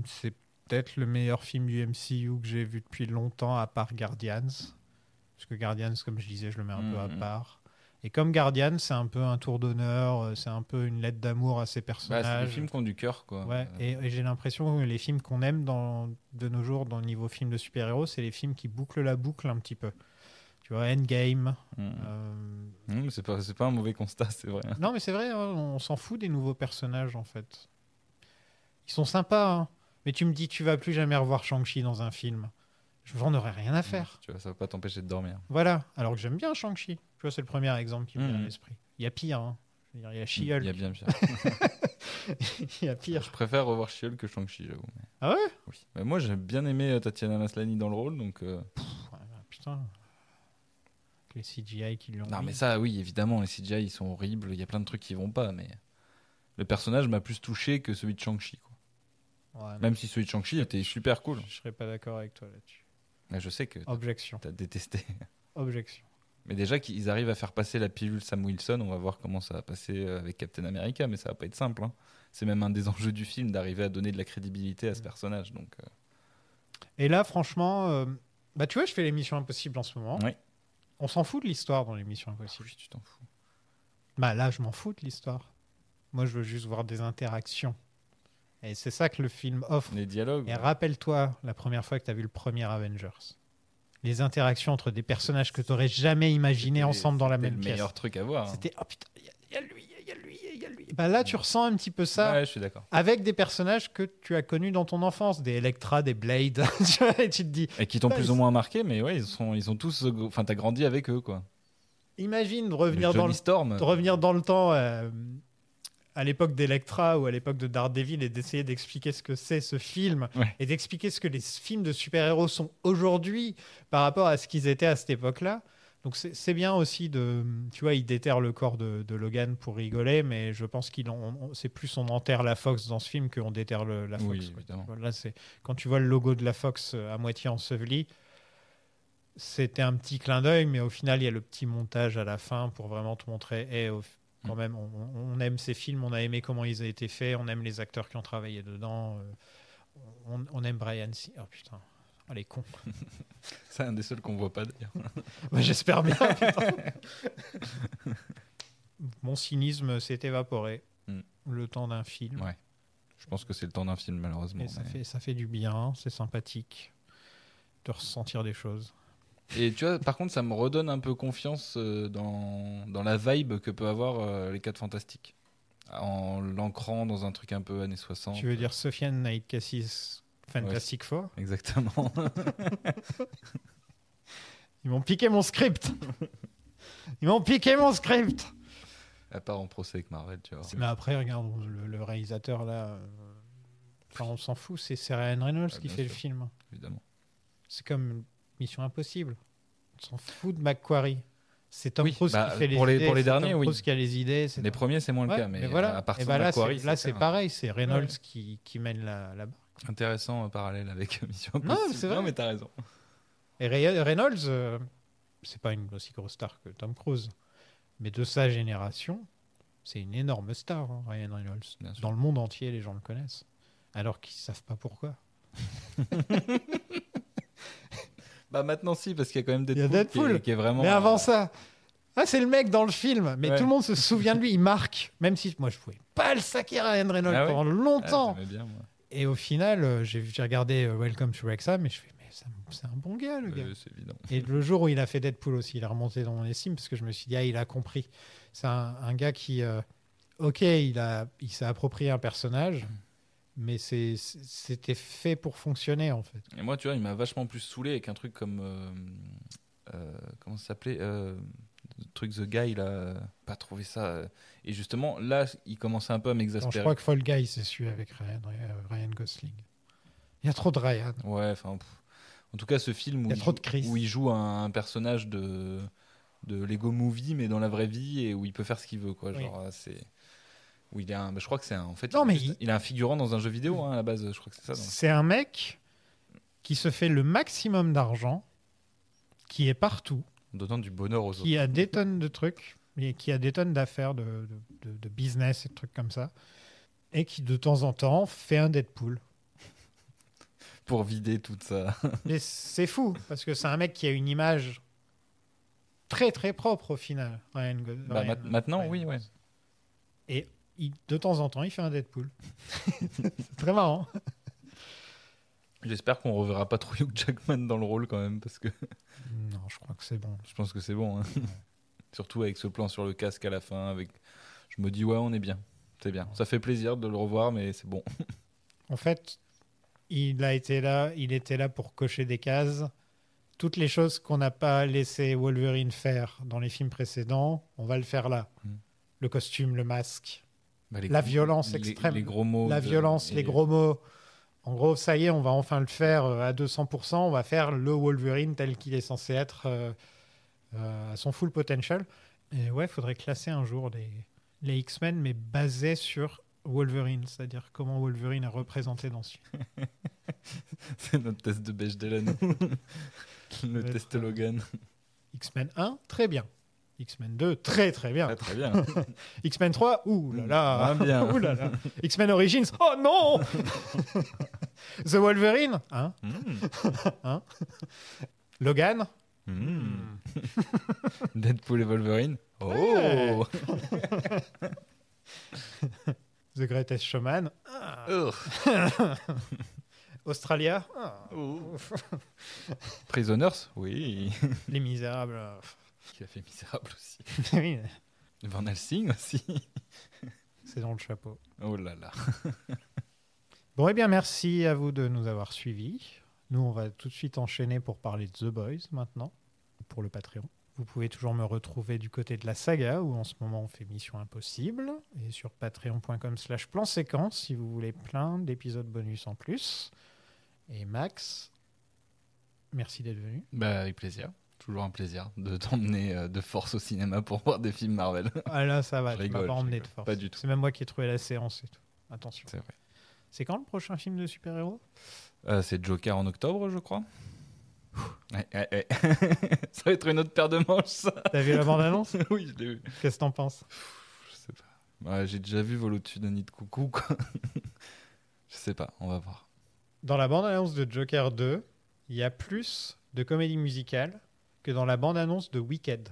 A: c'est peut-être le meilleur film du MCU que j'ai vu depuis longtemps, à part Guardians. Parce que Guardians, comme je disais, je le mets un peu à part. Et comme Guardians, c'est un peu un tour d'honneur, c'est un peu une lettre d'amour à ces personnages.
B: C'est des films qui ont du cœur, quoi.
A: Ouais, et j'ai l'impression que les films qu'on aime de nos jours, dans le niveau film de super-héros, c'est les films qui bouclent la boucle un petit peu. Tu vois, Endgame.
B: C'est pas un mauvais constat, c'est vrai.
A: Non, mais c'est vrai, on s'en fout des nouveaux personnages, en fait. Ils sont sympas, hein. Mais tu me dis, tu vas plus jamais revoir Shang-Chi dans un film. J'en aurais rien à faire.
B: Tu vois, ça va pas t'empêcher de dormir.
A: Voilà. Alors que j'aime bien Shang-Chi. Tu vois, c'est le premier exemple qui me vient à l'esprit. Il y a pire, hein. Je veux dire, il y a She-Hulk.
B: Il y a bien pire.
A: Il y a pire.
B: Je préfère revoir She-Hulk que Shang-Chi, j'avoue. Mais...
A: Ah ouais?
B: Oui. Mais moi, j'ai bien aimé Tatiana Maslany dans le rôle, donc...
A: putain. Les CGI qui l'ont...
B: Non, mais ça, oui, évidemment, les CGI, ils sont horribles. Il y a plein de trucs qui vont pas, mais... Le personnage m'a plus touché que celui de Shang-Chi, quoi.
A: Ouais,
B: même si celui de Shang-Chi était super cool.
A: Je serais pas d'accord avec toi là-dessus.
B: Mais je sais que
A: Objection.
B: T'as détesté.
A: Objection.
B: Mais déjà qu'ils arrivent à faire passer la pilule Sam Wilson, on va voir comment ça va passer avec Captain America, mais ça va pas être simple. Hein. C'est même un des enjeux du film d'arriver à donner de la crédibilité à ce personnage. Donc,
A: Et là, franchement, tu vois, je fais les Missions Impossibles en ce moment.
B: Oui.
A: On s'en fout de l'histoire dans les Missions Impossibles.
B: Oui, tu t'en fous.
A: Là, je m'en fous de l'histoire. Moi, je veux juste voir des interactions. Et c'est ça que le film offre.
B: Les dialogues.
A: Et rappelle-toi la première fois que tu as vu le premier Avengers. Les interactions entre des personnages que tu n'aurais jamais imaginé ensemble dans la même pièce.
B: C'était le meilleur truc à voir.
A: C'était, oh putain, il y a lui, il y a lui, il y a lui. Là, tu ressens un petit peu ça.
B: Ouais, je suis d'accord.
A: Avec des personnages que tu as connus dans ton enfance. Des Elektra, des Blade. Et tu te dis...
B: Et qui t'ont plus ou moins marqué, mais ouais, ils ont tous... Enfin, t'as grandi avec eux, quoi.
A: Imagine de revenir dans le temps... à l'époque d'Electra ou à l'époque de Daredevil et d'essayer d'expliquer ce que c'est ce film et d'expliquer ce que les films de super-héros sont aujourd'hui par rapport à ce qu'ils étaient à cette époque-là. Donc c'est bien aussi tu vois, il déterre le corps de Logan pour rigoler, mais je pense c'est plus on enterre la Fox dans ce film qu'on déterre la Fox.
B: Oui, évidemment.
A: Là, quand tu vois le logo de la Fox à moitié enseveli, c'était un petit clin d'œil, mais au final, il y a le petit montage à la fin pour vraiment te montrer quand même, on aime ces films, on a aimé comment ils ont été faits, on aime les acteurs qui ont travaillé dedans. on aime Brian Singer. Oh putain, elle est con.
B: C'est un des seuls qu'on voit pas d'ailleurs.
A: Ouais, j'espère bien. Mon cynisme s'est évaporé le temps d'un film.
B: Ouais. Je pense que c'est le temps d'un film malheureusement.
A: Et ça fait du bien, c'est sympathique de ressentir des choses.
B: Et tu vois, par contre, ça me redonne un peu confiance dans la vibe que peut avoir les 4 Fantastiques. En l'ancrant dans un truc un peu années 60.
A: Tu veux dire Sofiane Naïkassis Fantastic Four ?
B: Exactement.
A: Ils m'ont piqué mon script.
B: À part en procès avec Marvel, tu vois.
A: Mais après, regarde, le réalisateur là, on s'en fout, c'est Ryan Reynolds qui fait le film.
B: Évidemment.
A: C'est comme Mission Impossible. On s'en fout de McQuarrie. C'est Tom Cruise qui fait les idées.
B: Pour les derniers,
A: Tom Cruise qui a les idées.
B: Les premiers, c'est moins le cas. Mais voilà. À partir de McQuarrie,
A: là, c'est pareil. C'est Reynolds qui mène la barre.
B: Intéressant parallèle avec Mission Impossible.
A: Non, c'est vrai.
B: Non, mais t'as raison.
A: Et Reynolds, c'est pas une aussi grosse star que Tom Cruise. Mais de sa génération, c'est une énorme star, Ryan Reynolds. Dans le monde entier, les gens le connaissent. Alors qu'ils ne savent pas pourquoi.
B: Maintenant, si, parce qu'il y a quand même Deadpool qui est vraiment...
A: Mais avant ça, c'est le mec dans le film. Mais tout le monde se souvient de lui. Il marque. Même si moi, je ne pouvais pas le saquer Ryan Reynolds pendant longtemps.
B: Bien, moi.
A: Et au final, j'ai regardé Welcome to Wrexham et je fais, mais c'est un bon gars, le gars.
B: C'est évident.
A: Et le jour où il a fait Deadpool aussi, il a remonté dans mon estime parce que je me suis dit, il a compris. C'est un gars qui, il s'est approprié un personnage, mais c'était fait pour fonctionner, en fait.
B: Et moi, tu vois, il m'a vachement plus saoulé avec un truc comme... comment ça s'appelait le truc The Guy, là, pas trouvé ça. Et justement, là, il commençait un peu à m'exaspérer.
A: Je crois que Fall Guy, c'est celui avec Ryan Gosling. Il y a trop de Ryan.
B: Ouais, enfin... En tout cas, ce film où il joue un personnage de Lego Movie, mais dans la vraie vie, et où il peut faire ce qu'il veut, quoi. Oui. Genre, où il est je crois que c'est en fait... il est un figurant dans un jeu vidéo, à la base, je crois que c'est ça. Donc.
A: C'est un mec qui se fait le maximum d'argent, qui est partout.
B: En donnant du bonheur aux autres.
A: Qui a des tonnes de trucs, et qui a des tonnes d'affaires, de business et de trucs comme ça, et qui, de temps en temps, fait un Deadpool.
B: Pour vider tout ça.
A: Mais c'est fou, parce que c'est un mec qui a une image très très propre au final.
B: Maintenant, oui, ouais.
A: Et de temps en temps, il fait un Deadpool. C'est très marrant.
B: J'espère qu'on reverra pas trop Hugh Jackman dans le rôle quand même, parce que...
A: Non, je crois que c'est bon.
B: Je pense que c'est bon. Hein. Ouais. Surtout avec ce plan sur le casque à la fin. Je me dis, ouais, on est bien. C'est bien. Ça fait plaisir de le revoir, mais c'est bon.
A: En fait... Il était là pour cocher des cases. Toutes les choses qu'on n'a pas laissé Wolverine faire dans les films précédents, on va le faire là. Le costume, le masque, la violence extrême,
B: les gros mots,
A: les gros mots. En gros, ça y est, on va enfin le faire à 200%. On va faire le Wolverine tel qu'il est censé être à son full potential. Et ouais, il faudrait classer un jour les X-Men, mais basés sur Wolverine, c'est-à-dire comment Wolverine est représenté dans ce film.
B: C'est notre test de Bechdel à nous. Le test Logan.
A: X-Men 1, très bien. X-Men 2, très très bien.
B: Très bien.
A: X-Men 3, ouh là là.
B: Bien.
A: Ouh là là. X-Men Origins, oh non. The Wolverine, hein. Hein. Logan.
B: Deadpool et Wolverine. Oh.
A: The Greatest Showman. Australia.
B: Prisoners, oui.
A: Les Misérables.
B: Qui a fait Misérable aussi.
A: Oui.
B: Van Helsing aussi.
A: C'est dans le chapeau.
B: Oh là là.
A: Bon, eh bien, merci à vous de nous avoir suivis. Nous, on va tout de suite enchaîner pour parler de The Boys maintenant, pour le Patreon. Vous pouvez toujours me retrouver du côté de la saga, où en ce moment on fait Mission Impossible, et sur patreon.com/plan-séquence si vous voulez plein d'épisodes bonus en plus. Et Max, merci d'être venu.
B: Avec plaisir. Toujours un plaisir de t'emmener de force au cinéma pour voir des films Marvel.
A: Ah là, ça va, tu m'as pas emmené de force.
B: Pas du tout.
A: C'est même moi qui ai trouvé la séance et tout. Attention.
B: C'est vrai.
A: C'est quand le prochain film de super-héros ?
B: C'est Joker en octobre, je crois. Ouais. Ça va être une autre paire de manches, ça.
A: T'as vu la bande-annonce ?
B: Oui, je l'ai vu.
A: Qu'est-ce que t'en penses ?
B: Je sais pas. J'ai déjà vu Vol au-dessus d'un nid de coucou, quoi. Je sais pas, on va voir.
A: Dans la bande-annonce de Joker 2, il y a plus de comédie musicale que dans la bande-annonce de Wicked.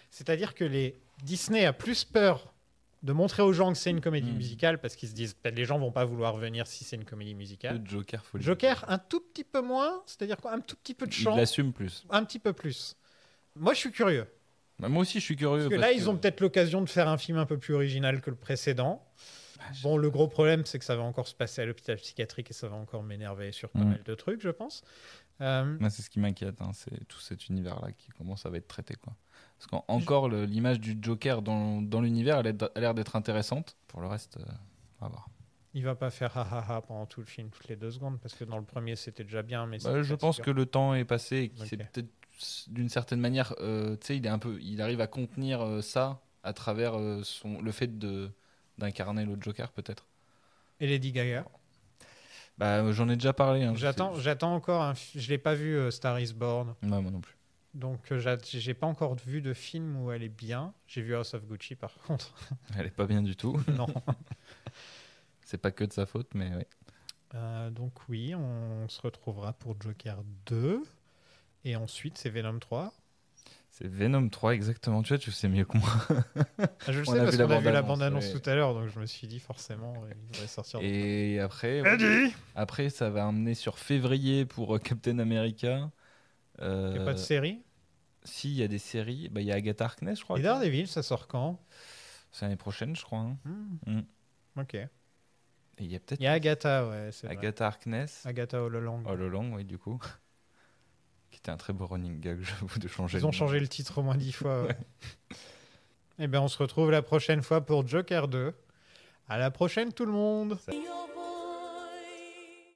A: C'est-à-dire que Disney a plus peur de montrer aux gens que c'est une comédie musicale parce qu'ils se disent peut-être les gens vont pas vouloir venir si c'est une comédie musicale.
B: Le
A: Joker, un tout petit peu moins, c'est-à-dire un tout petit peu de chant.
B: Il l'assume plus.
A: Un petit peu plus. Moi, je suis curieux.
B: Bah, moi aussi, je suis curieux.
A: Parce que là, ils ont peut-être l'occasion de faire un film un peu plus original que le précédent. Bon, le gros problème, c'est que ça va encore se passer à l'hôpital psychiatrique et ça va encore m'énerver sur pas mal de trucs, je pense.
B: Moi, c'est ce qui m'inquiète, c'est tout cet univers-là qui commence à être traité, quoi. Parce qu'encore, l'image du Joker dans l'univers, elle a l'air d'être intéressante. Pour le reste, on va voir.
A: Il va pas faire ha pendant tout le film, toutes les 2 secondes, parce que dans le premier, c'était déjà bien. Mais
B: je pense que le temps est passé et qu'il s'est peut-être, d'une certaine manière, il arrive à contenir ça à travers le fait d'incarner le Joker, peut-être.
A: Et Lady Gaga?
B: J'en ai déjà parlé.
A: J'attends encore. Je l'ai pas vu, Star is Born.
B: Ouais, moi non plus.
A: Donc, j'ai pas encore vu de film où elle est bien. J'ai vu House of Gucci, par contre.
B: Elle est pas bien du tout.
A: Non.
B: C'est pas que de sa faute, mais oui.
A: Donc oui, on se retrouvera pour Joker 2. Et ensuite, c'est Venom 3.
B: C'est Venom 3, exactement. Tu sais mieux que moi.
A: Je le sais parce qu'on a vu la bande-annonce tout à l'heure, donc je me suis dit forcément, il devrait sortir.
B: Et après, ça va amener sur février pour Captain America.
A: Il n'y a pas de série?
B: Si, il y a des séries. Il y a Agatha Harkness, je crois.
A: Et Daredevil, ça sort quand?
B: C'est l'année prochaine, je crois.
A: Ok.
B: Et il y
A: a Agatha, ouais, c'est
B: Agatha Harkness.
A: Agatha All Along.
B: All Along, oui, du coup. Qui était un très beau running gag, j'avoue, de changer.
A: Ils ont changé le titre au moins 10 fois. Ouais. Et bien, on se retrouve la prochaine fois pour Joker 2. À la prochaine, tout le monde.